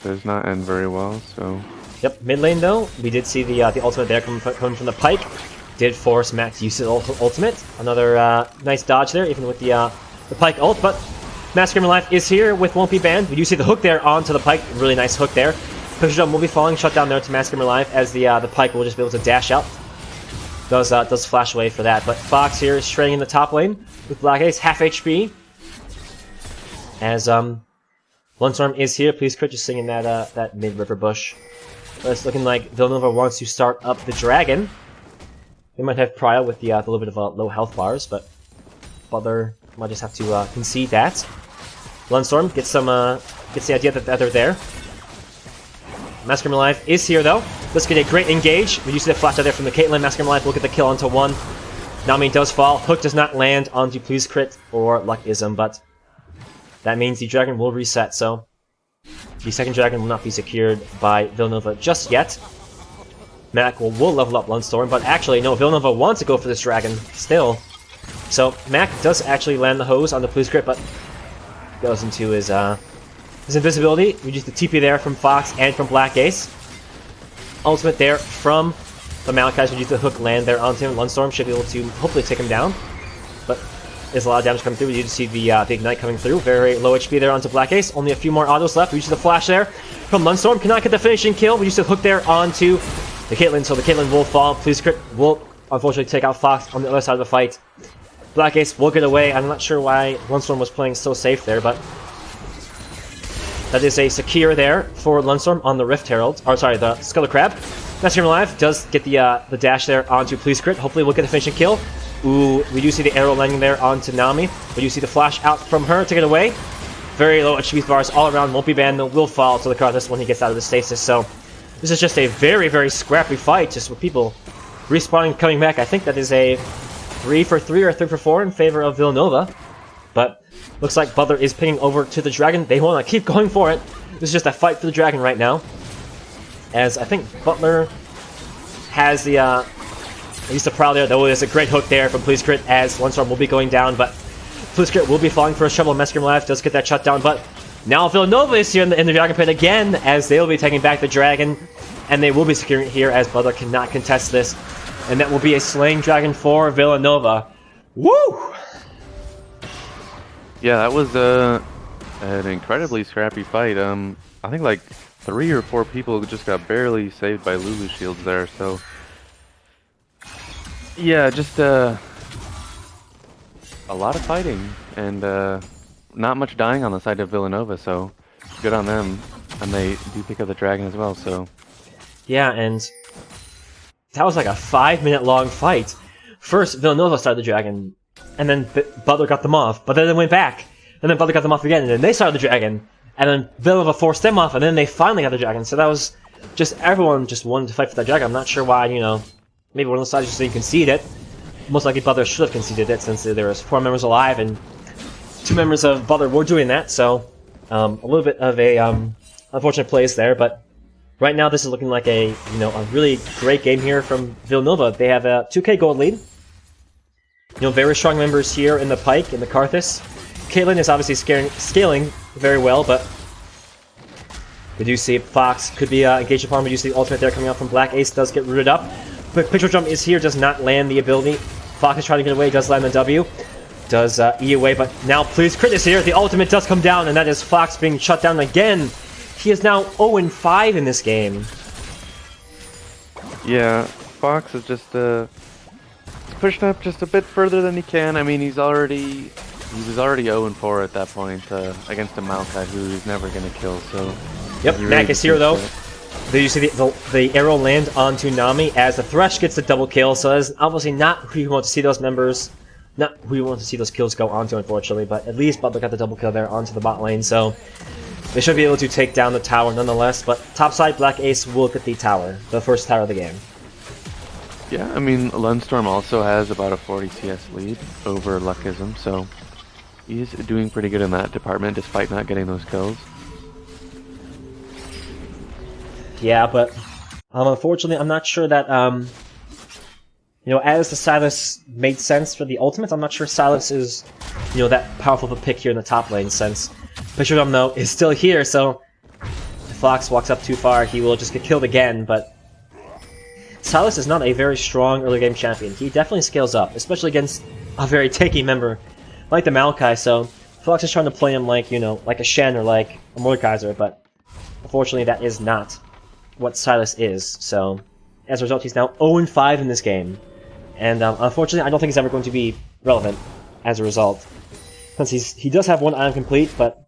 does not end very well, so... Yep, mid lane though, we did see the ultimate there coming from the Pyke. Did force Mac to use his ultimate. Another nice dodge there, even with the Pyke ult, but Massacre Life is here with Won't Be Banned. We do see the hook there onto the Pyke, really nice hook there. Pixel Drum will be falling, shut down there to Massacre Life, as the Pyke will just be able to dash out. Does flash away for that, but Fox here is straying in the top lane with Black Ace, half HP. As Lundstorm is here, please crit, just singing that mid-river bush. But it's looking like Villanova wants to start up the dragon. They might have Prio with the little bit of low health bars, but Butler might just have to concede that. Lundstorm gets the idea that they're there. Massacre Life is here though. Let's get a great engage. We do see the flash out there from the Caitlyn. Massacre Life will get the kill onto one. Nami does fall. Hook does not land onto Please Crit or Luckism, but that means the dragon will reset, so the second dragon will not be secured by Villanova just yet. Mac will level up Lundstorm, but actually, no, Villanova wants to go for this dragon still. So Mac does actually land the hose on the Please Crit, but goes into his invisibility. We use the TP there from Fox and from Black Ace. Ultimate there from the Malachi. We use the hook land there onto him. Lundstorm should be able to hopefully take him down, but there's a lot of damage coming through. We do see the Ignite coming through. Very low HP there onto Black Ace. Only a few more autos left. We use the flash there from Lundstorm. Cannot get the finishing kill. We use the hook there onto the Caitlyn, so the Caitlyn will fall. Please Crit will unfortunately take out Fox on the other side of the fight. Black Ace will get away. I'm not sure why Lundstorm was playing so safe there, but that is a secure there for Lundstorm on the Rift Herald. Or sorry, the Sculler Crab. Massacre Life does get the dash there onto Please Crit. Hopefully we'll get the finishing kill. Ooh, we do see the arrow landing there onto Nami. We do see the flash out from her to get away. Very low HP bars all around. Won't be banned. Will fall to the Karthus when he gets out of the stasis. So this is just a very, very scrappy fight, just with people respawning, coming back. I think that is a 3-for-3 or 3-for-4 in favor of Villanova. But looks like Butler is pinging over to the dragon. They want to keep going for it. This is just a fight for the dragon right now. As I think Butler has the at least the prowl there. Though there's a great hook there from Please Crit, as Lundstorm will be going down, but Please Crit will be falling for a shovel. Massacre Life does get that shut down, but now Villanova is here in the Dragon Pit again, as they will be taking back the dragon, and they will be securing it here, as Butler cannot contest this, and that will be a slaying dragon for Villanova. Woo! Yeah, that was an incredibly scrappy fight. I think like 3 or 4 people just got barely saved by Lulu shields there, so yeah, just a lot of fighting and not much dying on the side of Villanova, so good on them. And they do pick up the dragon as well, so yeah, and that was like a 5-minute long fight. First, Villanova started the dragon, and then Butler got them off, but then they went back, and then Butler got them off again, and then they started the dragon, and then Villanova forced them off, and then they finally got the dragon. So that was just everyone just wanted to fight for that dragon. I'm not sure why, maybe one of the sides just didn't concede it. Most likely Butler should have conceded it, since there was 4 members alive, and 2 members of Butler were doing that, so a little bit of a unfortunate plays there, but right now this is looking like a really great game here from Villanova. They have a 2k gold lead. Very strong members here in the Pyke, in the Karthus. Caitlyn is obviously scaling very well, but we do see Fox could be engaged upon. We do see the ultimate there coming out from Black Ace, does get rooted up. But Picture Jump is here, does not land the ability. Fox is trying to get away, does land the W. Does E away, but now Please Crit is here. The ultimate does come down, and that is Fox being shut down again. He is now 0-5 in this game. yeah, Fox is just pushing up just a bit further than he can. I mean, he's already he was already 0-4 at that point against a Maokai who he's never going to kill, so... Yep, Mac is here though. There you see the arrow land onto Nami as the Thresh gets the double kill, so that's obviously not who you want to see those members, not who you want to see those kills go onto, unfortunately, but at least Butler got the double kill there onto the bot lane, so they should be able to take down the tower nonetheless, but topside Black Ace will get the tower, the first tower of the game. Yeah, I mean, Lunstorm also has about a 40 CS lead over Luckism, so he's doing pretty good in that department despite not getting those kills. Yeah, but unfortunately, I'm not sure that, you know, as the Silas made sense for the ultimates, I'm not sure Silas is, you know, that powerful of a pick here in the top lane, since Picturedom, though, is still here, so if Fox walks up too far, he will just get killed again, but Silas is not a very strong early game champion. He definitely scales up, especially against a very tanky member like the Maokai, so Fox is trying to play him like, you know, like a Shen or like a Mordekaiser, but unfortunately that is not what Silas is, so as a result he's now 0-5 in this game, and unfortunately I don't think he's ever going to be relevant as a result, since he does have one item complete, but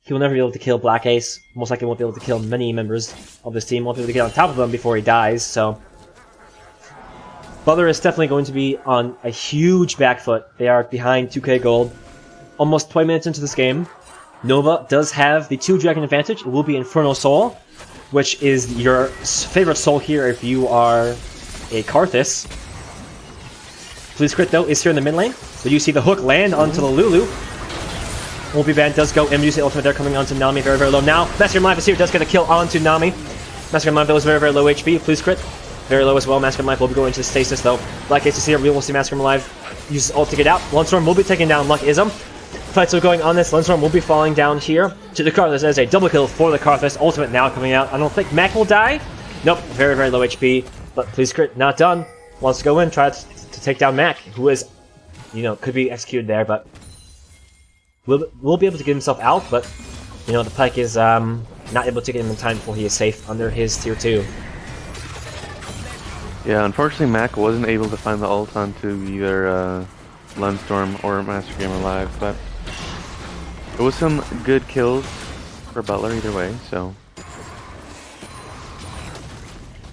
he will never be able to kill Black Ace, most likely won't be able to kill many members of this team, won't be able to get on top of them before he dies, so Butler is definitely going to be on a huge back foot. They are behind 2k gold, almost 20 minutes into this game. Nova does have the 2-dragon advantage. It will be Infernal Soul, which is your favorite soul here if you are a Karthus. Please Crit, though, is here in the mid lane. So you see the hook land onto the Lulu. Wolfie Band does go, and you see ultimate there coming onto Nami, very, very low. Now, Massacre Life is here, does get a kill onto Nami. Massacre Life, though, is very, very low HP. Please Crit, very low as well. Massacre Life will be going into stasis, though. Black Ace is here, we will see Massacre Life use ult to get out. Lunstorm will be taking down Luckism. Fight still going on this. Lunstorm will be falling down here to the Karthus as a double kill for the Karthus. Ultimate now coming out. I don't think Mac will die. Nope, very, very low HP. But Please Crit, not done. Wants to go in, try to take down Mac, who is, you know, could be executed there, but will be able to get himself out, but, you know, the Pike is not able to get him in time before he is safe under his tier 2. Yeah, unfortunately Mac wasn't able to find the ult onto either Lunstorm or Master Gamer Live, but it was some good kills for Butler either way, so.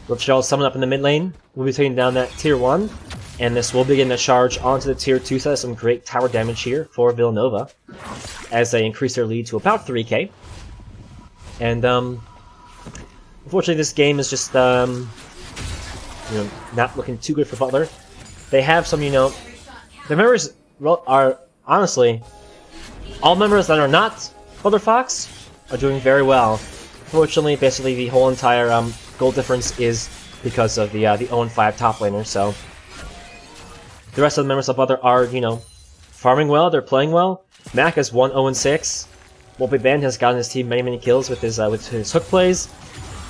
Ripshell summon up in the mid lane. We'll be taking down that tier 1, and this will begin to charge onto the tier 2, so that's some great tower damage here for Villanova, as they increase their lead to about 3k. And, unfortunately this game is just, you know, not looking too good for Butler. They have some, you know, the members are, honestly, all members that are not Butler Fox are doing very well. Fortunately, basically the whole entire gold difference is because of the 0-5 top laner, so the rest of the members of Butler are, you know, farming well, they're playing well. Mac is 1-0-6. Wolfie Band has gotten his team many kills with his hook plays.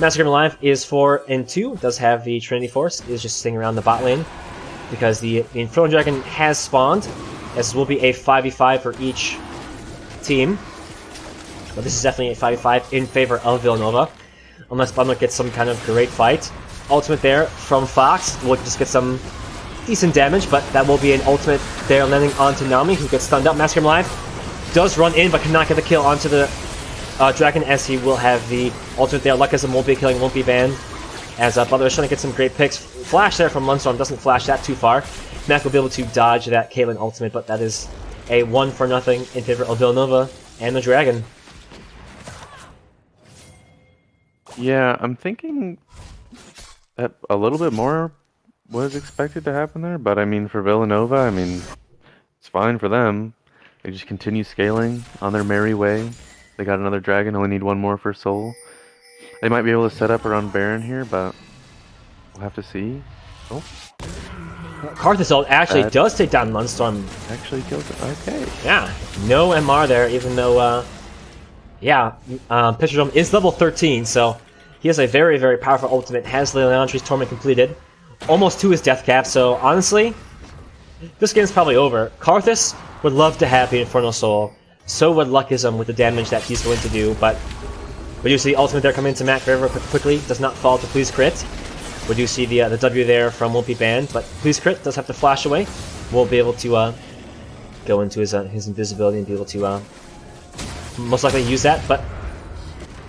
Massacre Live is 4-2, does have the Trinity Force, is just sitting around the bot lane, because the Infernal Dragon has spawned, as will be a 5v5 for each team. But this is definitely a 5v5 in favor of Villanova, unless Butler gets some kind of great fight. Ultimate there from Fox will just get some decent damage, but that will be an ultimate there landing onto Nami, who gets stunned up. Massacre Live does run in, but cannot get the kill onto the Dragon, as he will have the ultimate there. Luckism won't be killing, won't be banned, as Butler is trying to get some great picks. Flash there from Lunstorm, doesn't flash that too far. Mac will be able to dodge that Caitlyn ultimate, but that is a 1-0 in favor of Villanova and the Dragon. Yeah, I'm thinking that a little bit more was expected to happen there, but I mean, for Villanova, I mean, it's fine for them. They just continue scaling on their merry way. They got another dragon, only need one more for soul. They might be able to set up around Baron here, but we'll have to see. Oh. Karthus ult actually does take down Lunstorm. Actually kills it. Okay. Yeah, no MR there, even though, Picturedom is level 13, so he has a very, very powerful ultimate, has the Leandri's Torment completed, almost to his death cap, so honestly, this game's probably over. Karthus would love to have the Infernal Soul, so would Luckism with the damage that he's going to do, but we do see the ultimate there come into Mac very, very quickly, does not fall to Please Crit. We do see the W there from Wolfie Band, but Please Crit does have to flash away. We'll be able to go into his invisibility and be able to most likely use that. But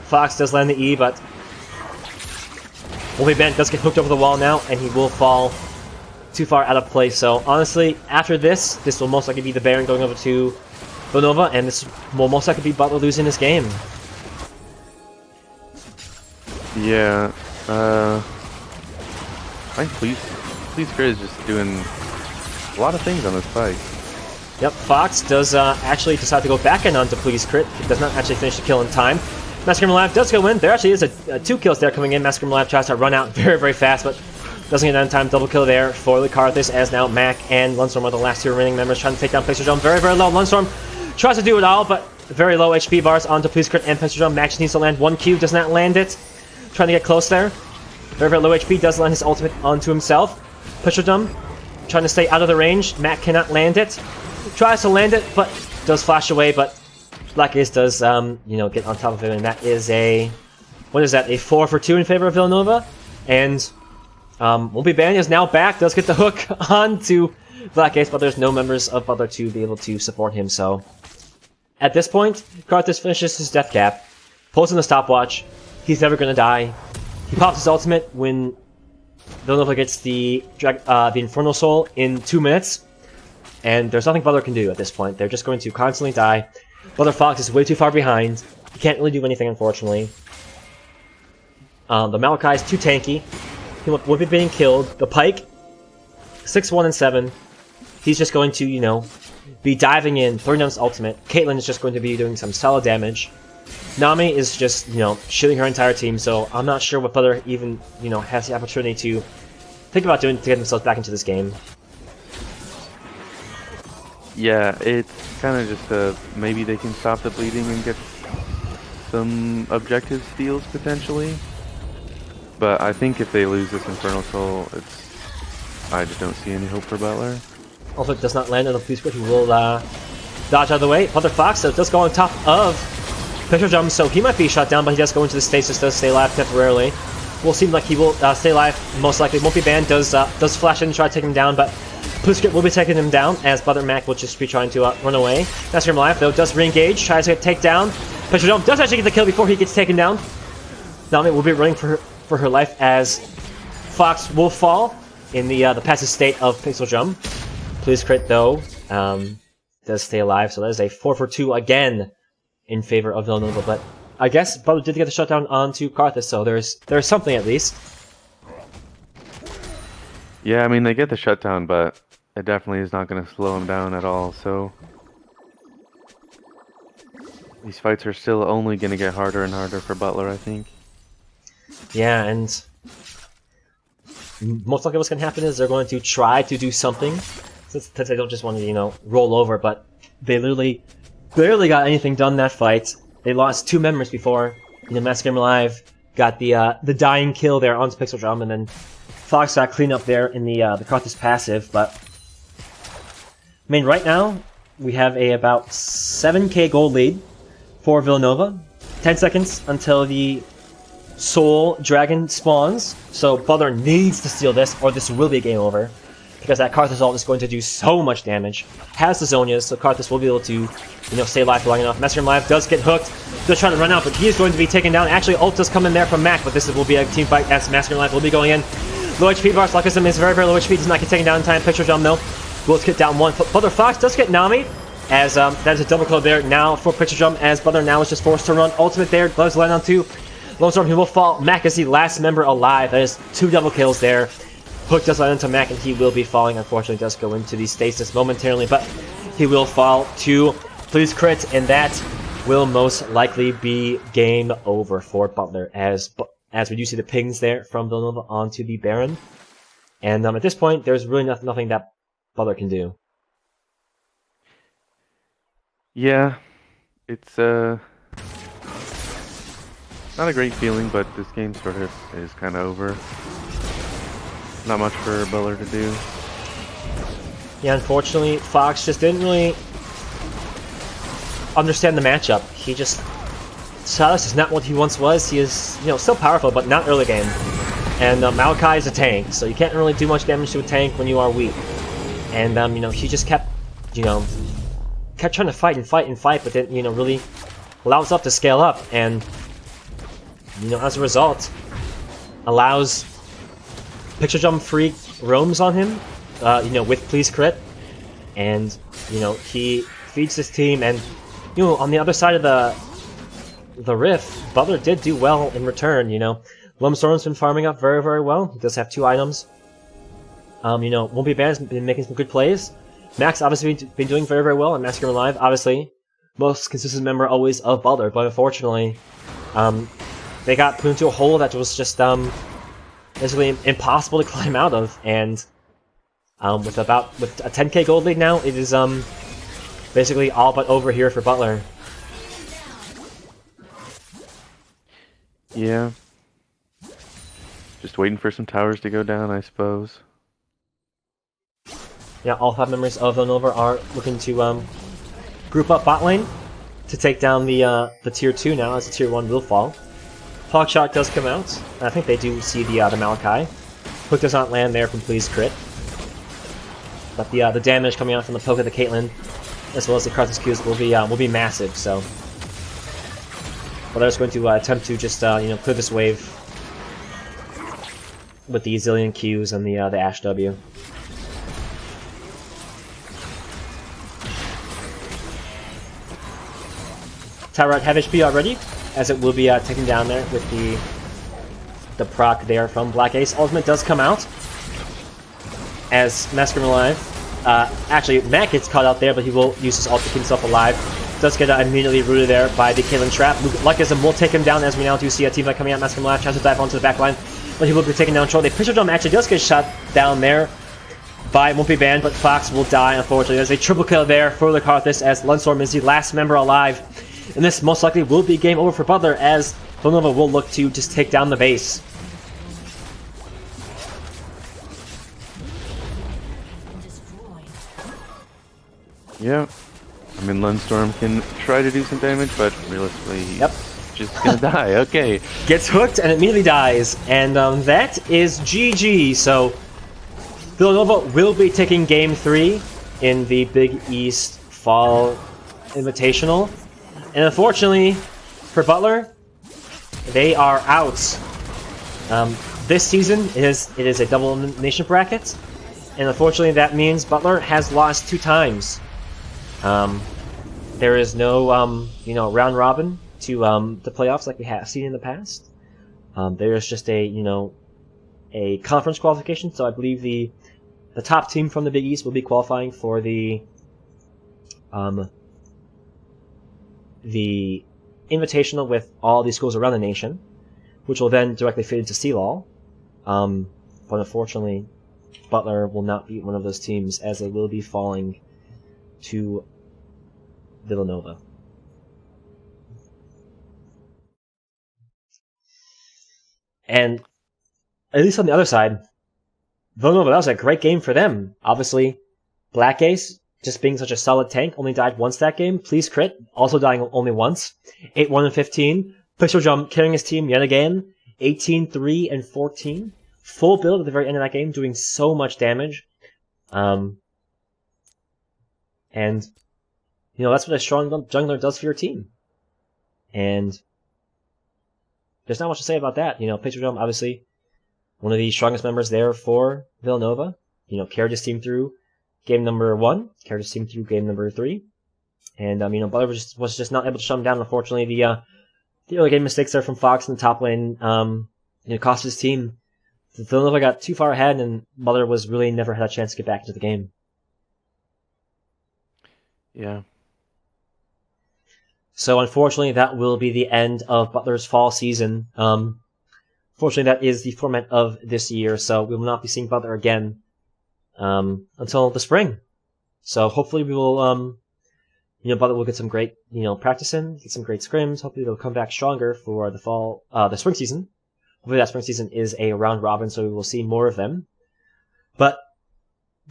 Fox does land the E, but Wolfie Band does get hooked over the wall now, and he will fall too far out of place. So honestly, after this will most likely be the Baron going over to Villanova, and this will most likely be Butler losing this game. Yeah, I think Please Crit is just doing a lot of things on this fight. Yep, Fox does actually decide to go back in onto Please Crit. He does not actually finish the kill in time. Massacre Live does go in. There actually is a 2 kills there coming in. Massacre Live tries to run out very, very fast, but doesn't get done in time. Double kill there for the Karthus, as now Mac and Lunstorm are the last 2 remaining members trying to take down Pixel Drum. Very, very low. Lunstorm tries to do it all, but very low HP bars onto Please Crit and Pixel Drum. Mac just needs to land 1 Q, does not land it. Trying to get close there. Very, very low HP, does land his ultimate onto himself. Pixel Drum trying to stay out of the range. Mac cannot land it. Tries to land it, but does flash away, but Black Ace does, you know, get on top of him, and that is a... What is that? A 4 for 2 in favor of Villanova? And Wolfie Band is now back, does get the hook onto Black Ace, but there's no members of Butler to be able to support him, so... At this point, Karthus finishes his death cap, pulls in the stopwatch, he's never gonna die. He pops his ultimate when Villanova gets the Infernal Soul in 2 minutes, and there's nothing Butler can do at this point. They're just going to constantly die. Butler Fox is way too far behind. He can't really do anything, unfortunately. The Malachi is too tanky. He would be being killed. The Pike, 6, 1, and 7. He's just going to, you know, be diving in, throwing down his ultimate. Caitlyn is just going to be doing some solid damage. Nami is just, you know, shooting her entire team, so I'm not sure what Butler even, you know, has the opportunity to think about doing to get themselves back into this game. Yeah, it's kind of just maybe they can stop the bleeding and get some objective steals potentially. But I think if they lose this Infernal Soul, I just don't see any hope for Butler. Also, it does not land on the Please Crit, who will dodge out of the way. Butler Fox does go on top of Pixel Jump, so he might be shot down, but he does go into the stasis, does stay alive temporarily. Will seem like he will stay alive, most likely. Wolfie Band does flash in and try to take him down, but Please Crit will be taking him down, as Butler Mac will just be trying to run away. Master him alive, though, does re-engage, tries to take down. Pixel Jump does actually get the kill before he gets taken down. Nami will be running for her life, as Fox will fall in the passive state of Pixel Jump. Please Crit, though, does stay alive, so that is a 4 for 2 again in favor of Villanova, but I guess Butler did get the shutdown onto Karthus, so there's something at least. Yeah, I mean, they get the shutdown, but it definitely is not going to slow him down at all, so... These fights are still only going to get harder and harder for Butler, I think. Yeah, and most likely what's going to happen is they're going to try to do something, since they don't just want to, you know, roll over, but they literally barely got anything done that fight. They lost 2 members before, you know, Massacre Live got the dying kill there onto Pixel Drum, and then Fox got clean up there in the Karthus passive, but I mean, right now we have a about 7k gold lead for Villanova. 10 seconds until the Soul Dragon spawns, so Butler needs to steal this, or this will be game over, because that Karthus ult is going to do so much damage. Has the Zonias, so Karthus will be able to, you know, stay alive for long enough. Massacre Live does get hooked, does try to run out, but he is going to be taken down. Actually, ult does come in there from Mac, but this will be a team fight as Massacre Live will be going in. Low HP bars, Luckism is very, very low HP, does not get taken down in time. Picture Jump, no. Will get down 1. Butler Fox does get Nami, as that is a double kill there now for Picture Jump, as Butler now is just forced to run. Ultimate there, does land on 2. Lone Storm, he will fall. Mac is the last member alive. That is 2 double kills there. Hook does land into Mac, and he will be falling. Unfortunately, does go into the stasis momentarily, but he will fall to Please Crit, and that will most likely be game over for Butler, as we do see the pings there from Villanova onto the Baron. And at this point, there's really nothing that Butler can do. Yeah, it's not a great feeling, but this game sort of is kind of over. Not much for Butler to do. Yeah, unfortunately, Fox just didn't really understand the matchup. He just... Silas is not what he once was. He is, you know, still powerful, but not early game. And Malachi is a tank, so you can't really do much damage to a tank when you are weak. And, you know, he just kept, you know, kept trying to fight and fight and fight, but then, you know, really allow himself to scale up, and, you know, as a result, allows picture jump free roams on him, you know, with please crit, and, you know, he feeds his team, and, you know, on the other side of the rift, Butler did do well in return, you know. Lumstorm's been farming up very, very well. He does have 2 items. You know, Won't Be Banned's been making some good plays. Max obviously been doing very, very well, and Massacre Live, obviously, most consistent member always of Butler, but unfortunately, they got put into a hole that was just, basically impossible to climb out of, and, with a 10k gold lead now, it is, basically all but over here for Butler. Yeah. Just waiting for some towers to go down, I suppose. Yeah, all 5 members of Villanova are looking to group up bot lane to take down the tier 2 now, as the tier 1 will fall. Hawkshot does come out. I think they do see the Malachi. Hook does not land there from Please Crit. But the damage coming out from the poke of the Caitlyn, as well as the Karthus Qs, will be massive. So, Butler's going to attempt to just you know, clear this wave with the zillion Qs and the Ash W. Tower at half HP already, as it will be taken down there with the proc there from Black Ace. Ultimate does come out as Massacre Alive. Actually, Matt gets caught out there, but he will use his ult to keep himself alive. Does get immediately rooted there by the Caitlyn trap. Luckism will take him down, as we now do see a team fight coming out. Massacre Alive tries to dive onto the back line, but he will be taken down shortly. Pistol Jump actually does get shot down there by Won't Be Banned, but Fox will die, unfortunately. There's a triple kill there for the Karthus, as Lunstorm is the last member alive. And this most likely will be game over for Butler, as Villanova will look to just take down the base. Yeah. I mean, Lunstorm can try to do some damage, but realistically, he's just gonna die. Okay. Gets hooked and immediately dies. And that is GG. So, Villanova will be taking Game 3 in the Big East Fall Invitational. And unfortunately, for Butler, they are out. This season, it is a double elimination bracket, and unfortunately that means Butler has lost 2 times. There is no, you know, round robin to the playoffs like we have seen in the past. There is just a, you know, a conference qualification. So I believe the top team from the Big East will be qualifying for the Invitational with all these schools around the nation, which will then directly feed into CLOL. But unfortunately, Butler will not be one of those teams, as they will be falling to Villanova. And at least on the other side, Villanova, that was a great game for them. Obviously, Black Ace, just being such a solid tank, only died once that game. Please Crit, also dying only once. 8-1 and 15. Pistol Jump carrying his team yet again. 18-3 and 14. Full build at the very end of that game, doing so much damage. And, you know, that's what a strong jungler does for your team. And there's not much to say about that. You know, Pistol Jump, obviously, one of the strongest members there for Villanova. You know, carried his team through game number 1, carried his team through game number 3. And, you know, Butler was just not able to shut him down. Unfortunately, the early game mistakes there from Fox in the top lane, you know, cost his team. Villanova got too far ahead, and Butler was really never had a chance to get back into the game. Yeah. So, unfortunately, that will be the end of Butler's fall season. Fortunately, that is the format of this year, so we will not be seeing Butler again until the spring. So hopefully we will, you know, Butler will get some great, you know, practice in, get some great scrims. Hopefully they'll come back stronger for the spring season. Hopefully that spring season is a round robin, so we will see more of them. But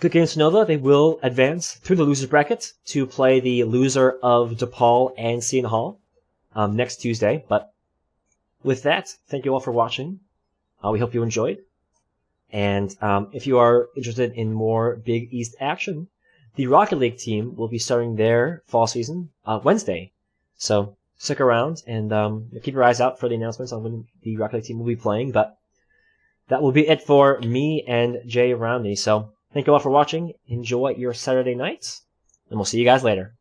good games to Nova. They will advance through the losers bracket to play the loser of DePaul and Seton Hall next Tuesday. But with that, thank you all for watching. We hope you enjoyed. And if you are interested in more Big East action, the Rocket League team will be starting their fall season Wednesday. So stick around and keep your eyes out for the announcements on when the Rocket League team will be playing. But that will be it for me and Jay Roundey. So thank you all for watching. Enjoy your Saturday nights, and we'll see you guys later.